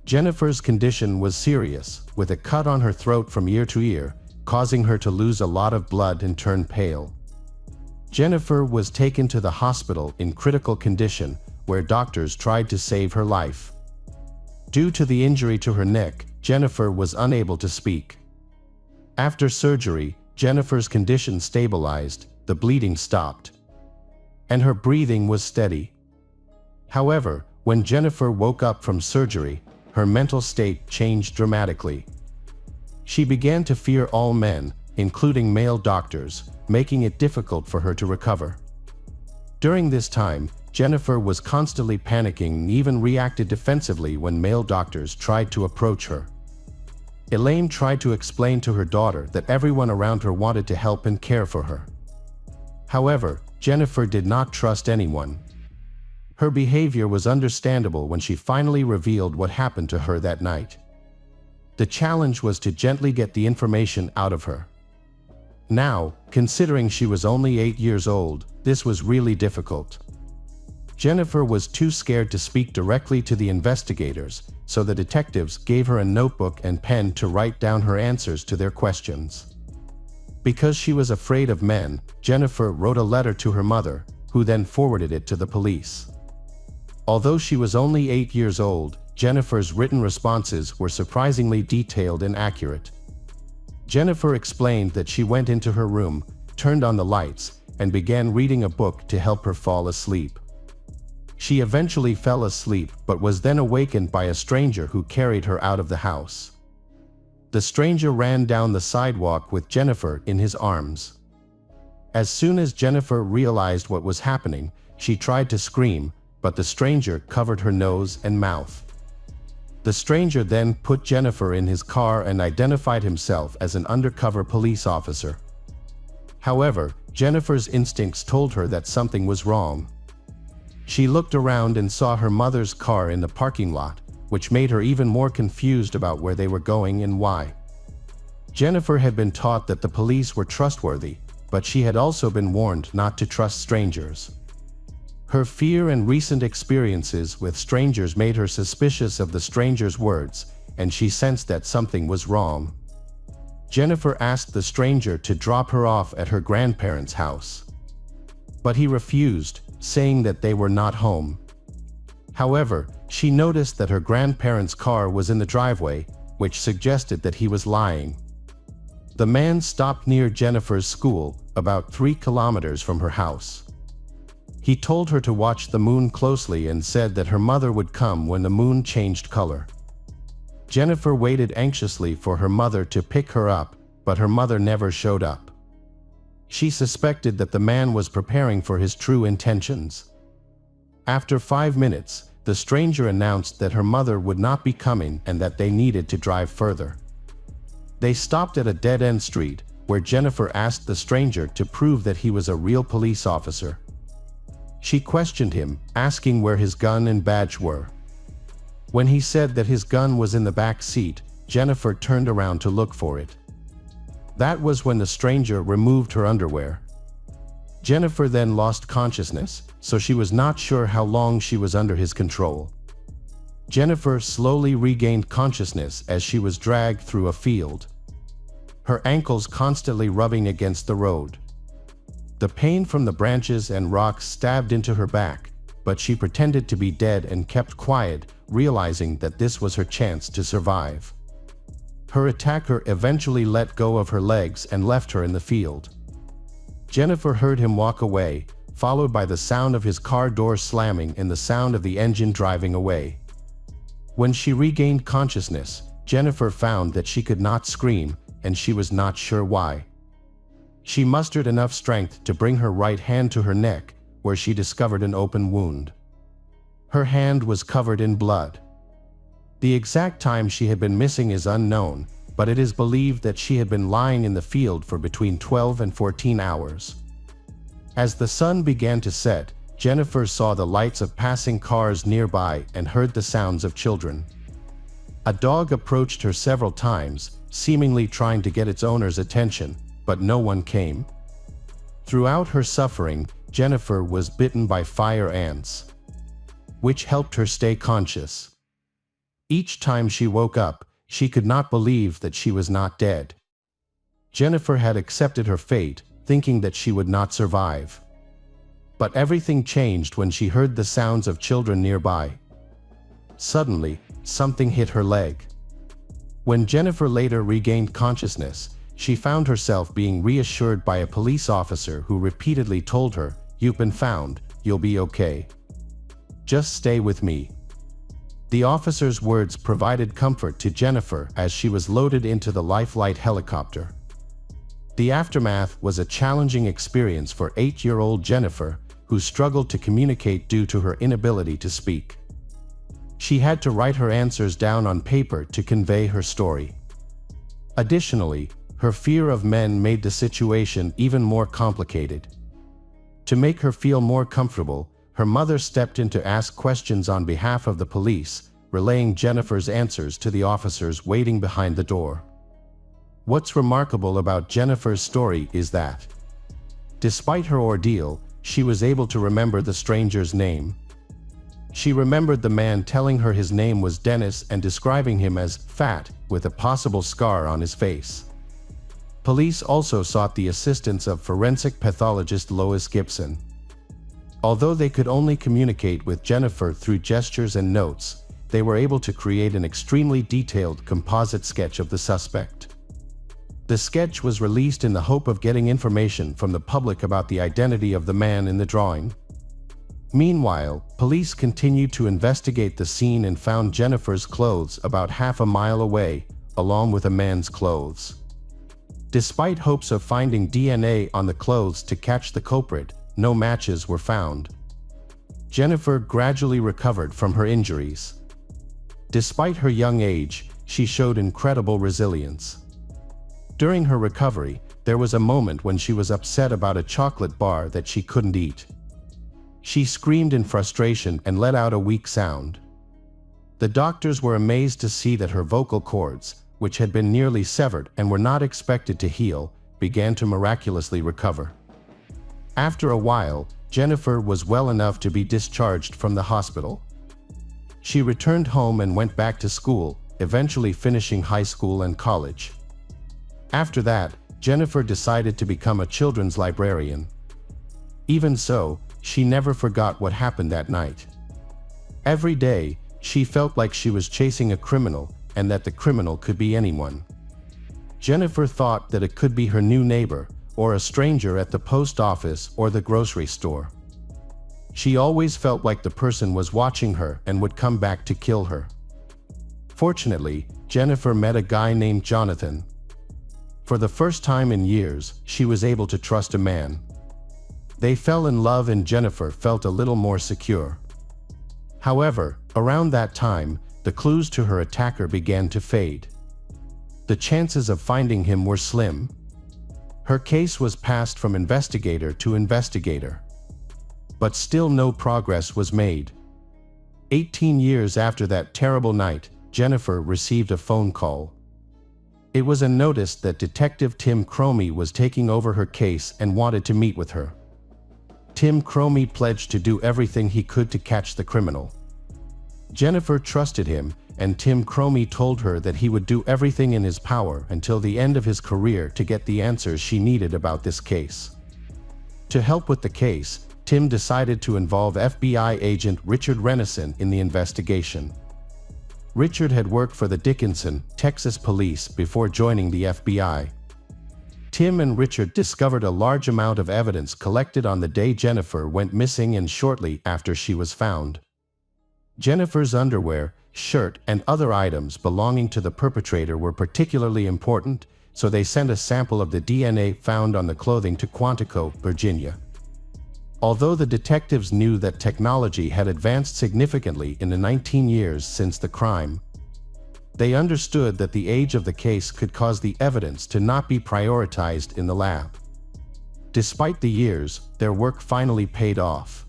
Jennifer's condition was serious, with a cut on her throat from ear to ear, causing her to lose a lot of blood and turn pale. Jennifer was taken to the hospital in critical condition, where doctors tried to save her life. Due to the injury to her neck, Jennifer was unable to speak. After surgery, Jennifer's condition stabilized, the bleeding stopped, and her breathing was steady. However, when Jennifer woke up from surgery, her mental state changed dramatically. She began to fear all men, including male doctors, making it difficult for her to recover. During this time, Jennifer was constantly panicking and even reacted defensively when male doctors tried to approach her. Elaine tried to explain to her daughter that everyone around her wanted to help and care for her. However, Jennifer did not trust anyone. Her behavior was understandable when she finally revealed what happened to her that night. The challenge was to gently get the information out of her. Now, considering she was only 8 years old, this was really difficult. Jennifer was too scared to speak directly to the investigators, so the detectives gave her a notebook and pen to write down her answers to their questions. Because she was afraid of men, Jennifer wrote a letter to her mother, who then forwarded it to the police. Although she was only 8 years old, Jennifer's written responses were surprisingly detailed and accurate. Jennifer explained that she went into her room, turned on the lights, and began reading a book to help her fall asleep. She eventually fell asleep but was then awakened by a stranger who carried her out of the house. The stranger ran down the sidewalk with Jennifer in his arms. As soon as Jennifer realized what was happening, she tried to scream, but the stranger covered her nose and mouth. The stranger then put Jennifer in his car and identified himself as an undercover police officer. However, Jennifer's instincts told her that something was wrong. She looked around and saw her mother's car in the parking lot, which made her even more confused about where they were going and why. Jennifer had been taught that the police were trustworthy, but she had also been warned not to trust strangers. Her fear and recent experiences with strangers made her suspicious of the stranger's words, and she sensed that something was wrong. Jennifer asked the stranger to drop her off at her grandparents' house. But he refused, saying that they were not home. However, she noticed that her grandparents' car was in the driveway, which suggested that he was lying. The man stopped near Jennifer's school, about 3 kilometers from her house. He told her to watch the moon closely and said that her mother would come when the moon changed color. Jennifer waited anxiously for her mother to pick her up, but her mother never showed up. She suspected that the man was preparing for his true intentions. After 5 minutes, the stranger announced that her mother would not be coming and that they needed to drive further. They stopped at a dead-end street, where Jennifer asked the stranger to prove that he was a real police officer. She questioned him, asking where his gun and badge were. When he said that his gun was in the back seat, Jennifer turned around to look for it. That was when the stranger removed her underwear. Jennifer then lost consciousness, so she was not sure how long she was under his control. Jennifer slowly regained consciousness as she was dragged through a field, her ankles constantly rubbing against the road. The pain from the branches and rocks stabbed into her back, but she pretended to be dead and kept quiet, realizing that this was her chance to survive. Her attacker eventually let go of her legs and left her in the field. Jennifer heard him walk away, followed by the sound of his car door slamming and the sound of the engine driving away. When she regained consciousness, Jennifer found that she could not scream, and she was not sure why. She mustered enough strength to bring her right hand to her neck, where she discovered an open wound. Her hand was covered in blood. The exact time she had been missing is unknown, but it is believed that she had been lying in the field for between 12 and 14 hours. As the sun began to set, Jennifer saw the lights of passing cars nearby and heard the sounds of children. A dog approached her several times, seemingly trying to get its owner's attention, but no one came. Throughout her suffering, Jennifer was bitten by fire ants, which helped her stay conscious. Each time she woke up, she could not believe that she was not dead. Jennifer had accepted her fate, thinking that she would not survive. But everything changed when she heard the sounds of children nearby. Suddenly, something hit her leg. When Jennifer later regained consciousness, she found herself being reassured by a police officer who repeatedly told her, "You've been found, you'll be okay. Just stay with me." The officer's words provided comfort to Jennifer as she was loaded into the Lifeline helicopter. The aftermath was a challenging experience for 8-year-old Jennifer, who struggled to communicate due to her inability to speak. She had to write her answers down on paper to convey her story. Additionally, her fear of men made the situation even more complicated. To make her feel more comfortable, her mother stepped in to ask questions on behalf of the police, relaying Jennifer's answers to the officers waiting behind the door. What's remarkable about Jennifer's story is that, despite her ordeal, she was able to remember the stranger's name. She remembered the man telling her his name was Dennis and describing him as fat, with a possible scar on his face. Police also sought the assistance of forensic pathologist Lois Gibson. Although they could only communicate with Jennifer through gestures and notes, they were able to create an extremely detailed composite sketch of the suspect. The sketch was released in the hope of getting information from the public about the identity of the man in the drawing. Meanwhile, police continued to investigate the scene and found Jennifer's clothes about half a mile away, along with a man's clothes. Despite hopes of finding DNA on the clothes to catch the culprit, no matches were found. Jennifer gradually recovered from her injuries. Despite her young age, she showed incredible resilience. During her recovery, there was a moment when she was upset about a chocolate bar that she couldn't eat. She screamed in frustration and let out a weak sound. The doctors were amazed to see that her vocal cords, which had been nearly severed and were not expected to heal, began to miraculously recover. After a while, Jennifer was well enough to be discharged from the hospital. She returned home and went back to school, eventually finishing high school and college. After that, Jennifer decided to become a children's librarian. Even so, she never forgot what happened that night. Every day, she felt like she was chasing a criminal, and that the criminal could be anyone. Jennifer thought that it could be her new neighbor, or a stranger at the post office or the grocery store. She always felt like the person was watching her and would come back to kill her. Fortunately, Jennifer met a guy named Jonathan. For the first time in years, she was able to trust a man. They fell in love and Jennifer felt a little more secure. However, around that time, the clues to her attacker began to fade. The chances of finding him were slim. Her case was passed from investigator to investigator. But still no progress was made. 18 years after that terrible night, Jennifer received a phone call. It was a notice that Detective Tim Cromie was taking over her case and wanted to meet with her. Tim Cromie pledged to do everything he could to catch the criminal. Jennifer trusted him, and Tim Cromie told her that he would do everything in his power until the end of his career to get the answers she needed about this case. To help with the case, Tim decided to involve FBI agent Richard Renison in the investigation. Richard had worked for the Dickinson, Texas police before joining the FBI. Tim and Richard discovered a large amount of evidence collected on the day Jennifer went missing and shortly after she was found. Jennifer's underwear, shirt, and other items belonging to the perpetrator were particularly important, so they sent a sample of the DNA found on the clothing to Quantico, Virginia. Although the detectives knew that technology had advanced significantly in the 19 years since the crime, they understood that the age of the case could cause the evidence to not be prioritized in the lab. Despite the years, their work finally paid off.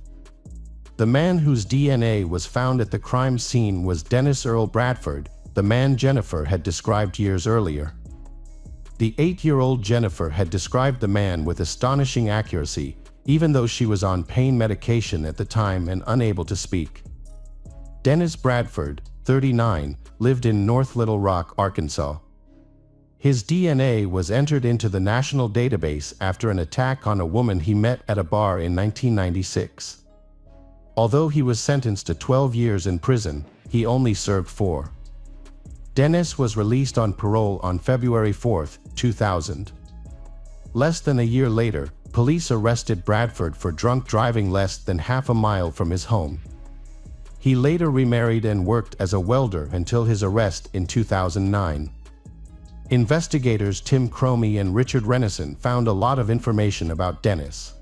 The man whose DNA was found at the crime scene was Dennis Earl Bradford, the man Jennifer had described years earlier. The 8-year-old Jennifer had described the man with astonishing accuracy, even though she was on pain medication at the time and unable to speak. Dennis Bradford, 39, lived in North Little Rock, Arkansas. His DNA was entered into the national database after an attack on a woman he met at a bar in 1996. Although he was sentenced to 12 years in prison, he only served 4. Dennis was released on parole on February 4, 2000. Less than a year later, police arrested Bradford for drunk driving less than half a mile from his home. He later remarried and worked as a welder until his arrest in 2009. Investigators Tim Cromie and Richard Renison found a lot of information about Dennis.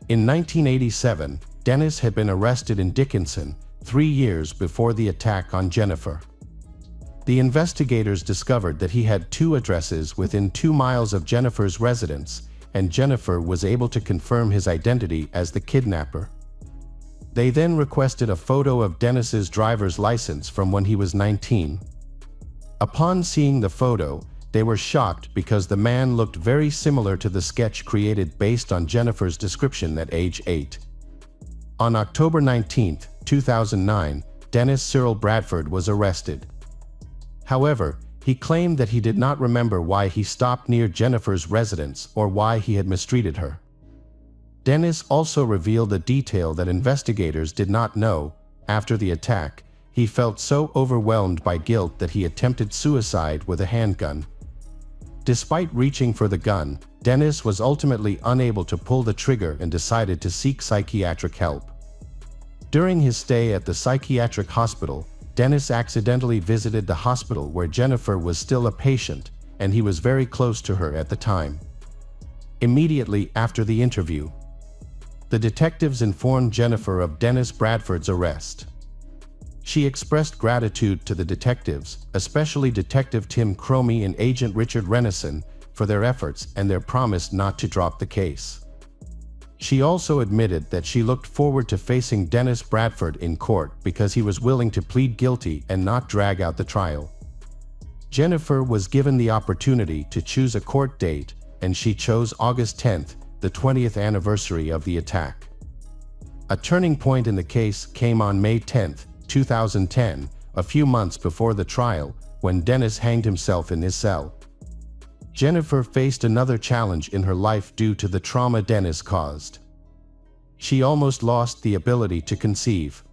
In 1987, Dennis had been arrested in Dickinson, 3 years before the attack on Jennifer. The investigators discovered that he had 2 addresses within 2 miles of Jennifer's residence, and Jennifer was able to confirm his identity as the kidnapper. They then requested a photo of Dennis's driver's license from when he was 19. Upon seeing the photo, they were shocked because the man looked very similar to the sketch created based on Jennifer's description at age 8. On October 19, 2009, Dennis Cyril Bradford was arrested. However, he claimed that he did not remember why he stopped near Jennifer's residence or why he had mistreated her. Dennis also revealed a detail that investigators did not know. After the attack, he felt so overwhelmed by guilt that he attempted suicide with a handgun. Despite reaching for the gun, Dennis was ultimately unable to pull the trigger and decided to seek psychiatric help. During his stay at the psychiatric hospital, Dennis accidentally visited the hospital where Jennifer was still a patient, and he was very close to her at the time. Immediately after the interview, the detectives informed Jennifer of Dennis Bradford's arrest. She expressed gratitude to the detectives, especially Detective Tim Cromie and Agent Richard Renison, for their efforts and their promise not to drop the case. She also admitted that she looked forward to facing Dennis Bradford in court because he was willing to plead guilty and not drag out the trial. Jennifer was given the opportunity to choose a court date, and she chose August 10th, the 20th anniversary of the attack. A turning point in the case came on May 10, 2010, a few months before the trial, when Dennis hanged himself in his cell. Jennifer faced another challenge in her life due to the trauma Dennis caused. She almost lost the ability to conceive.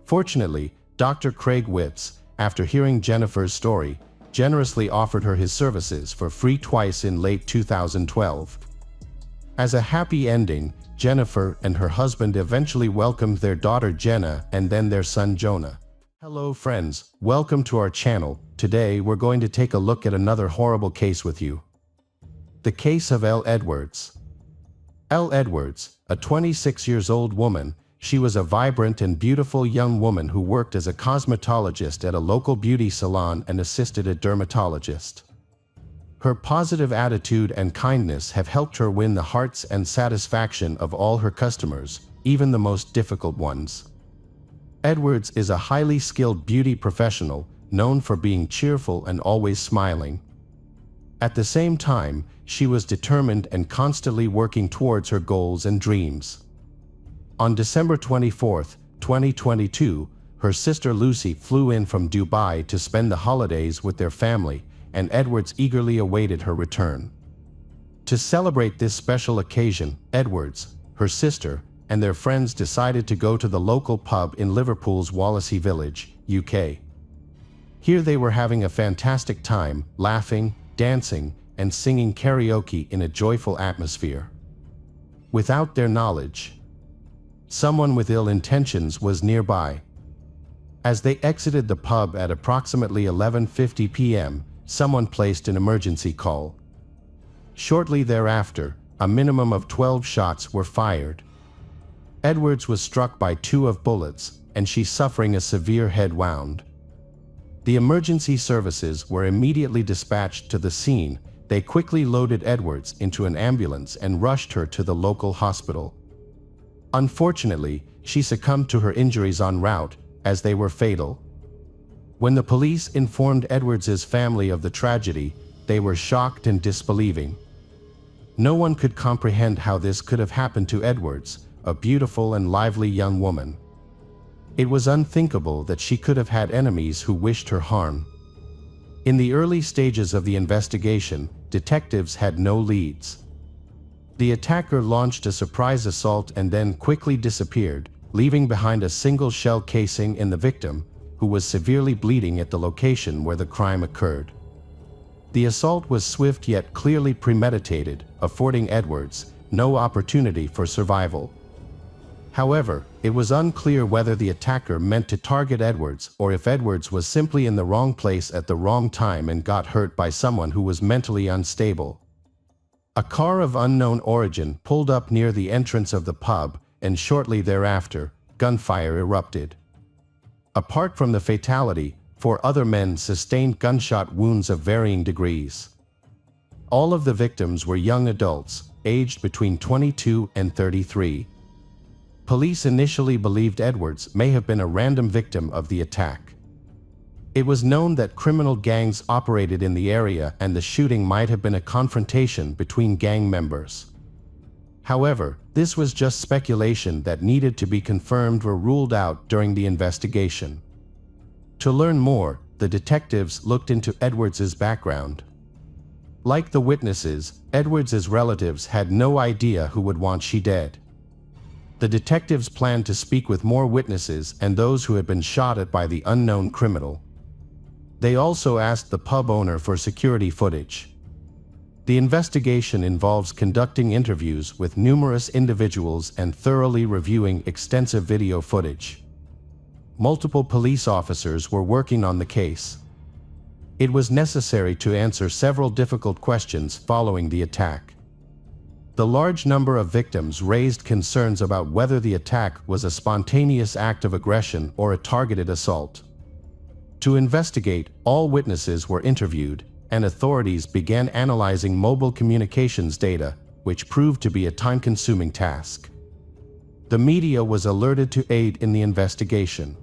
Fortunately, Dr. Craig Witz, after hearing Jennifer's story, generously offered her his services for free twice in late 2012. As a happy ending, Jennifer and her husband eventually welcomed their daughter Jenna and then their son Jonah. Hello friends, welcome to our channel. Today we're going to take a look at another horrible case with you. The case of Elle Edwards. Elle Edwards, a 26-year-old woman, she was a vibrant and beautiful young woman who worked as a cosmetologist at a local beauty salon and assisted a dermatologist. Her positive attitude and kindness have helped her win the hearts and satisfaction of all her customers, even the most difficult ones. Edwards is a highly skilled beauty professional, known for being cheerful and always smiling. At the same time, she was determined and constantly working towards her goals and dreams. On December 24, 2022, her sister Lucy flew in from Dubai to spend the holidays with their family, and Edwards eagerly awaited her return. To celebrate this special occasion, Edwards, her sister, and their friends decided to go to the local pub in Liverpool's Wallasey Village, UK. Here they were having a fantastic time, laughing, dancing, and singing karaoke in a joyful atmosphere. Without their knowledge, someone with ill intentions was nearby. As they exited the pub at approximately 11:50 p.m., someone placed an emergency call. Shortly thereafter, a minimum of 12 shots were fired. Edwards was struck by 2 bullets, and she's suffering a severe head wound. The emergency services were immediately dispatched to the scene. They quickly loaded Edwards into an ambulance and rushed her to the local hospital. Unfortunately, she succumbed to her injuries en route, as they were fatal. When the police informed Edwards's family of the tragedy, they were shocked and disbelieving. No one could comprehend how this could have happened to Edwards, a beautiful and lively young woman. It was unthinkable that she could have had enemies who wished her harm. In the early stages of the investigation, detectives had no leads. The attacker launched a surprise assault and then quickly disappeared, leaving behind a single shell casing in the victim, who was severely bleeding at the location where the crime occurred. The assault was swift yet clearly premeditated, affording Edwards no opportunity for survival. However, it was unclear whether the attacker meant to target Edwards or if Edwards was simply in the wrong place at the wrong time and got hurt by someone who was mentally unstable. A car of unknown origin pulled up near the entrance of the pub, and shortly thereafter, gunfire erupted. Apart from the fatality, 4 other men sustained gunshot wounds of varying degrees. All of the victims were young adults, aged between 22 and 33. Police initially believed Edwards may have been a random victim of the attack. It was known that criminal gangs operated in the area and the shooting might have been a confrontation between gang members. However, this was just speculation that needed to be confirmed or ruled out during the investigation. To learn more, the detectives looked into Edwards's background. Like the witnesses, Edwards's relatives had no idea who would want she dead. The detectives planned to speak with more witnesses and those who had been shot at by the unknown criminal. They also asked the pub owner for security footage. The investigation involves conducting interviews with numerous individuals and thoroughly reviewing extensive video footage. Multiple police officers were working on the case. It was necessary to answer several difficult questions following the attack. The large number of victims raised concerns about whether the attack was a spontaneous act of aggression or a targeted assault. To investigate, all witnesses were interviewed, and authorities began analyzing mobile communications data, which proved to be a time-consuming task. The media was alerted to aid in the investigation.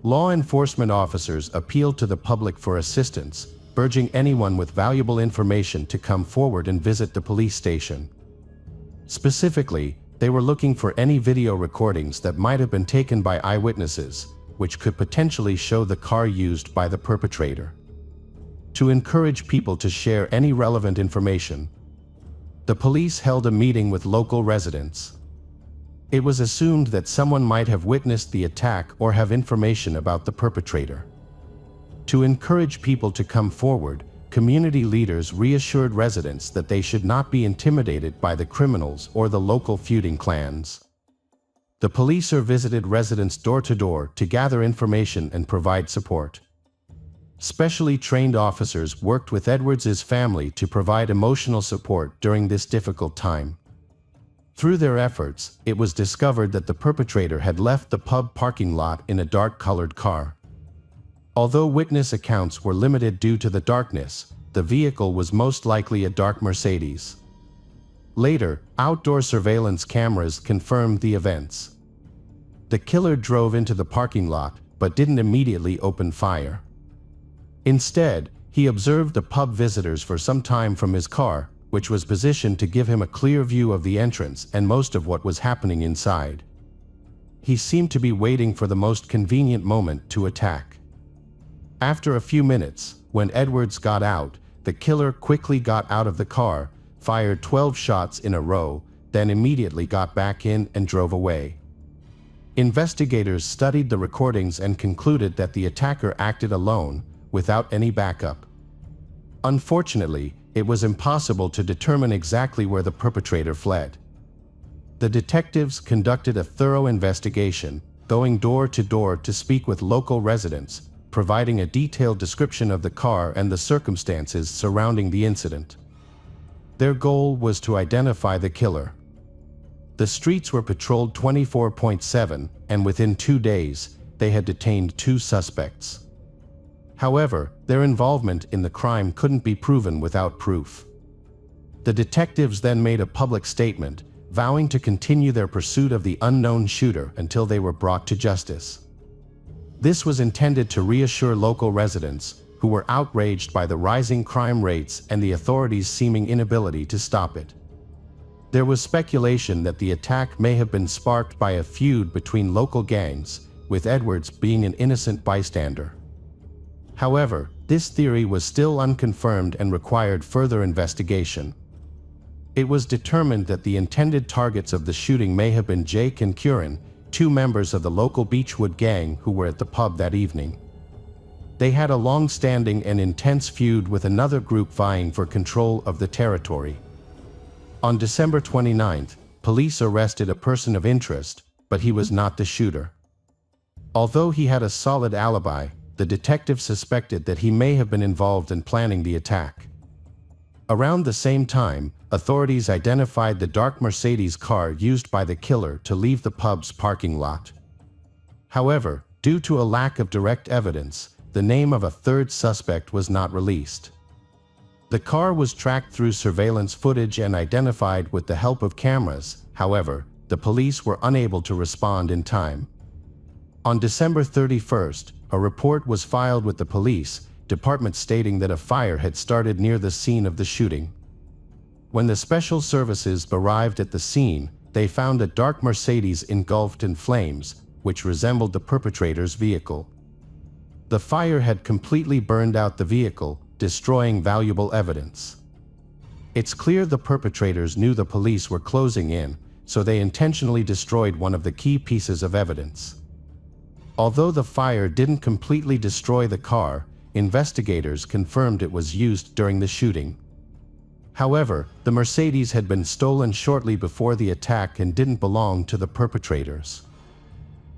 Law enforcement officers appealed to the public for assistance, urging anyone with valuable information to come forward and visit the police station. Specifically, they were looking for any video recordings that might have been taken by eyewitnesses, which could potentially show the car used by the perpetrator. To encourage people to share any relevant information, the police held a meeting with local residents. It was assumed that someone might have witnessed the attack or have information about the perpetrator. To encourage people to come forward, community leaders reassured residents that they should not be intimidated by the criminals or the local feuding clans. The police visited residents door to door to gather information and provide support. Specially trained officers worked with Edwards' family to provide emotional support during this difficult time. Through their efforts, it was discovered that the perpetrator had left the pub parking lot in a dark-colored car. Although witness accounts were limited due to the darkness, the vehicle was most likely a dark Mercedes. Later, outdoor surveillance cameras confirmed the events. The killer drove into the parking lot, but didn't immediately open fire. Instead, he observed the pub visitors for some time from his car, which was positioned to give him a clear view of the entrance and most of what was happening inside. He seemed to be waiting for the most convenient moment to attack. After a few minutes, when Edwards got out, the killer quickly got out of the car, fired 12 shots in a row, then immediately got back in and drove away. Investigators studied the recordings and concluded that the attacker acted alone, without any backup. Unfortunately, it was impossible to determine exactly where the perpetrator fled. The detectives conducted a thorough investigation, going door to door to speak with local residents, providing a detailed description of the car and the circumstances surrounding the incident. Their goal was to identify the killer. The streets were patrolled 24/7, and within 2 days, they had detained 2 suspects. However, their involvement in the crime couldn't be proven without proof. The detectives then made a public statement, vowing to continue their pursuit of the unknown shooter until they were brought to justice. This was intended to reassure local residents, who were outraged by the rising crime rates and the authorities' seeming inability to stop it. There was speculation that the attack may have been sparked by a feud between local gangs, with Edwards being an innocent bystander. However, this theory was still unconfirmed and required further investigation. It was determined that the intended targets of the shooting may have been Jake and Curran, 2 members of the local Beechwood gang who were at the pub that evening. They had a long-standing and intense feud with another group vying for control of the territory. On December 29th, police arrested a person of interest, but he was not the shooter. Although he had a solid alibi, the detective suspected that he may have been involved in planning the attack. Around the same time, authorities identified the dark Mercedes car used by the killer to leave the pub's parking lot. However, due to a lack of direct evidence, the name of a third suspect was not released. The car was tracked through surveillance footage and identified with the help of cameras. However, the police were unable to respond in time. On December 31st, a report was filed with the police department stating that a fire had started near the scene of the shooting. When the special services arrived at the scene, they found a dark Mercedes engulfed in flames, which resembled the perpetrator's vehicle. The fire had completely burned out the vehicle, destroying valuable evidence. It's clear the perpetrators knew the police were closing in, so they intentionally destroyed one of the key pieces of evidence. Although the fire didn't completely destroy the car, investigators confirmed it was used during the shooting. However, the Mercedes had been stolen shortly before the attack and didn't belong to the perpetrators.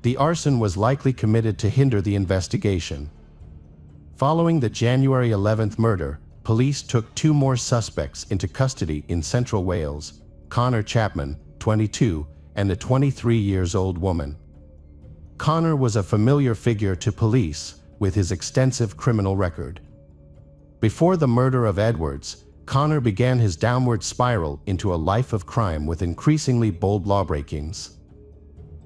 The arson was likely committed to hinder the investigation. Following the January 11th murder, police took 2 more suspects into custody in Central Wales, Connor Chapman, 22, and a 23-year-old woman. Connor was a familiar figure to police, with his extensive criminal record. Before the murder of Edwards, Connor began his downward spiral into a life of crime with increasingly bold lawbreakings.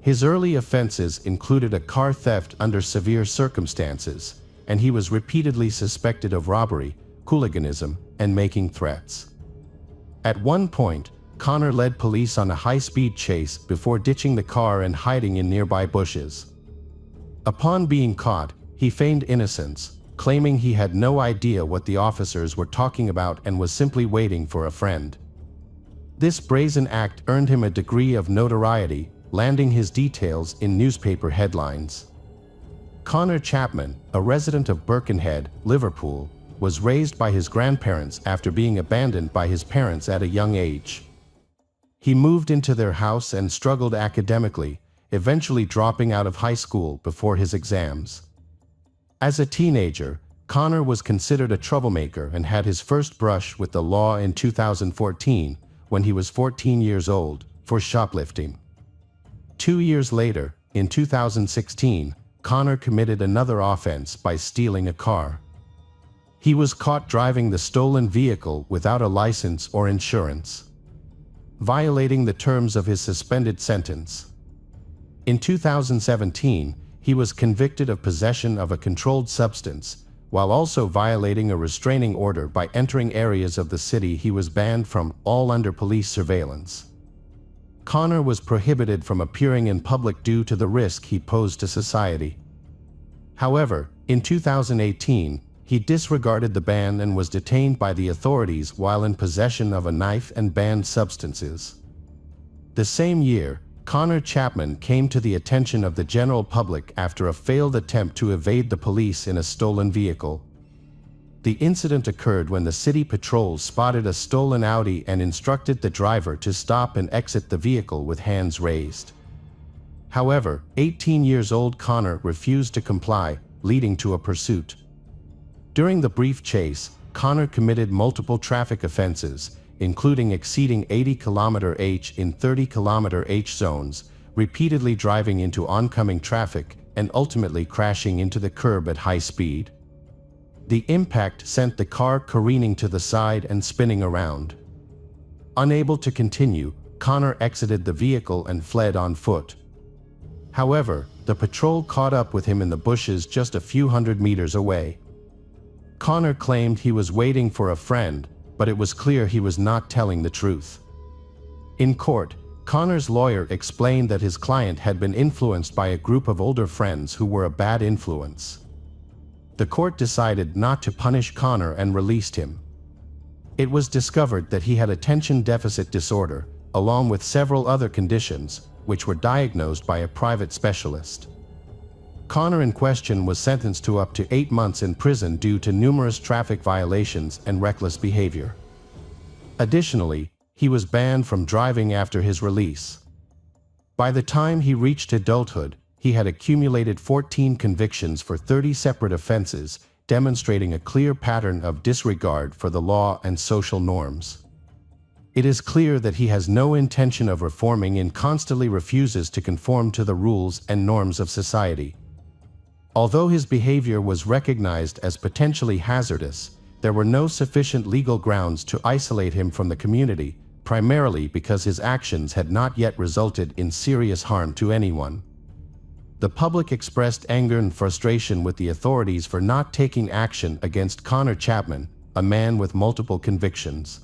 His early offenses included a car theft under severe circumstances, and he was repeatedly suspected of robbery, hooliganism, and making threats. At one point, Connor led police on a high-speed chase before ditching the car and hiding in nearby bushes. Upon being caught, he feigned innocence, claiming he had no idea what the officers were talking about and was simply waiting for a friend. This brazen act earned him a degree of notoriety, landing his details in newspaper headlines. Connor Chapman, a resident of Birkenhead, Liverpool, was raised by his grandparents after being abandoned by his parents at a young age. He moved into their house and struggled academically, eventually dropping out of high school before his exams. As a teenager, Connor was considered a troublemaker and had his first brush with the law in 2014, when he was 14 years old, for shoplifting. 2 years later, in 2016, Connor committed another offense by stealing a car. He was caught driving the stolen vehicle without a license or insurance, violating the terms of his suspended sentence. In 2017, he was convicted of possession of a controlled substance, while also violating a restraining order by entering areas of the city he was banned from, all under police surveillance. Connor was prohibited from appearing in public due to the risk he posed to society. However, in 2018, he disregarded the ban and was detained by the authorities while in possession of a knife and banned substances. The same year, Connor Chapman came to the attention of the general public after a failed attempt to evade the police in a stolen vehicle. The incident occurred when the city patrols spotted a stolen Audi and instructed the driver to stop and exit the vehicle with hands raised. However, 18-year-old Connor refused to comply, leading to a pursuit. During the brief chase, Connor committed multiple traffic offenses, including exceeding 80 km/h in 30 km/h zones, repeatedly driving into oncoming traffic, and ultimately crashing into the curb at high speed. The impact sent the car careening to the side and spinning around. Unable to continue, Connor exited the vehicle and fled on foot. However, the patrol caught up with him in the bushes just a few hundred meters away. Connor claimed he was waiting for a friend, but it was clear he was not telling the truth. In court, Connor's lawyer explained that his client had been influenced by a group of older friends who were a bad influence. The court decided not to punish Connor and released him. It was discovered that he had attention deficit disorder, along with several other conditions, which were diagnosed by a private specialist. Connor in question was sentenced to up to 8 months in prison due to numerous traffic violations and reckless behavior. Additionally, he was banned from driving after his release. By the time he reached adulthood, he had accumulated 14 convictions for 30 separate offenses, demonstrating a clear pattern of disregard for the law and social norms. It is clear that he has no intention of reforming and constantly refuses to conform to the rules and norms of society. Although his behavior was recognized as potentially hazardous, there were no sufficient legal grounds to isolate him from the community, primarily because his actions had not yet resulted in serious harm to anyone. The public expressed anger and frustration with the authorities for not taking action against Connor Chapman, a man with multiple convictions.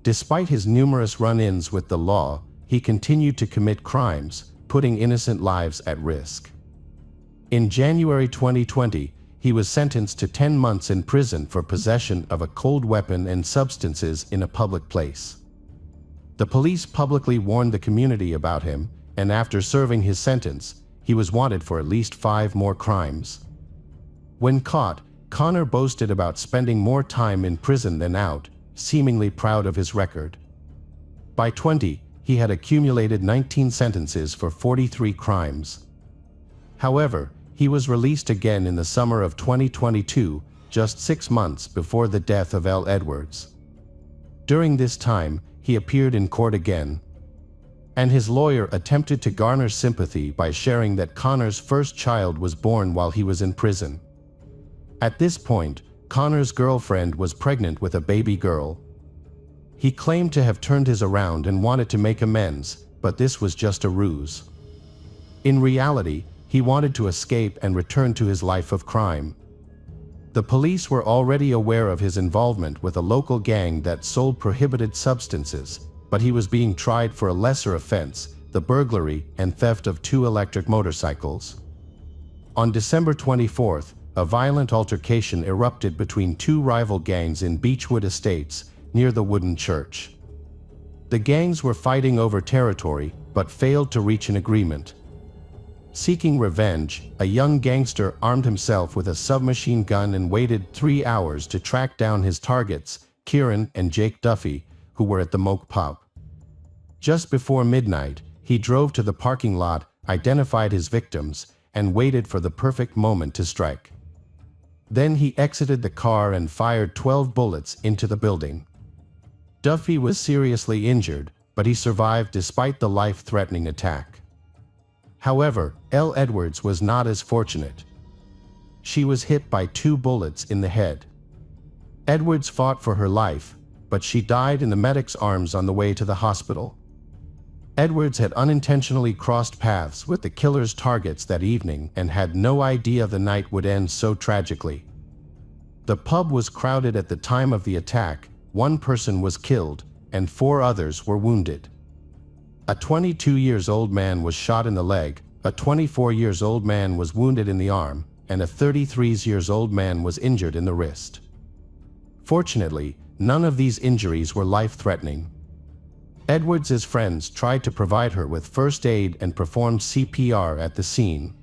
Despite his numerous run-ins with the law, he continued to commit crimes, putting innocent lives at risk. In January 2020, he was sentenced to 10 months in prison for possession of a cold weapon and substances in a public place. The police publicly warned the community about him, and after serving his sentence, he was wanted for at least 5 more crimes. When caught, Connor boasted about spending more time in prison than out, seemingly proud of his record. By 20, he had accumulated 19 sentences for 43 crimes. However, He was released again in the summer of 2022, just 6 months before the death of Elle Edwards. During this time, he appeared in court again, and his lawyer attempted to garner sympathy by sharing that Connor's first child was born while he was in prison. At this point, Connor's girlfriend was pregnant with a baby girl. He claimed to have turned his around and wanted to make amends, but this was just a ruse. In reality, he wanted to escape and return to his life of crime. The police were already aware of his involvement with a local gang that sold prohibited substances, but he was being tried for a lesser offense, the burglary and theft of 2 electric motorcycles. On December 24th, a violent altercation erupted between 2 rival gangs in Beechwood Estates, near the wooden church. The gangs were fighting over territory, but failed to reach an agreement. Seeking revenge, a young gangster armed himself with a submachine gun and waited 3 hours to track down his targets, Kieran and Jake Duffy, who were at the Moke pub. Just before midnight, he drove to the parking lot, identified his victims, and waited for the perfect moment to strike. Then he exited the car and fired 12 bullets into the building. Duffy was seriously injured, but he survived despite the life-threatening attack. However, Elle Edwards was not as fortunate. She was hit by 2 bullets in the head. Edwards fought for her life, but she died in the medic's arms on the way to the hospital. Edwards had unintentionally crossed paths with the killer's targets that evening and had no idea the night would end so tragically. The pub was crowded at the time of the attack. 1 person was killed, and 4 others were wounded. A 22-year-old man was shot in the leg, a 24-year-old man was wounded in the arm, and a 33-year-old man was injured in the wrist. Fortunately, none of these injuries were life-threatening. Edwards's friends tried to provide her with first aid and performed CPR at the scene.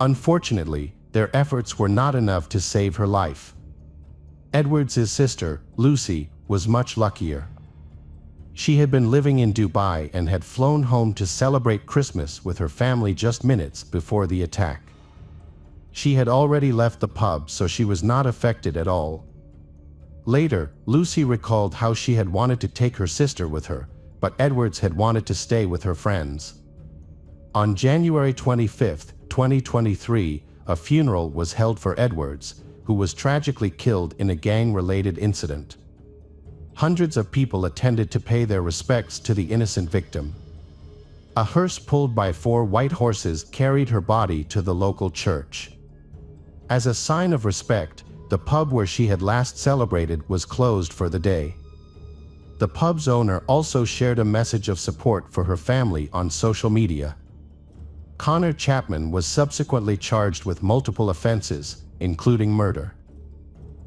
Unfortunately, their efforts were not enough to save her life. Edwards's sister, Lucy, was much luckier. She had been living in Dubai and had flown home to celebrate Christmas with her family just minutes before the attack. She had already left the pub, so she was not affected at all. Later, Lucy recalled how she had wanted to take her sister with her, but Edwards had wanted to stay with her friends. On January 25, 2023, a funeral was held for Edwards, who was tragically killed in a gang-related incident. Hundreds of people attended to pay their respects to the innocent victim. A hearse pulled by 4 white horses carried her body to the local church. As a sign of respect, the pub where she had last celebrated was closed for the day. The pub's owner also shared a message of support for her family on social media. Connor Chapman was subsequently charged with multiple offenses, including murder.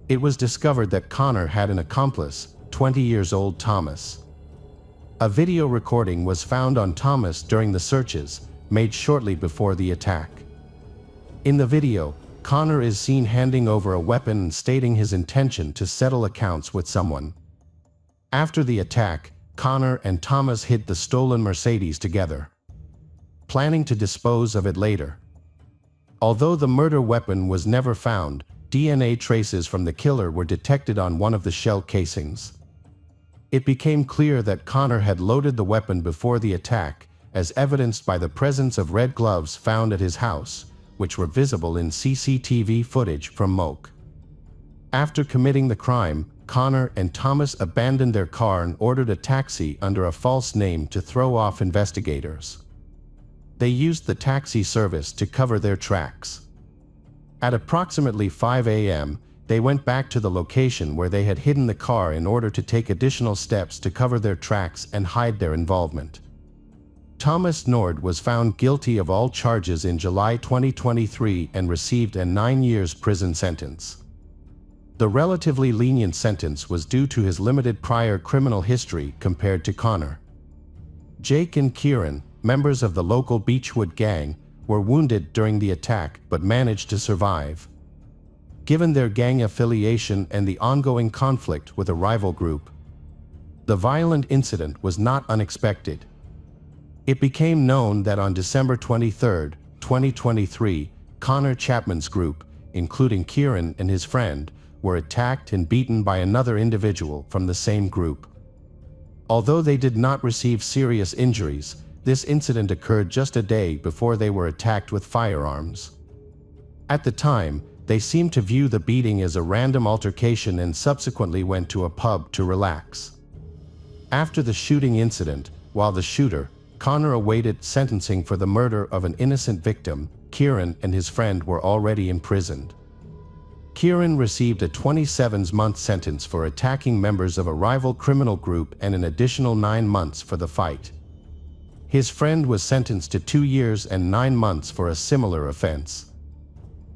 It was discovered that Connor had an accomplice, 20-year-old Thomas. A video recording was found on Thomas during the searches, made shortly before the attack. In the video, Connor is seen handing over a weapon and stating his intention to settle accounts with someone. After the attack, Connor and Thomas hid the stolen Mercedes together, planning to dispose of it later. Although the murder weapon was never found, DNA traces from the killer were detected on one of the shell casings. It became clear that Connor had loaded the weapon before the attack, as evidenced by the presence of red gloves found at his house, which were visible in CCTV footage from Moke. After committing the crime, Connor and Thomas abandoned their car and ordered a taxi under a false name to throw off investigators. They used the taxi service to cover their tracks. At approximately 5 a.m., they went back to the location where they had hidden the car in order to take additional steps to cover their tracks and hide their involvement. Thomas Nord was found guilty of all charges in July 2023 and received a 9-year prison sentence. The relatively lenient sentence was due to his limited prior criminal history compared to Connor. Jake and Kieran, members of the local Beechwood gang, were wounded during the attack but managed to survive. Given their gang affiliation and the ongoing conflict with a rival group, the violent incident was not unexpected. It became known that on December 23, 2023, Connor Chapman's group, including Kieran and his friend, were attacked and beaten by another individual from the same group. Although they did not receive serious injuries, this incident occurred just a day before they were attacked with firearms. At the time, they seemed to view the beating as a random altercation and subsequently went to a pub to relax. After the shooting incident, while the shooter, Connor, awaited sentencing for the murder of an innocent victim, Kieran and his friend were already imprisoned. Kieran received a 27-month sentence for attacking members of a rival criminal group and an additional 9 months for the fight. His friend was sentenced to 2 years and 9 months for a similar offense.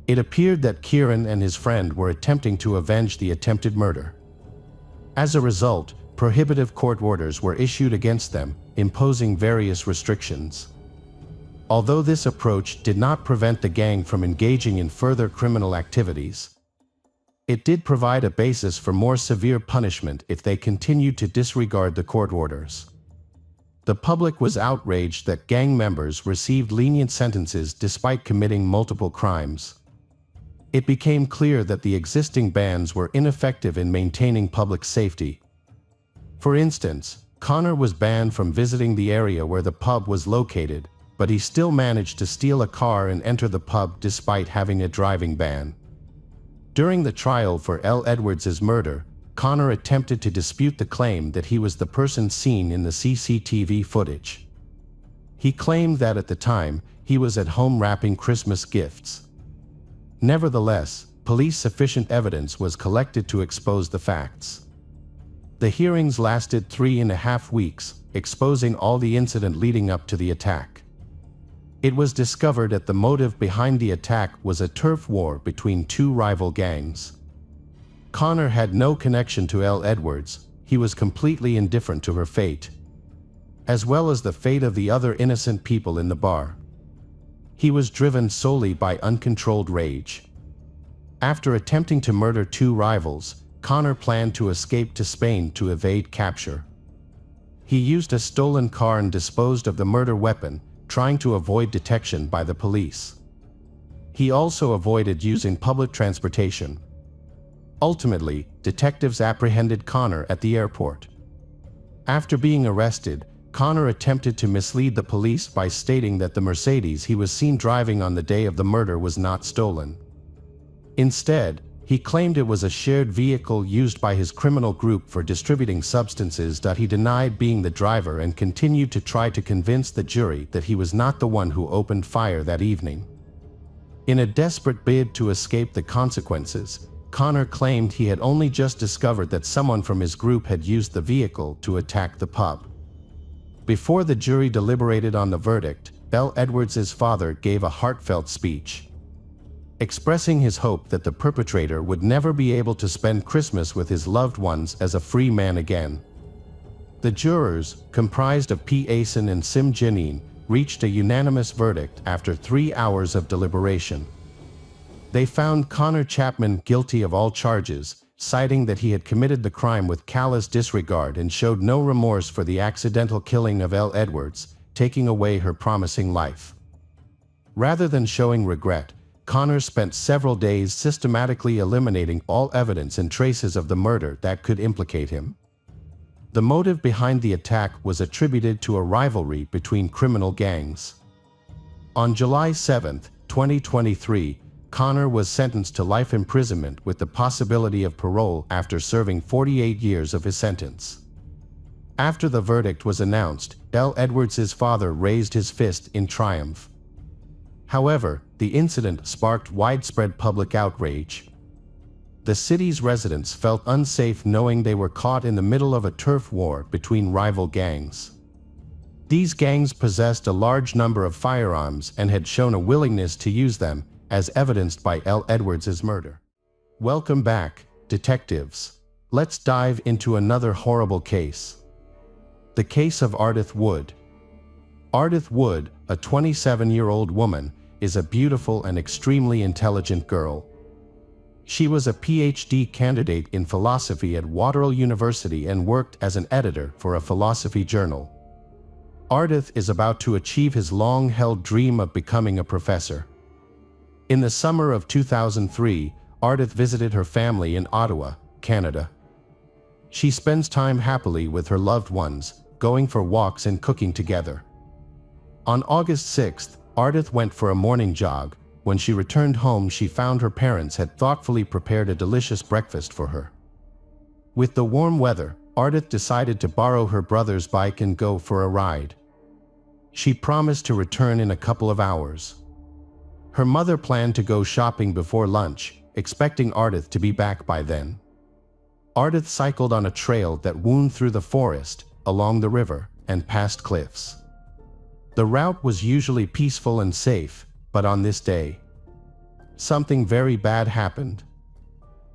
It appeared that Kieran and his friend were attempting to avenge the attempted murder. As a result, prohibitive court orders were issued against them, imposing various restrictions. Although this approach did not prevent the gang from engaging in further criminal activities, it did provide a basis for more severe punishment if they continued to disregard the court orders. The public was outraged that gang members received lenient sentences despite committing multiple crimes. It became clear that the existing bans were ineffective in maintaining public safety. For instance, Connor was banned from visiting the area where the pub was located, but he still managed to steal a car and enter the pub despite having a driving ban. During the trial for Elle Edwards' murder, Connor attempted to dispute the claim that he was the person seen in the CCTV footage. He claimed that at the time, he was at home wrapping Christmas gifts. Nevertheless, sufficient evidence was collected to expose the facts. The hearings lasted 3.5 weeks, exposing all the incident leading up to the attack. It was discovered that the motive behind the attack was a turf war between two rival gangs. Connor had no connection to Elle Edwards, he was completely indifferent to her fate, as well as the fate of the other innocent people in the bar. He was driven solely by uncontrolled rage. After attempting to murder two rivals, Connor planned to escape to Spain to evade capture. He used a stolen car and disposed of the murder weapon, trying to avoid detection by the police. He also avoided using public transportation. Ultimately, detectives apprehended Connor at the airport. After being arrested, Connor attempted to mislead the police by stating that the Mercedes he was seen driving on the day of the murder was not stolen. Instead, he claimed it was a shared vehicle used by his criminal group for distributing substances. He denied being the driver and continued to try to convince the jury that he was not the one who opened fire that evening. In a desperate bid to escape the consequences, Connor claimed he had only just discovered that someone from his group had used the vehicle to attack the pub. Before the jury deliberated on the verdict, Elle Edwards' father gave a heartfelt speech, expressing his hope that the perpetrator would never be able to spend Christmas with his loved ones as a free man again. The jurors, comprised of P. Asen and Sim Janine, reached a unanimous verdict after 3 hours of deliberation. They found Connor Chapman guilty of all charges, citing that he had committed the crime with callous disregard and showed no remorse for the accidental killing of Elle Edwards, taking away her promising life. Rather than showing regret, Connor spent several days systematically eliminating all evidence and traces of the murder that could implicate him. The motive behind the attack was attributed to a rivalry between criminal gangs. On July 7, 2023, Connor was sentenced to life imprisonment with the possibility of parole after serving 48 years of his sentence. After the verdict was announced, Elle Edwards' father raised his fist in triumph. However, the incident sparked widespread public outrage. The city's residents felt unsafe knowing they were caught in the middle of a turf war between rival gangs. These gangs possessed a large number of firearms and had shown a willingness to use them, as evidenced by Elle Edwards' murder. Welcome back, detectives. Let's dive into another horrible case. The case of Ardith Wood. Ardith Wood, a 27-year-old woman, is a beautiful and extremely intelligent girl. She was a PhD candidate in philosophy at Waterloo University and worked as an editor for a philosophy journal. Ardith is about to achieve his long-held dream of becoming a professor. In the summer of 2003, Ardith visited her family in Ottawa, Canada. She spends time happily with her loved ones, going for walks and cooking together. On August 6th, Ardith went for a morning jog. When she returned home, she found her parents had thoughtfully prepared a delicious breakfast for her. With the warm weather, Ardith decided to borrow her brother's bike and go for a ride. She promised to return in a couple of hours. Her mother planned to go shopping before lunch, expecting Ardith to be back by then. Ardith cycled on a trail that wound through the forest, along the river, and past cliffs. The route was usually peaceful and safe, but on this day, something very bad happened.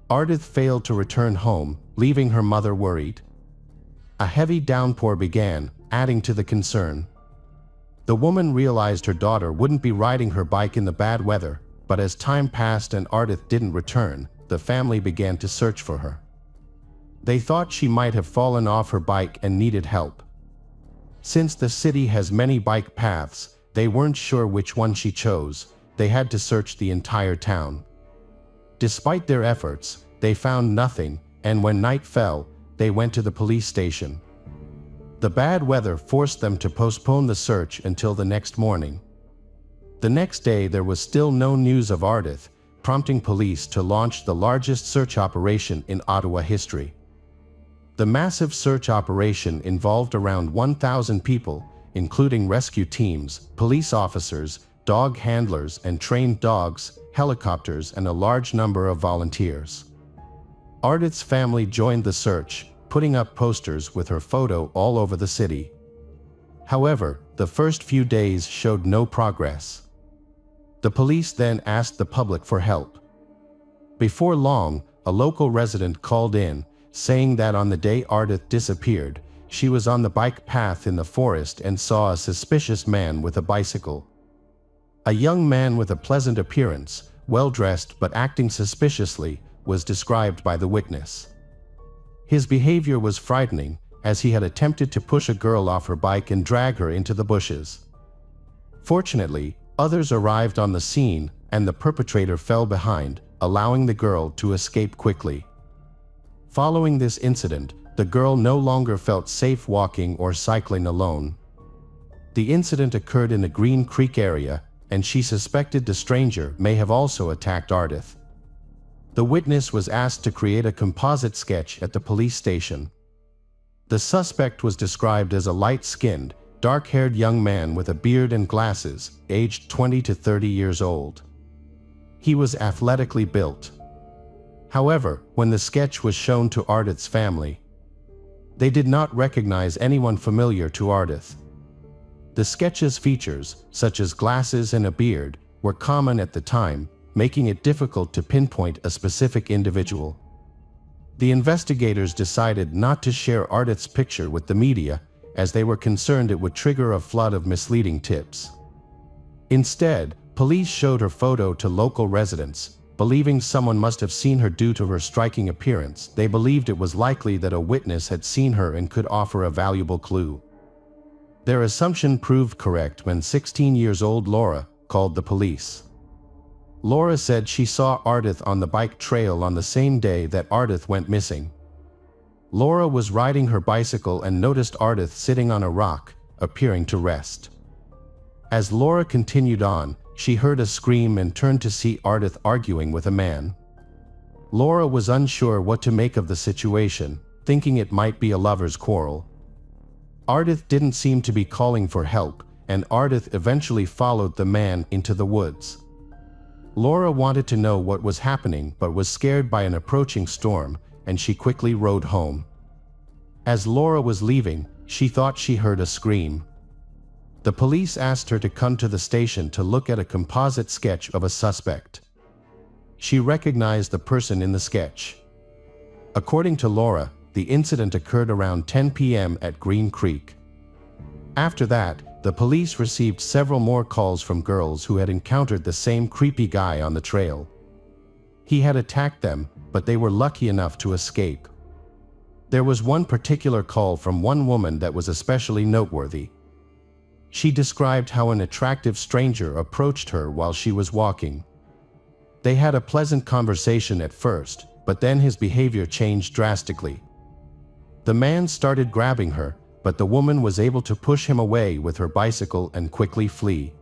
Ardith failed to return home, leaving her mother worried. A heavy downpour began, adding to the concern. The woman realized her daughter wouldn't be riding her bike in the bad weather, but as time passed and Ardith didn't return, the family began to search for her. They thought she might have fallen off her bike and needed help. Since the city has many bike paths, they weren't sure which one she chose. They had to search the entire town. Despite their efforts, they found nothing, and when night fell, they went to the police station. The bad weather forced them to postpone the search until the next morning. The next day there was still no news of Ardith, prompting police to launch the largest search operation in Ottawa history. The massive search operation involved around 1,000 people, including rescue teams, police officers, dog handlers and trained dogs, helicopters, and a large number of volunteers. Ardith's family joined the search, putting up posters with her photo all over the city. However, the first few days showed no progress. The police then asked the public for help. Before long, a local resident called in, saying that on the day Ardith disappeared, she was on the bike path in the forest and saw a suspicious man with a bicycle. A young man with a pleasant appearance, well-dressed but acting suspiciously, was described by the witness. His behavior was frightening, as he had attempted to push a girl off her bike and drag her into the bushes. Fortunately, others arrived on the scene, and the perpetrator fell behind, allowing the girl to escape quickly. Following this incident, the girl no longer felt safe walking or cycling alone. The incident occurred in the Green Creek area, and she suspected the stranger may have also attacked Ardith. The witness was asked to create a composite sketch at the police station. The suspect was described as a light-skinned, dark-haired young man with a beard and glasses, aged 20 to 30 years old. He was athletically built. However, when the sketch was shown to Ardith's family, they did not recognize anyone familiar to Ardith. The sketch's features, such as glasses and a beard, were common at the time, making it difficult to pinpoint a specific individual. The investigators decided not to share Ardith's picture with the media, as they were concerned it would trigger a flood of misleading tips. Instead, police showed her photo to local residents. Believing someone must have seen her due to her striking appearance, they believed it was likely that a witness had seen her and could offer a valuable clue. Their assumption proved correct when 16-year-old Laura called the police. Laura said she saw Ardith on the bike trail on the same day that Ardith went missing. Laura was riding her bicycle and noticed Ardith sitting on a rock, appearing to rest. As Laura continued on, she heard a scream and turned to see Ardith arguing with a man. Laura was unsure what to make of the situation, thinking it might be a lover's quarrel. Ardith didn't seem to be calling for help, and Ardith eventually followed the man into the woods. Laura wanted to know what was happening but was scared by an approaching storm, and she quickly rode home. As Laura was leaving, she thought she heard a scream. The police asked her to come to the station to look at a composite sketch of a suspect. She recognized the person in the sketch. According to Laura, the incident occurred around 10 p.m. at Green Creek. After that, the police received several more calls from girls who had encountered the same creepy guy on the trail. He had attacked them, but they were lucky enough to escape. There was one particular call from one woman that was especially noteworthy. She described how an attractive stranger approached her while she was walking. They had a pleasant conversation at first, but then his behavior changed drastically. The man started grabbing her, but the woman was able to push him away with her bicycle and quickly flee.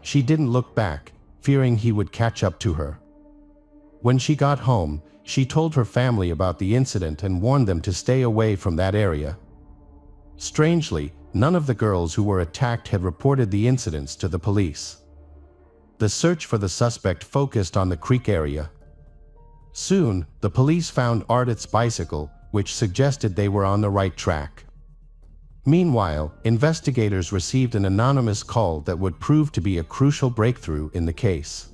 She didn't look back, fearing he would catch up to her. When she got home, she told her family about the incident and warned them to stay away from that area. Strangely, none of the girls who were attacked had reported the incidents to the police. The search for the suspect focused on the creek area. Soon, the police found Ardith's bicycle, which suggested they were on the right track. Meanwhile, investigators received an anonymous call that would prove to be a crucial breakthrough in the case.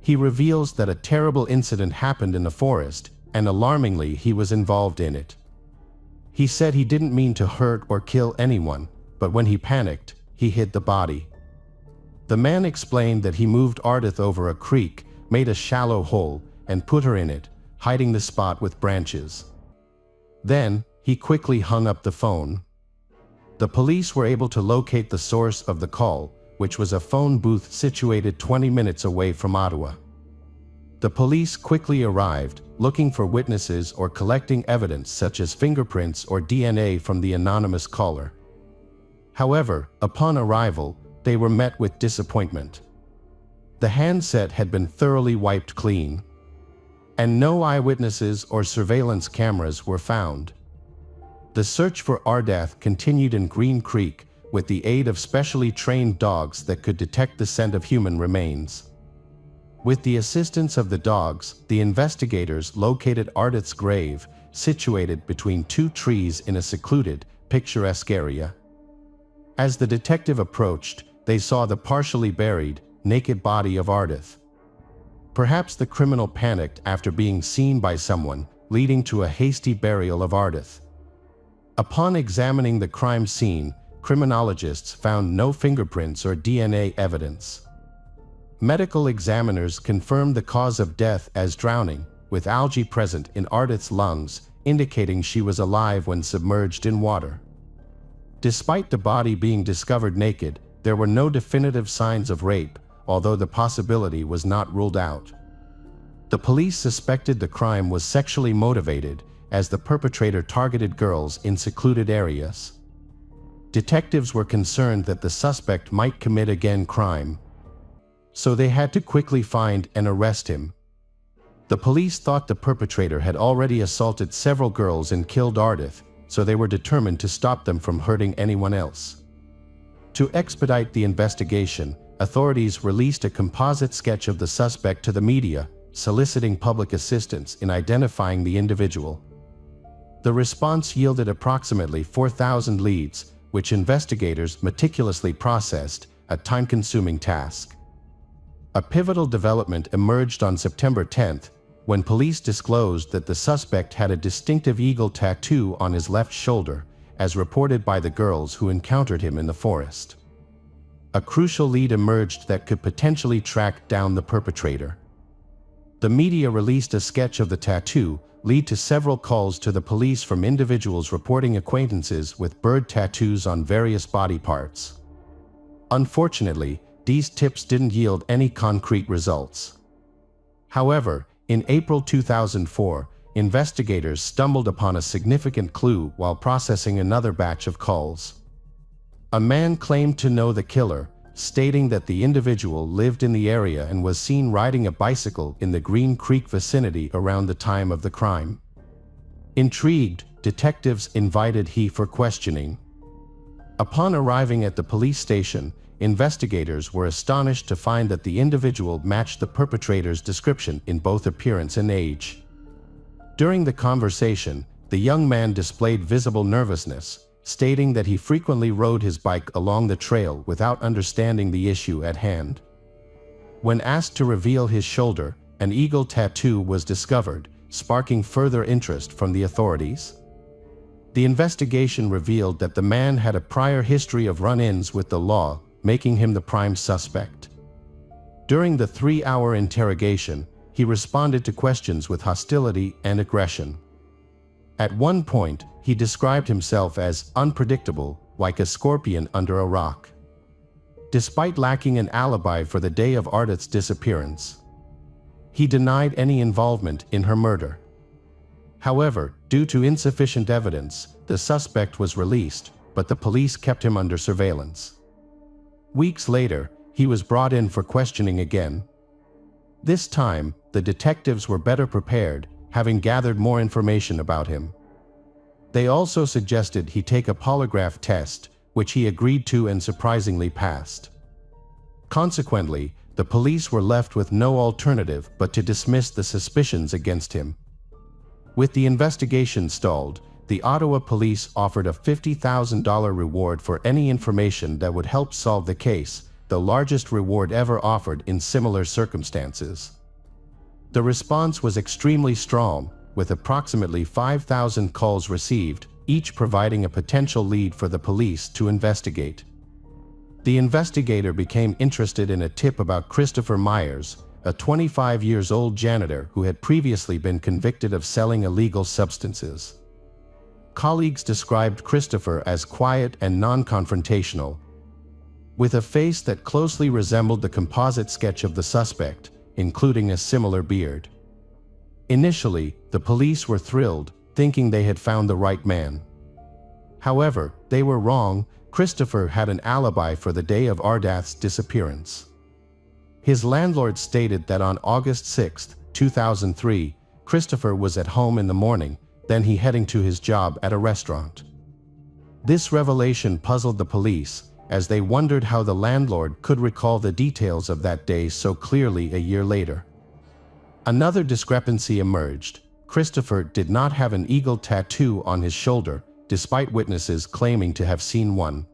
He reveals that a terrible incident happened in the forest, and alarmingly, he was involved in it. He said he didn't mean to hurt or kill anyone, but when he panicked, he hid the body. The man explained that he moved Ardith over a creek, made a shallow hole, and put her in it, hiding the spot with branches. Then, he quickly hung up the phone. The police were able to locate the source of the call, which was a phone booth situated 20 minutes away from Ottawa. The police quickly arrived, looking for witnesses or collecting evidence such as fingerprints or DNA from the anonymous caller. However, upon arrival, they were met with disappointment. The handset had been thoroughly wiped clean, and no eyewitnesses or surveillance cameras were found. The search for Ardith continued in Green Creek with the aid of specially trained dogs that could detect the scent of human remains. With the assistance of the dogs, the investigators located Ardith's grave, situated between two trees in a secluded, picturesque area. As the detective approached, they saw the partially buried, naked body of Ardith. Perhaps the criminal panicked after being seen by someone, leading to a hasty burial of Ardith. Upon examining the crime scene, criminologists found no fingerprints or DNA evidence. Medical examiners confirmed the cause of death as drowning, with algae present in Ardith's lungs, indicating she was alive when submerged in water. Despite the body being discovered naked, there were no definitive signs of rape, although the possibility was not ruled out. The police suspected the crime was sexually motivated, as the perpetrator targeted girls in secluded areas. Detectives were concerned that the suspect might commit again crime, so they had to quickly find and arrest him. The police thought the perpetrator had already assaulted several girls and killed Ardith, so they were determined to stop them from hurting anyone else. To expedite the investigation, authorities released a composite sketch of the suspect to the media, soliciting public assistance in identifying the individual. The response yielded approximately 4,000 leads, which investigators meticulously processed, a time-consuming task. A pivotal development emerged on September 10th, when police disclosed that the suspect had a distinctive eagle tattoo on his left shoulder, as reported by the girls who encountered him in the forest. A crucial lead emerged that could potentially track down the perpetrator. The media released a sketch of the tattoo, leading to several calls to the police from individuals reporting acquaintances with bird tattoos on various body parts. Unfortunately, these tips didn't yield any concrete results. However, in April 2004, investigators stumbled upon a significant clue while processing another batch of calls. A man claimed to know the killer, stating that the individual lived in the area and was seen riding a bicycle in the Green Creek vicinity around the time of the crime. Intrigued, detectives invited he for questioning. Upon arriving at the police station, investigators were astonished to find that the individual matched the perpetrator's description in both appearance and age. During the conversation, the young man displayed visible nervousness, stating that he frequently rode his bike along the trail without understanding the issue at hand. When asked to reveal his shoulder, an eagle tattoo was discovered, sparking further interest from the authorities. The investigation revealed that the man had a prior history of run-ins with the law, making him the prime suspect. During the 3-hour interrogation, he responded to questions with hostility and aggression. At one point, he described himself as unpredictable, like a scorpion under a rock. Despite lacking an alibi for the day of Ardith's disappearance, He denied any involvement in her murder. However, due to insufficient evidence, the suspect was released, but the police kept him under surveillance. Weeks later, he was brought in for questioning again. This time, the detectives were better prepared, having gathered more information about him. They also suggested he take a polygraph test, which he agreed to and surprisingly passed. Consequently, the police were left with no alternative but to dismiss the suspicions against him. With the investigation stalled, the Ottawa police offered a $50,000 reward for any information that would help solve the case, the largest reward ever offered in similar circumstances. The response was extremely strong, with approximately 5,000 calls received, each providing a potential lead for the police to investigate. The investigator became interested in a tip about Christopher Myers, a 25-year-old janitor who had previously been convicted of selling illegal substances. Colleagues described Christopher as quiet and non-confrontational, with a face that closely resembled the composite sketch of the suspect, including a similar beard. Initially, the police were thrilled, thinking they had found the right man. However, they were wrong. Christopher had an alibi for the day of Ardith's disappearance. His landlord stated that on August 6, 2003, Christopher was at home in the morning, then he heading to his job at a restaurant. This revelation puzzled the police, as they wondered how the landlord could recall the details of that day so clearly a year later. Another discrepancy emerged. Christopher did not have an eagle tattoo on his shoulder, despite witnesses claiming to have seen one.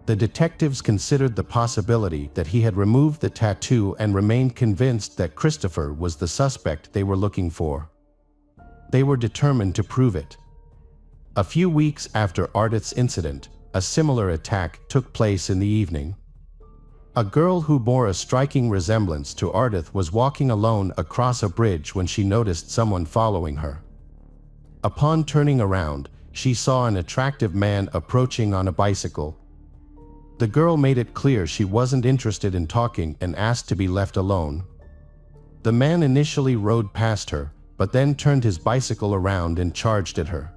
The detectives considered the possibility that he had removed the tattoo and remained convinced that Christopher was the suspect they were looking for. They were determined to prove it. A few weeks after Ardith's incident, a similar attack took place in the evening. A girl who bore a striking resemblance to Ardith was walking alone across a bridge when she noticed someone following her. Upon turning around, she saw an attractive man approaching on a bicycle. The girl made it clear she wasn't interested in talking and asked to be left alone. The man initially rode past her, but then turned his bicycle around and charged at her.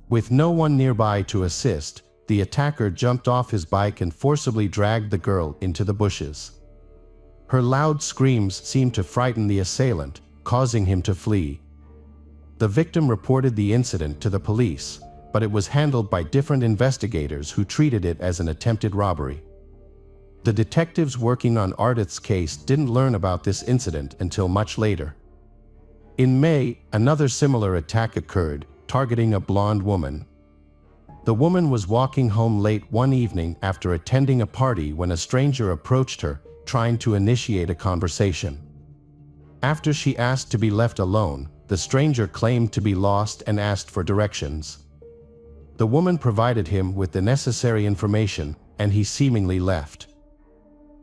With no one nearby to assist, the attacker jumped off his bike and forcibly dragged the girl into the bushes. Her loud screams seemed to frighten the assailant, causing him to flee. The victim reported the incident to the police, but it was handled by different investigators who treated it as an attempted robbery. The detectives working on Ardith's case didn't learn about this incident until much later. In May, another similar attack occurred, targeting a blonde woman. The woman was walking home late one evening after attending a party when a stranger approached her, trying to initiate a conversation. After she asked to be left alone, the stranger claimed to be lost and asked for directions. The woman provided him with the necessary information, and he seemingly left.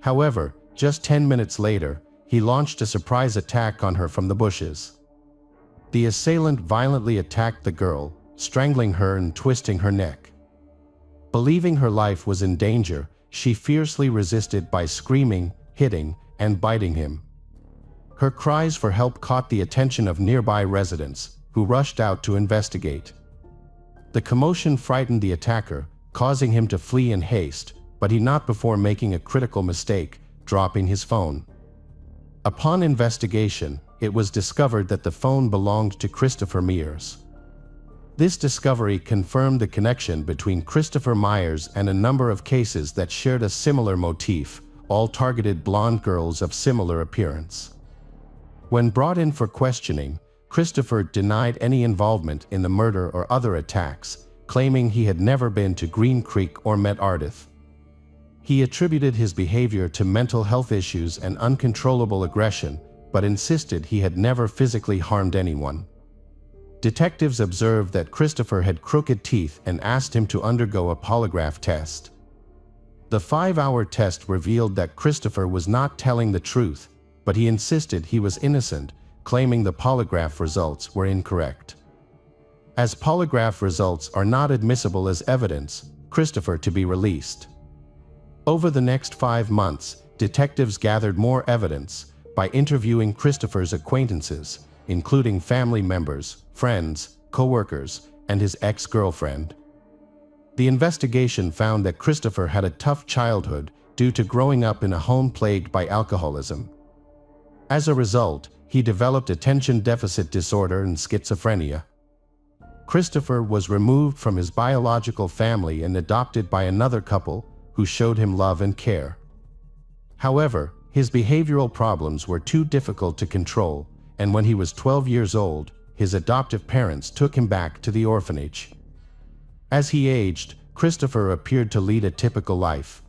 However, just 10 minutes later, he launched a surprise attack on her from the bushes. The assailant violently attacked the girl, strangling her and twisting her neck. Believing her life was in danger, she fiercely resisted by screaming, hitting, and biting him. Her cries for help caught the attention of nearby residents, who rushed out to investigate. The commotion frightened the attacker, causing him to flee in haste, but he not before making a critical mistake, dropping his phone. Upon investigation, it was discovered that the phone belonged to Christopher Myers. This discovery confirmed the connection between Christopher Myers and a number of cases that shared a similar motif, all targeted blonde girls of similar appearance. When brought in for questioning, Christopher denied any involvement in the murder or other attacks, claiming he had never been to Green Creek or met Ardith. He attributed his behavior to mental health issues and uncontrollable aggression, but insisted he had never physically harmed anyone. Detectives observed that Christopher had crooked teeth and asked him to undergo a polygraph test. The 5-hour test revealed that Christopher was not telling the truth, but he insisted he was innocent, claiming the polygraph results were incorrect. As polygraph results are not admissible as evidence, Christopher to be released. Over the next 5 months, detectives gathered more evidence, by interviewing Christopher's acquaintances, including family members, friends, co-workers, and his ex-girlfriend. The investigation found that Christopher had a tough childhood due to growing up in a home plagued by alcoholism. As a result, he developed attention deficit disorder and schizophrenia. Christopher was removed from his biological family and adopted by another couple who showed him love and care. However, his behavioral problems were too difficult to control, and when he was 12 years old, his adoptive parents took him back to the orphanage. As he aged, Christopher appeared to lead a typical life.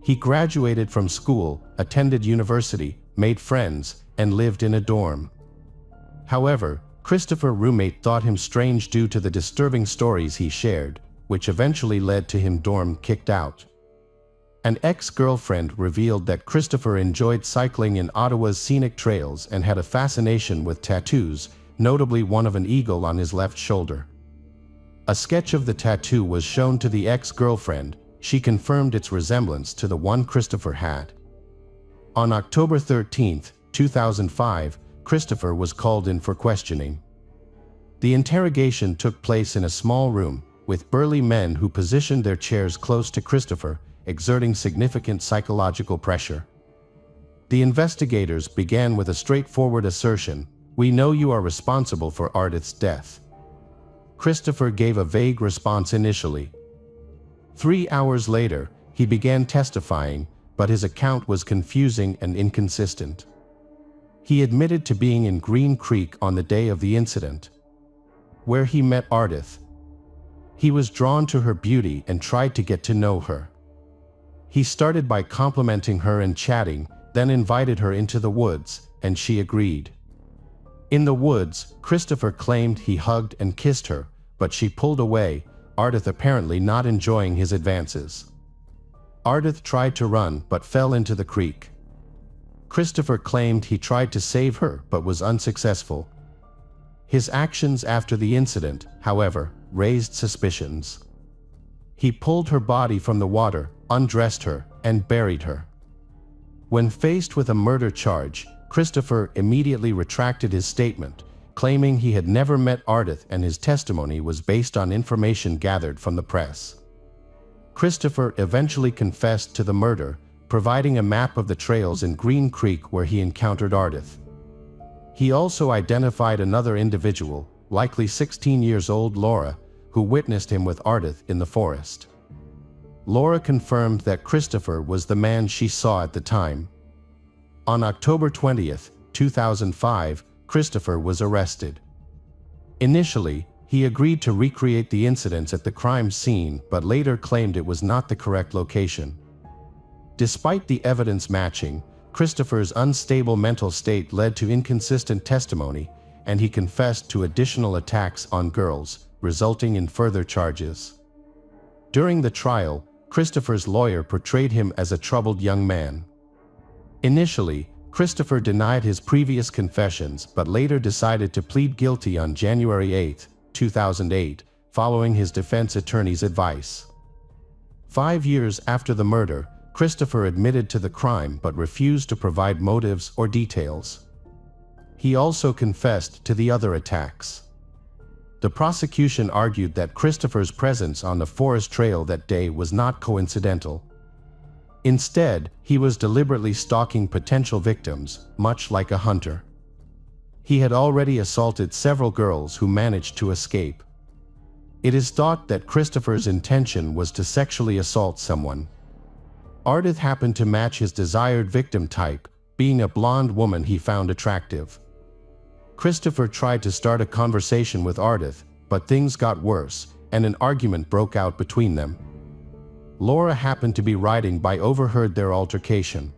He graduated from school, attended university, made friends, and lived in a dorm. However, Christopher's roommate thought him strange due to the disturbing stories he shared, which eventually led to him dorm kicked out. An ex-girlfriend revealed that Christopher enjoyed cycling in Ottawa's scenic trails and had a fascination with tattoos, notably one of an eagle on his left shoulder. A sketch of the tattoo was shown to the ex-girlfriend. She confirmed its resemblance to the one Christopher had. On October 13, 2005, Christopher was called in for questioning. The interrogation took place in a small room, with burly men who positioned their chairs close to Christopher, exerting significant psychological pressure. The investigators began with a straightforward assertion: "We know you are responsible for Ardith's death." Christopher gave a vague response initially. 3 hours later, he began testifying, but his account was confusing and inconsistent. He admitted to being in Green Creek on the day of the incident, where he met Ardith. He was drawn to her beauty and tried to get to know her. He started by complimenting her and chatting, then invited her into the woods, and she agreed. In the woods, Christopher claimed he hugged and kissed her, but she pulled away, Ardith apparently not enjoying his advances. Ardith tried to run but fell into the creek. Christopher claimed he tried to save her but was unsuccessful. His actions after the incident, however, raised suspicions. He pulled her body from the water, undressed her, and buried her. When faced with a murder charge, Christopher immediately retracted his statement, claiming he had never met Ardith and his testimony was based on information gathered from the press. Christopher eventually confessed to the murder, providing a map of the trails in Green Creek where he encountered Ardith. He also identified another individual, likely 16 years old Laura, who witnessed him with Ardith in the forest. Laura confirmed that Christopher was the man she saw at the time. On October 20, 2005, Christopher was arrested. Initially, he agreed to recreate the incidents at the crime scene but later claimed it was not the correct location. Despite the evidence matching, Christopher's unstable mental state led to inconsistent testimony, and he confessed to additional attacks on girls, resulting in further charges. During the trial, Christopher's lawyer portrayed him as a troubled young man. Initially, Christopher denied his previous confessions but later decided to plead guilty on January 8, 2008, following his defense attorney's advice. 5 years after the murder, Christopher admitted to the crime but refused to provide motives or details. He also confessed to the other attacks. The prosecution argued that Christopher's presence on the forest trail that day was not coincidental. Instead, he was deliberately stalking potential victims, much like a hunter. He had already assaulted several girls who managed to escape. It is thought that Christopher's intention was to sexually assault someone. Ardith happened to match his desired victim type, being a blonde woman he found attractive. Christopher tried to start a conversation with Ardith, but things got worse, and an argument broke out between them. Laura happened to be riding by, overheard their altercation.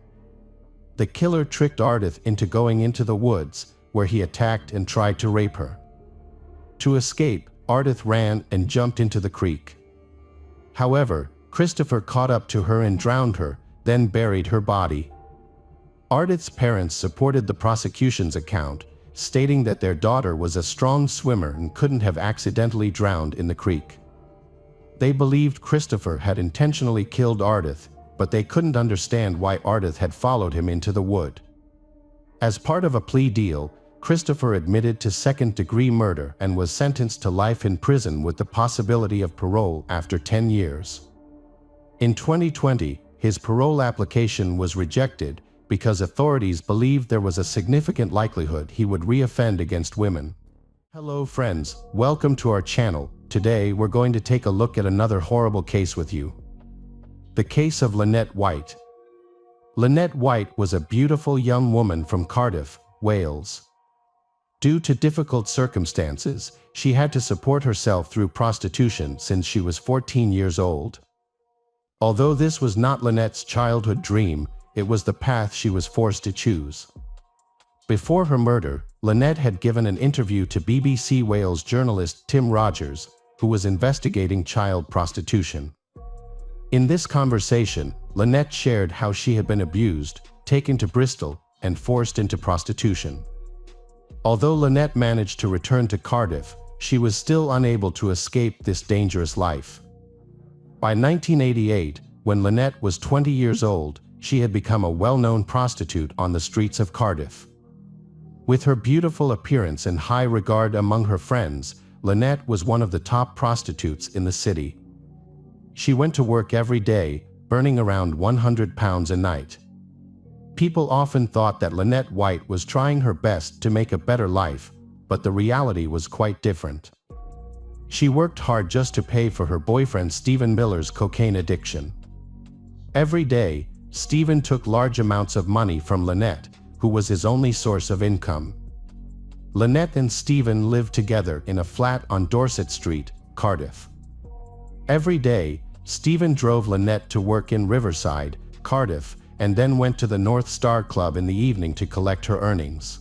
The killer tricked Ardith into going into the woods, where he attacked and tried to rape her. To escape, Ardith ran and jumped into the creek. However, Christopher caught up to her and drowned her, then buried her body. Ardith's parents supported the prosecution's account, stating that their daughter was a strong swimmer and couldn't have accidentally drowned in the creek. They believed Christopher had intentionally killed Ardith, but they couldn't understand why Ardith had followed him into the wood. As part of a plea deal, Christopher admitted to second-degree murder and was sentenced to life in prison with the possibility of parole after 10 years. In 2020, his parole application was rejected because authorities believed there was a significant likelihood he would reoffend against women. Hello friends, welcome to our channel. Today we're going to take a look at another horrible case with you. The case of Lynette White. Lynette White was a beautiful young woman from Cardiff, Wales. Due to difficult circumstances, she had to support herself through prostitution since she was 14 years old. Although this was not Lynette's childhood dream, it was the path she was forced to choose. Before her murder, Lynette had given an interview to BBC Wales journalist Tim Rogers, who was investigating child prostitution. In this conversation, Lynette shared how she had been abused, taken to Bristol, and forced into prostitution. Although Lynette managed to return to Cardiff, she was still unable to escape this dangerous life. By 1988, when Lynette was 20 years old, she had become a well-known prostitute on the streets of Cardiff. With her beautiful appearance and high regard among her friends, Lynette was one of the top prostitutes in the city. She went to work every day, earning around £100 a night. People often thought that Lynette White was trying her best to make a better life, but the reality was quite different. She worked hard just to pay for her boyfriend Stephen Miller's cocaine addiction. Every day, Stephen took large amounts of money from Lynette, who was his only source of income. Lynette and Stephen lived together in a flat on Dorset Street, Cardiff. Every day, Stephen drove Lynette to work in Riverside, Cardiff, and then went to the North Star Club in the evening to collect her earnings.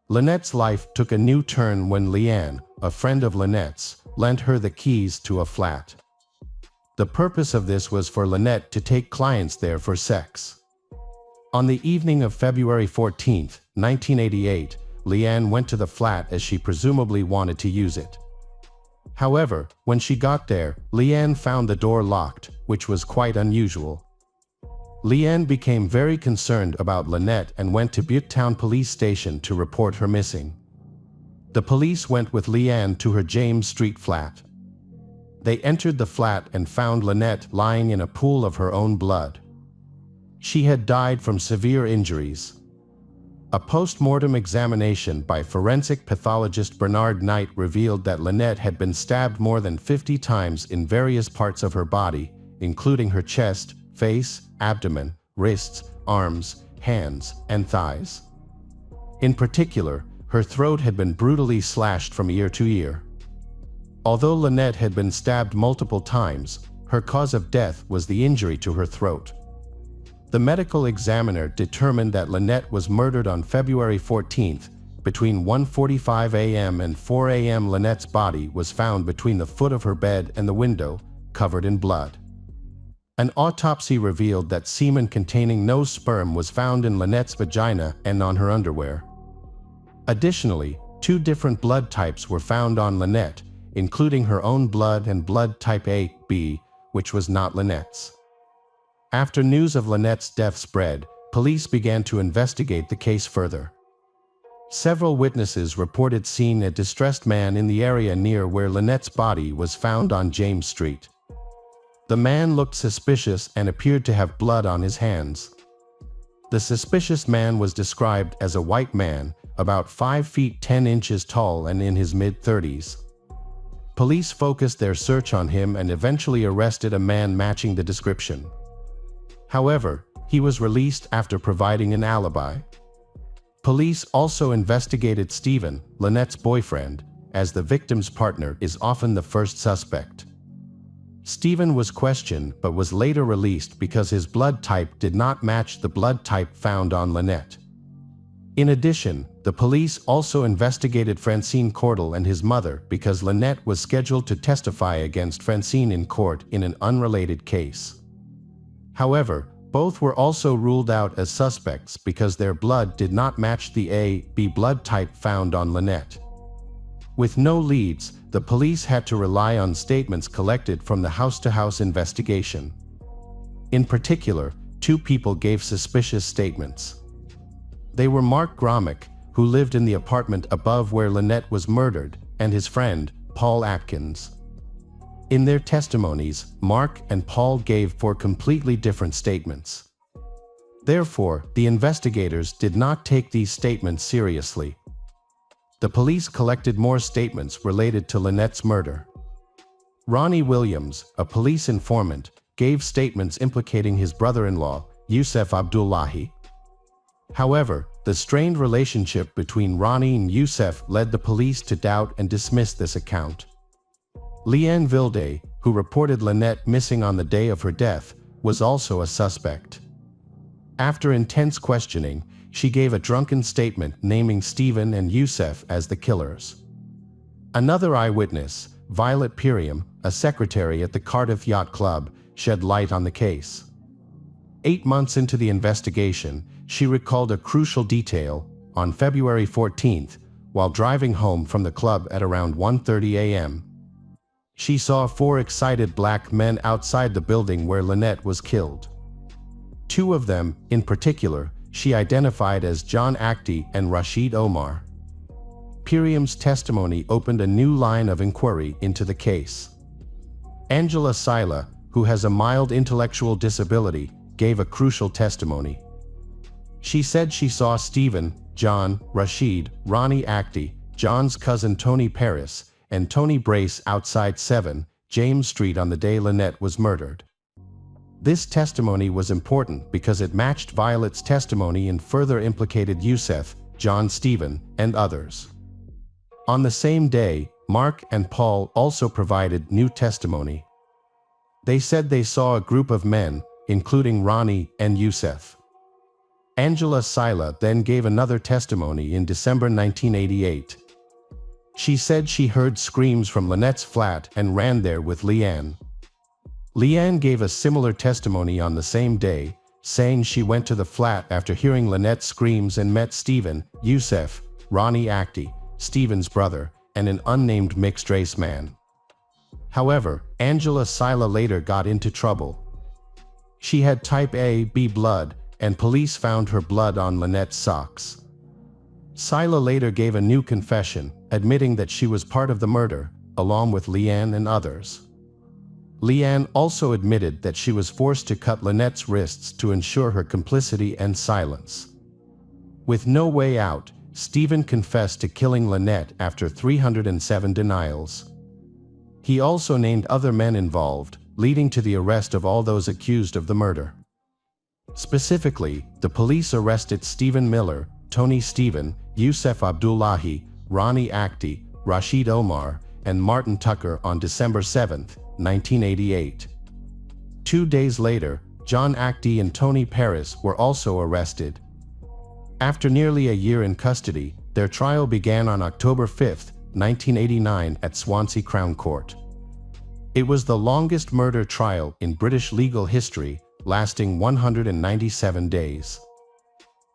Lynette's life took a new turn when Leanne, a friend of Lynette's, lent her the keys to a flat. The purpose of this was for Lynette to take clients there for sex. On the evening of February 14, 1988, Leanne went to the flat as she presumably wanted to use it. However, when she got there, Leanne found the door locked, which was quite unusual. Leanne became very concerned about Lynette and went to Butetown Police Station to report her missing. The police went with Leanne to her James Street flat. They entered the flat and found Lynette lying in a pool of her own blood. She had died from severe injuries. A post-mortem examination by forensic pathologist Bernard Knight revealed that Lynette had been stabbed more than 50 times in various parts of her body, including her chest, face, abdomen, wrists, arms, hands, and thighs. In particular, her throat had been brutally slashed from ear to ear. Although Lynette had been stabbed multiple times, her cause of death was the injury to her throat. The medical examiner determined that Lynette was murdered on February 14th. Between 1:45 a.m. and 4 a.m. Lynette's body was found between the foot of her bed and the window, covered in blood. An autopsy revealed that semen containing no sperm was found in Lynette's vagina and on her underwear. Additionally, 2 different blood types were found on Lynette, including her own blood and blood type AB, which was not Lynette's. After news of Lynette's death spread, police began to investigate the case further. Several witnesses reported seeing a distressed man in the area near where Lynette's body was found on James Street. The man looked suspicious and appeared to have blood on his hands. The suspicious man was described as a white man, about 5 feet 10 inches tall and in his mid-30s. Police focused their search on him and eventually arrested a man matching the description. However, he was released after providing an alibi. Police also investigated Stephen, Lynette's boyfriend, as the victim's partner is often the first suspect. Stephen was questioned but was later released because his blood type did not match the blood type found on Lynette. In addition, the police also investigated Francine Cordell and his mother because Lynette was scheduled to testify against Francine in court in an unrelated case. However, both were also ruled out as suspects because their blood did not match the AB blood type found on Lynette. With no leads, the police had to rely on statements collected from the house-to-house investigation. In particular, 2 people gave suspicious statements. They were Mark Gromick, who lived in the apartment above where Lynette was murdered, and his friend, Paul Atkins. In their testimonies, Mark and Paul gave 4 completely different statements. Therefore, the investigators did not take these statements seriously. The police collected more statements related to Lynette's murder. Ronnie Williams, a police informant, gave statements implicating his brother-in-law, Yusef Abdullahi. However, the strained relationship between Ronnie and Yusef led the police to doubt and dismiss this account. Leanne Vilde, who reported Lynette missing on the day of her death, was also a suspect. After intense questioning, she gave a drunken statement naming Stephen and Yusef as the killers. Another eyewitness, Violet Piriam, a secretary at the Cardiff Yacht Club, shed light on the case. 8 months into the investigation, she recalled a crucial detail. On February 14th, while driving home from the club at around 1:30 a.m., she saw 4 excited black men outside the building where Lynette was killed. 2 of them, in particular, she identified as John Actie and Rashid Omar. Piriam's testimony opened a new line of inquiry into the case. Angela Sila, who has a mild intellectual disability, gave a crucial testimony. She said she saw Stephen, John, Rashid, Ronnie Actie, John's cousin Tony Paris, and Tony Brace outside 7 James Street on the day Lynette was murdered. This testimony was important because it matched Violet's testimony and further implicated Yusef, John Stephen, and others. On the same day, Mark and Paul also provided new testimony. They said they saw a group of men, including Ronnie and Yusef. Angela Sila then gave another testimony in December 1988. She said she heard screams from Lynette's flat and ran there with Leanne. Leanne gave a similar testimony on the same day, saying she went to the flat after hearing Lynette's screams and met Stephen, Yusef, Ronnie Actie, Stephen's brother, and an unnamed mixed-race man. However, Angela Sila later got into trouble. She had type AB blood, and police found her blood on Lynette's socks. Sila later gave a new confession, admitting that she was part of the murder, along with Leanne and others. Leanne also admitted that she was forced to cut Lynette's wrists to ensure her complicity and silence. With no way out, Stephen confessed to killing Lynette after 307 denials. He also named other men involved, leading to the arrest of all those accused of the murder. Specifically, the police arrested Stephen Miller, Tony Stephen, Yusef Abdullahi, Ronnie Actie, Rashid Omar, and Martin Tucker on December 7, 1988. 2 days later, John Actie and Tony Paris were also arrested. After nearly a year in custody, their trial began on October 5, 1989 at Swansea Crown Court. It was the longest murder trial in British legal history, lasting 197 days.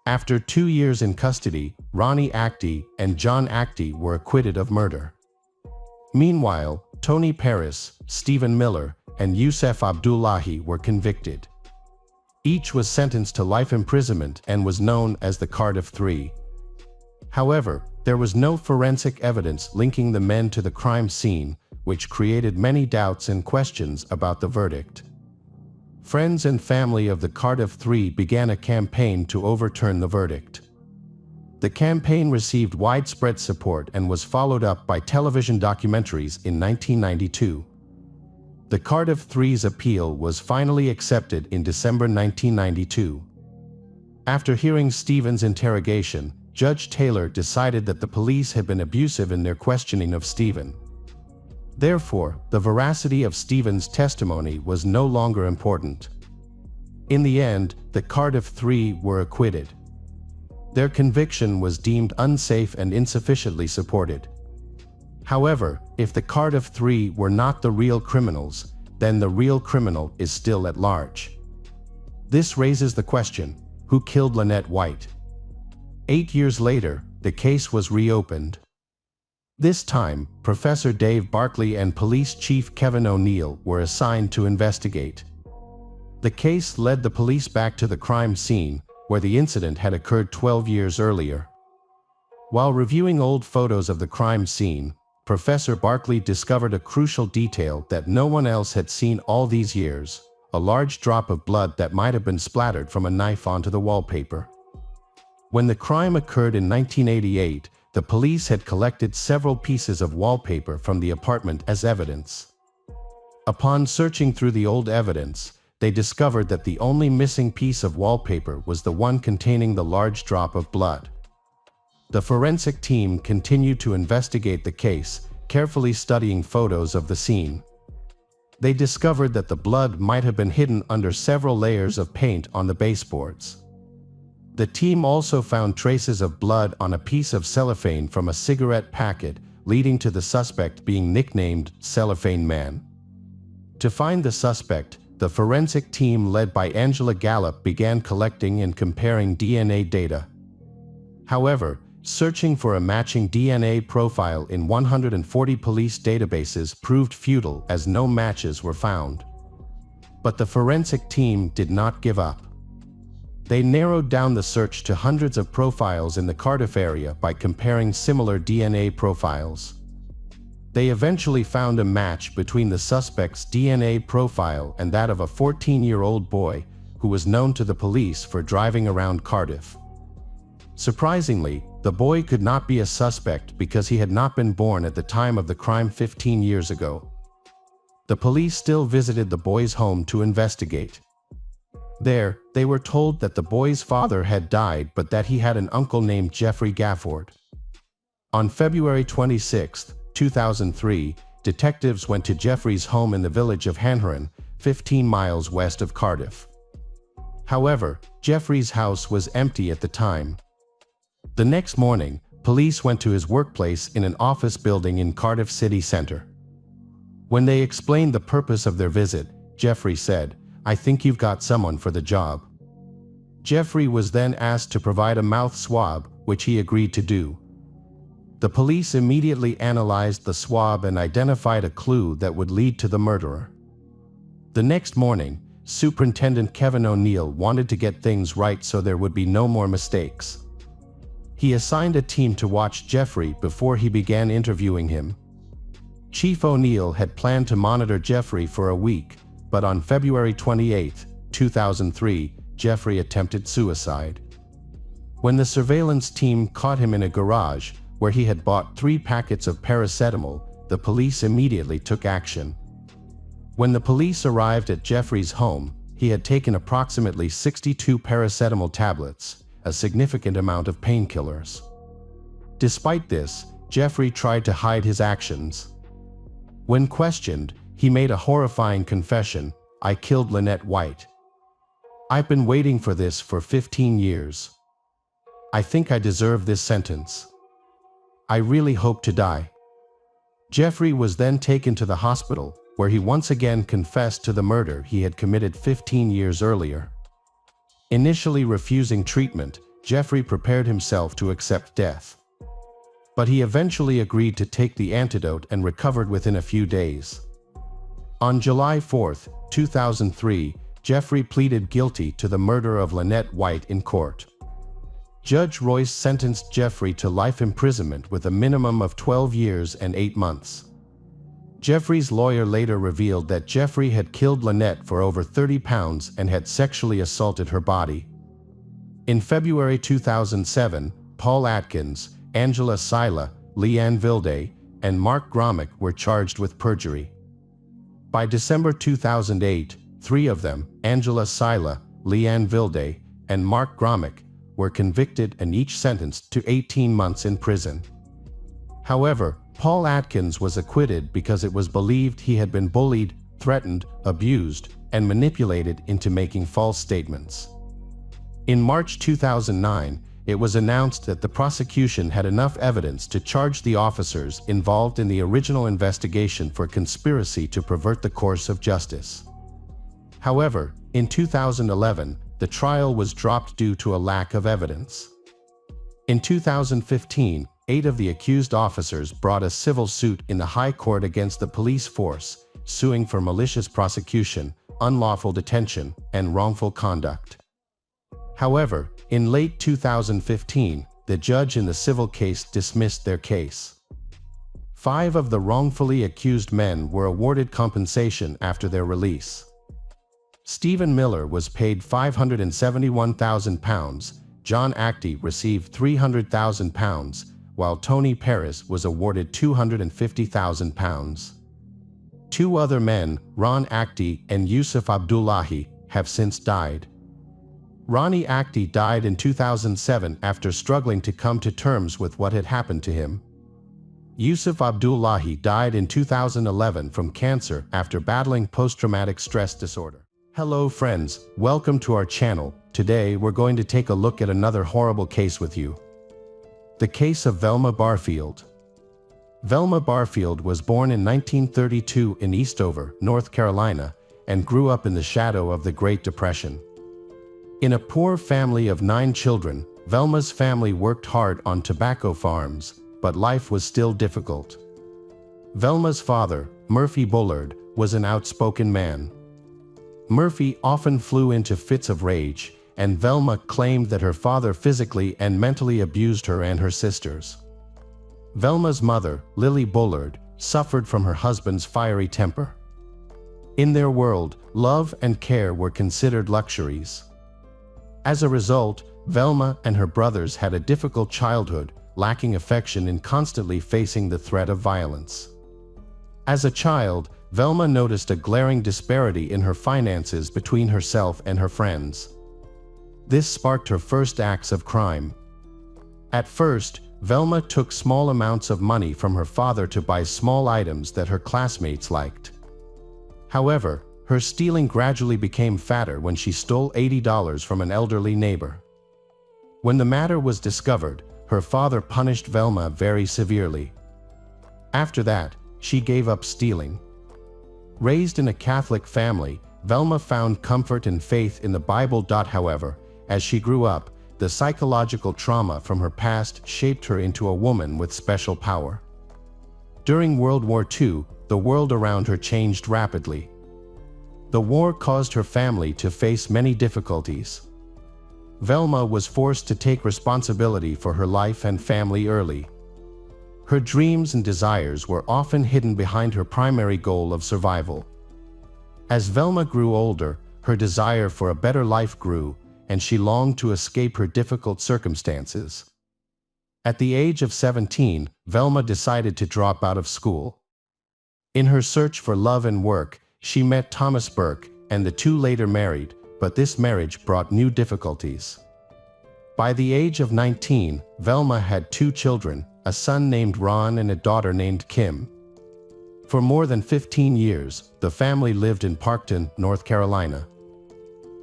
After 2 years in custody, Ronnie Actie and John Actie were acquitted of murder. Meanwhile, Tony Paris, Stephen Miller, and Yusef Abdullahi were convicted. Each was sentenced to life imprisonment and was known as the Cardiff Three. However, there was no forensic evidence linking the men to the crime scene, which created many doubts and questions about the verdict. Friends and family of the Cardiff Three began a campaign to overturn the verdict. The campaign received widespread support and was followed up by television documentaries in 1992. The Cardiff Three's appeal was finally accepted in December 1992. After hearing Stephen's interrogation, Judge Taylor decided that the police had been abusive in their questioning of Stephen. Therefore, the veracity of Stephen's testimony was no longer important. In the end, the Cardiff Three were acquitted. Their conviction was deemed unsafe and insufficiently supported. However, if the Cardiff Three were not the real criminals, then the real criminal is still at large. This raises the question, who killed Lynette White? 8 years later, the case was reopened. This time, Professor Dave Barkley and Police Chief Kevin O'Neill were assigned to investigate. The case led the police back to the crime scene, where the incident had occurred 12 years earlier. While reviewing old photos of the crime scene, Professor Barkley discovered a crucial detail that no one else had seen all these years: a large drop of blood that might have been splattered from a knife onto the wallpaper. When the crime occurred in 1988, the police had collected several pieces of wallpaper from the apartment as evidence. Upon searching through the old evidence, they discovered that the only missing piece of wallpaper was the one containing the large drop of blood. The forensic team continued to investigate the case, carefully studying photos of the scene. They discovered that the blood might have been hidden under several layers of paint on the baseboards. The team also found traces of blood on a piece of cellophane from a cigarette packet, leading to the suspect being nicknamed Cellophane Man. To find the suspect, the forensic team led by Angela Gallup began collecting and comparing DNA data. However, searching for a matching DNA profile in 140 police databases proved futile as no matches were found. But the forensic team did not give up. They narrowed down the search to hundreds of profiles in the Cardiff area by comparing similar DNA profiles. They eventually found a match between the suspect's DNA profile and that of a 14-year-old boy who was known to the police for driving around Cardiff. Surprisingly, the boy could not be a suspect because he had not been born at the time of the crime 15 years ago. The police still visited the boy's home to investigate. There, they were told that the boy's father had died but that he had an uncle named Jeffrey Gafford. On February 26, 2003, detectives went to Jeffrey's home in the village of Hanharan, 15 miles west of Cardiff. However, Jeffrey's house was empty at the time. The next morning, police went to his workplace in an office building in Cardiff city centre. When they explained the purpose of their visit, Jeffrey said, "I think you've got someone for the job." Jeffrey was then asked to provide a mouth swab, which he agreed to do. The police immediately analyzed the swab and identified a clue that would lead to the murderer. The next morning, Superintendent Kevin O'Neill wanted to get things right so there would be no more mistakes. He assigned a team to watch Jeffrey before he began interviewing him. Chief O'Neill had planned to monitor Jeffrey for a week, but on February 28, 2003, Jeffrey attempted suicide. When the surveillance team caught him in a garage, where he had bought 3 packets of paracetamol, the police immediately took action. When the police arrived at Jeffrey's home, he had taken approximately 62 paracetamol tablets, a significant amount of painkillers. Despite this, Jeffrey tried to hide his actions. When questioned, he made a horrifying confession: "I killed Lynette White. I've been waiting for this for 15 years. I think I deserve this sentence. I really hope to die." Jeffrey was then taken to the hospital, where he once again confessed to the murder he had committed 15 years earlier. Initially refusing treatment, Jeffrey prepared himself to accept death. But he eventually agreed to take the antidote and recovered within a few days. On July 4, 2003, Jeffrey pleaded guilty to the murder of Lynette White in court. Judge Royce sentenced Jeffrey to life imprisonment with a minimum of 12 years and 8 months. Jeffrey's lawyer later revealed that Jeffrey had killed Lynette for over 30 pounds and had sexually assaulted her body. In February 2007, Paul Atkins, Angela Sila, Leanne Vilde, and Mark Gromick were charged with perjury. By December 2008, 3 of them, Angela Sila, Leanne Vilde, and Mark Gromick, were convicted and each sentenced to 18 months in prison. However, Paul Atkins was acquitted because it was believed he had been bullied, threatened, abused, and manipulated into making false statements. In March 2009, it was announced that the prosecution had enough evidence to charge the officers involved in the original investigation for conspiracy to pervert the course of justice. However, in 2011, the trial was dropped due to a lack of evidence. In 2015, 8 of the accused officers brought a civil suit in the High Court against the police force, suing for malicious prosecution, unlawful detention, and wrongful conduct. However, in late 2015, the judge in the civil case dismissed their case. 5 of the wrongfully accused men were awarded compensation after their release. Stephen Miller was paid £571,000, John Actie received £300,000, while Tony Paris was awarded £250,000. 2 other men, Ron Actie and Yusuf Abdullahi, have since died. Ronnie Actie died in 2007 after struggling to come to terms with what had happened to him. Yusuf Abdullahi died in 2011 from cancer after battling post-traumatic stress disorder. Hello friends, welcome to our channel. Today we're going to take a look at another horrible case with you. The case of Velma Barfield. Velma Barfield was born in 1932 in Eastover, North Carolina, and grew up in the shadow of the Great Depression. In a poor family of 9 children, Velma's family worked hard on tobacco farms, but life was still difficult. Velma's father, Murphy Bullard, was an outspoken man. Murphy often flew into fits of rage, and Velma claimed that her father physically and mentally abused her and her sisters. Velma's mother, Lily Bullard, suffered from her husband's fiery temper. In their world, love and care were considered luxuries. As a result, Velma and her brothers had a difficult childhood, lacking affection and constantly facing the threat of violence. As a child, Velma noticed a glaring disparity in her finances between herself and her friends. This sparked her first acts of crime. At first, Velma took small amounts of money from her father to buy small items that her classmates liked. However, her stealing gradually became fatter when she stole $80 from an elderly neighbor. When the matter was discovered, her father punished Velma very severely. After that, she gave up stealing. Raised in a Catholic family, Velma found comfort and faith in the Bible. However, as she grew up, the psychological trauma from her past shaped her into a woman with special power. During World War II, the world around her changed rapidly. The war caused her family to face many difficulties. Velma was forced to take responsibility for her life and family early. Her dreams and desires were often hidden behind her primary goal of survival. As Velma grew older, her desire for a better life grew, and she longed to escape her difficult circumstances. At the age of 17, Velma decided to drop out of school. In her search for love and work, she met Thomas Burke, and the two later married, but this marriage brought new difficulties. By the age of 19, Velma had 2 children, a son named Ron and a daughter named Kim. For more than 15 years, the family lived in Parkton, North Carolina.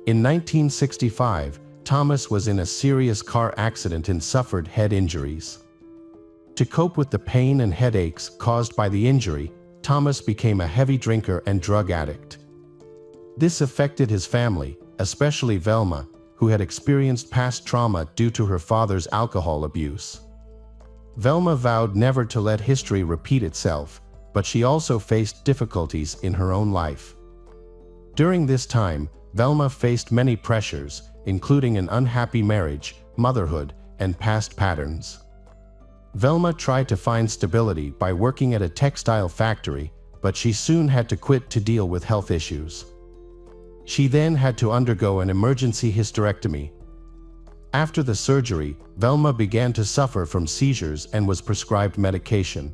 In 1965, Thomas was in a serious car accident and suffered head injuries. To cope with the pain and headaches caused by the injury, Thomas became a heavy drinker and drug addict. This affected his family, especially Velma, who had experienced past trauma due to her father's alcohol abuse. Velma vowed never to let history repeat itself, but she also faced difficulties in her own life. During this time, Velma faced many pressures, including an unhappy marriage, motherhood, and past patterns. Velma tried to find stability by working at a textile factory, but she soon had to quit to deal with health issues. She then had to undergo an emergency hysterectomy. After the surgery, Velma began to suffer from seizures and was prescribed medication.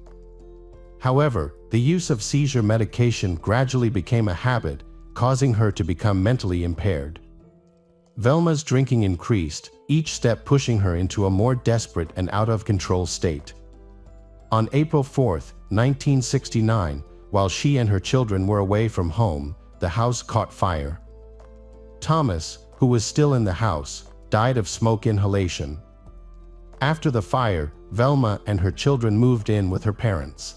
However, the use of seizure medication gradually became a habit, causing her to become mentally impaired. Velma's drinking increased, each step pushing her into a more desperate and out-of-control state. On April 4, 1969, while she and her children were away from home, the house caught fire. Thomas, who was still in the house, died of smoke inhalation. After the fire, Velma and her children moved in with her parents.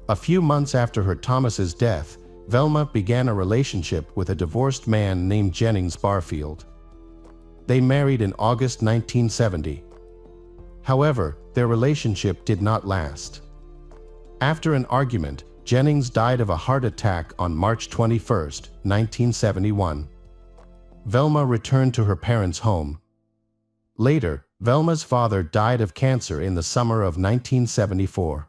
A few months after her Thomas's death, Velma began a relationship with a divorced man named Jennings Barfield. They married in August 1970. However, their relationship did not last. After an argument, Jennings died of a heart attack on March 21, 1971. Velma returned to her parents' home. Later, Velma's father died of cancer in the summer of 1974.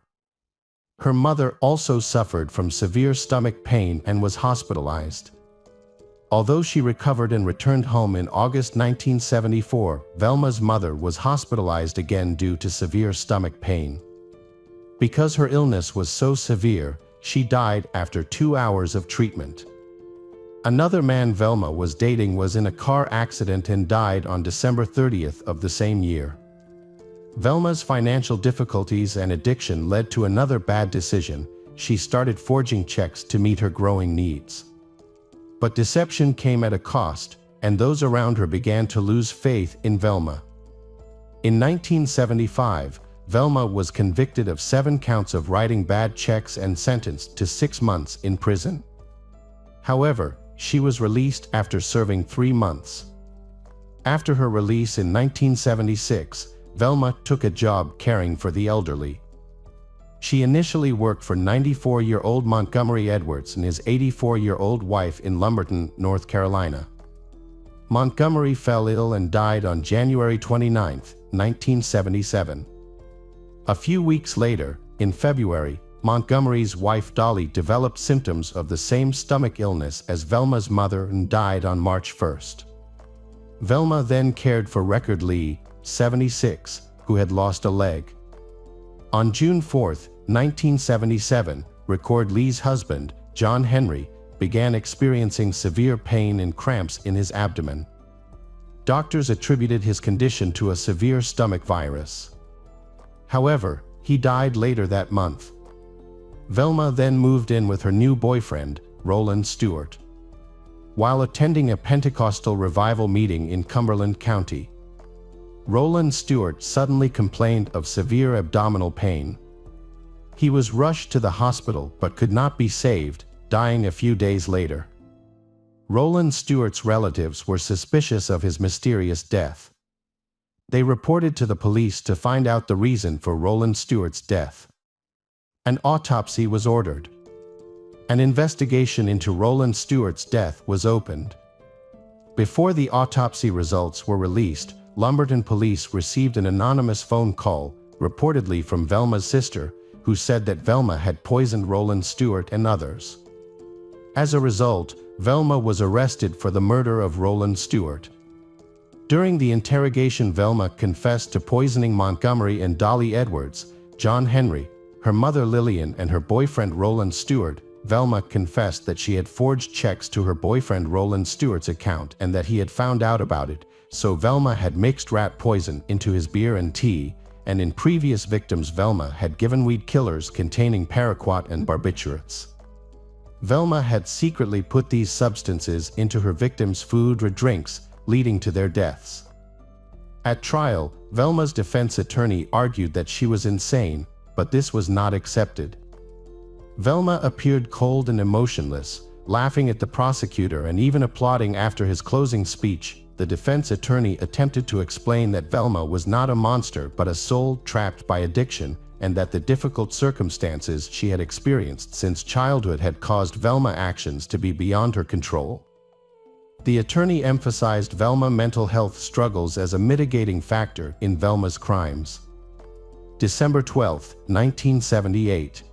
Her mother also suffered from severe stomach pain and was hospitalized. Although she recovered and returned home in August 1974, Velma's mother was hospitalized again due to severe stomach pain. Because her illness was so severe, she died after 2 hours of treatment. Another man Velma was dating was in a car accident and died on December 30th of the same year. Velma's financial difficulties and addiction led to another bad decision. She started forging checks to meet her growing needs. But deception came at a cost, and those around her began to lose faith in Velma. In 1975, Velma was convicted of 7 counts of writing bad checks and sentenced to 6 months in prison. However, she was released after serving 3 months. After her release in 1976, Velma took a job caring for the elderly. She initially worked for 94-year-old Montgomery Edwards and his 84-year-old wife in Lumberton, North Carolina. Montgomery fell ill and died on January 29, 1977. A few weeks later, in February, Montgomery's wife Dolly developed symptoms of the same stomach illness as Velma's mother and died on March 1st. Velma then cared for Record Lee, 76, who had lost a leg. On June 4, 1977, Record Lee's husband, John Henry, began experiencing severe pain and cramps in his abdomen. Doctors attributed his condition to a severe stomach virus. However, he died later that month. Velma then moved in with her new boyfriend, Roland Stewart. While attending a Pentecostal revival meeting in Cumberland County, Roland Stewart suddenly complained of severe abdominal pain. He was rushed to the hospital but could not be saved, dying a few days later. Roland Stewart's relatives were suspicious of his mysterious death. They reported to the police to find out the reason for Roland Stewart's death. An autopsy was ordered. An investigation into Roland Stewart's death was opened. Before the autopsy results were released, Lumberton police received an anonymous phone call, reportedly from Velma's sister, who said that Velma had poisoned Roland Stewart and others. As a result, Velma was arrested for the murder of Roland Stewart. During the interrogation, Velma confessed to poisoning Montgomery and Dolly Edwards, John Henry, her mother Lillian, and her boyfriend Roland Stewart. Velma confessed that she had forged checks to her boyfriend Roland Stewart's account and that he had found out about it, so Velma had mixed rat poison into his beer and tea, and in previous victims Velma had given weed killers containing paraquat and barbiturates. Velma had secretly put these substances into her victims' food or drinks, leading to their deaths. At trial, Velma's defense attorney argued that she was insane, but this was not accepted. Velma appeared cold and emotionless, laughing at the prosecutor and even applauding after his closing speech. The defense attorney attempted to explain that Velma was not a monster but a soul trapped by addiction, and that the difficult circumstances she had experienced since childhood had caused Velma actions to be beyond her control. The attorney emphasized Velma's mental health struggles as a mitigating factor in Velma's crimes. December 12, 1978.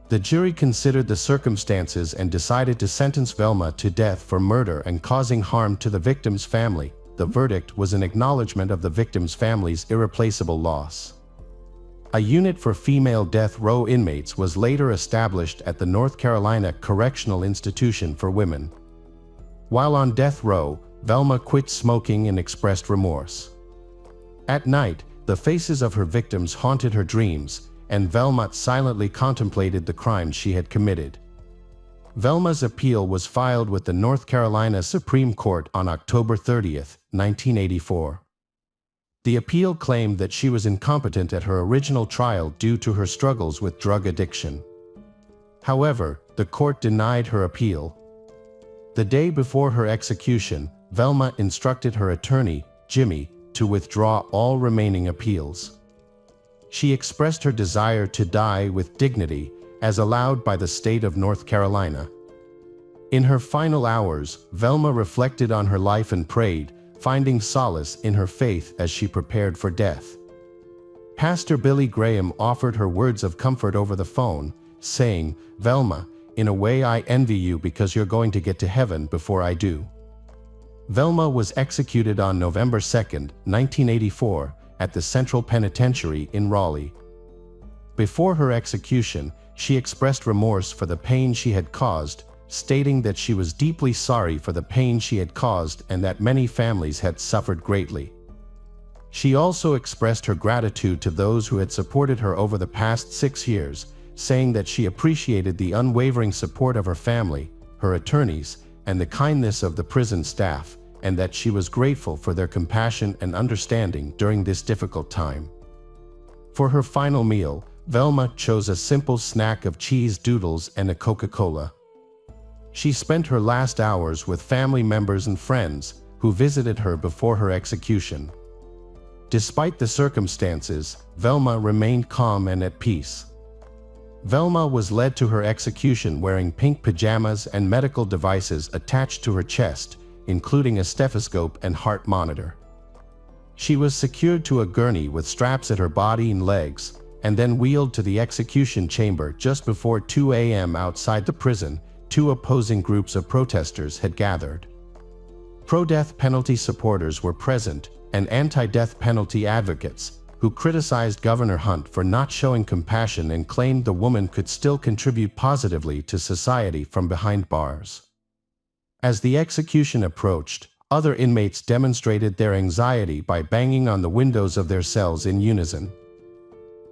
The jury considered the circumstances and decided to sentence Velma to death for murder and causing harm to the victim's family. The verdict was an acknowledgement of the victim's family's irreplaceable loss. A unit for female death row inmates was later established at the North Carolina Correctional Institution for Women. While on death row, Velma quit smoking and expressed remorse. At night, the faces of her victims haunted her dreams, and Velma silently contemplated the crimes she had committed. Velma's appeal was filed with the North Carolina Supreme Court on October 30, 1984. The appeal claimed that she was incompetent at her original trial due to her struggles with drug addiction. However, the court denied her appeal. The day before her execution, Velma instructed her attorney, Jimmy, to withdraw all remaining appeals. She expressed her desire to die with dignity, as allowed by the state of North Carolina. In her final hours, Velma reflected on her life and prayed, finding solace in her faith as she prepared for death. Pastor Billy Graham offered her words of comfort over the phone, saying, "Velma, in a way I envy you because you're going to get to heaven before I do." Velma was executed on November 2, 1984, at the Central Penitentiary in Raleigh. Before her execution, she expressed remorse for the pain she had caused, stating that she was deeply sorry for the pain she had caused and that many families had suffered greatly. She also expressed her gratitude to those who had supported her over the past 6 years, saying that she appreciated the unwavering support of her family, her attorneys, and the kindness of the prison staff, and that she was grateful for their compassion and understanding during this difficult time. For her final meal, Velma chose a simple snack of cheese doodles and a Coca-Cola. She spent her last hours with family members and friends who visited her before her execution. Despite the circumstances, Velma remained calm and at peace. Velma was led to her execution wearing pink pajamas and medical devices attached to her chest, including a stethoscope and heart monitor. She was secured to a gurney with straps at her body and legs, and then wheeled to the execution chamber just before 2 a.m. outside the prison. 2 opposing groups of protesters had gathered. Pro-death penalty supporters were present, and anti-death penalty advocates, who criticized Governor Hunt for not showing compassion and claimed the woman could still contribute positively to society from behind bars. As the execution approached, other inmates demonstrated their anxiety by banging on the windows of their cells in unison.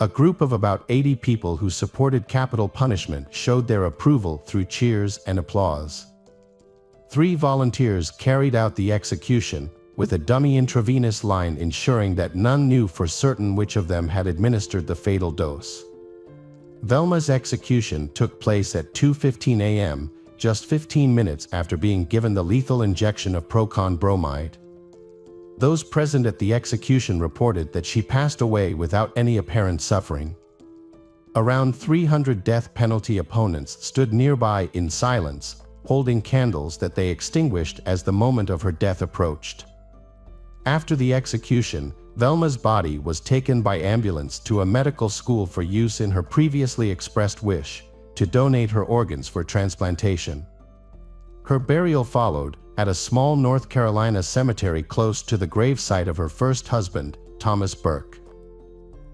A group of about 80 people who supported capital punishment showed their approval through cheers and applause. 3 volunteers carried out the execution, with a dummy intravenous line ensuring that none knew for certain which of them had administered the fatal dose. Velma's execution took place at 2:15 a.m., just 15 minutes after being given the lethal injection of proton bromide. Those present at the execution reported that she passed away without any apparent suffering. Around 300 death penalty opponents stood nearby in silence, holding candles that they extinguished as the moment of her death approached. After the execution, Velma's body was taken by ambulance to a medical school for use in her previously expressed wish to donate her organs for transplantation. Her burial followed at a small North Carolina cemetery close to the gravesite of her first husband, Thomas Burke.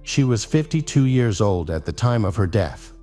She was 52 years old at the time of her death.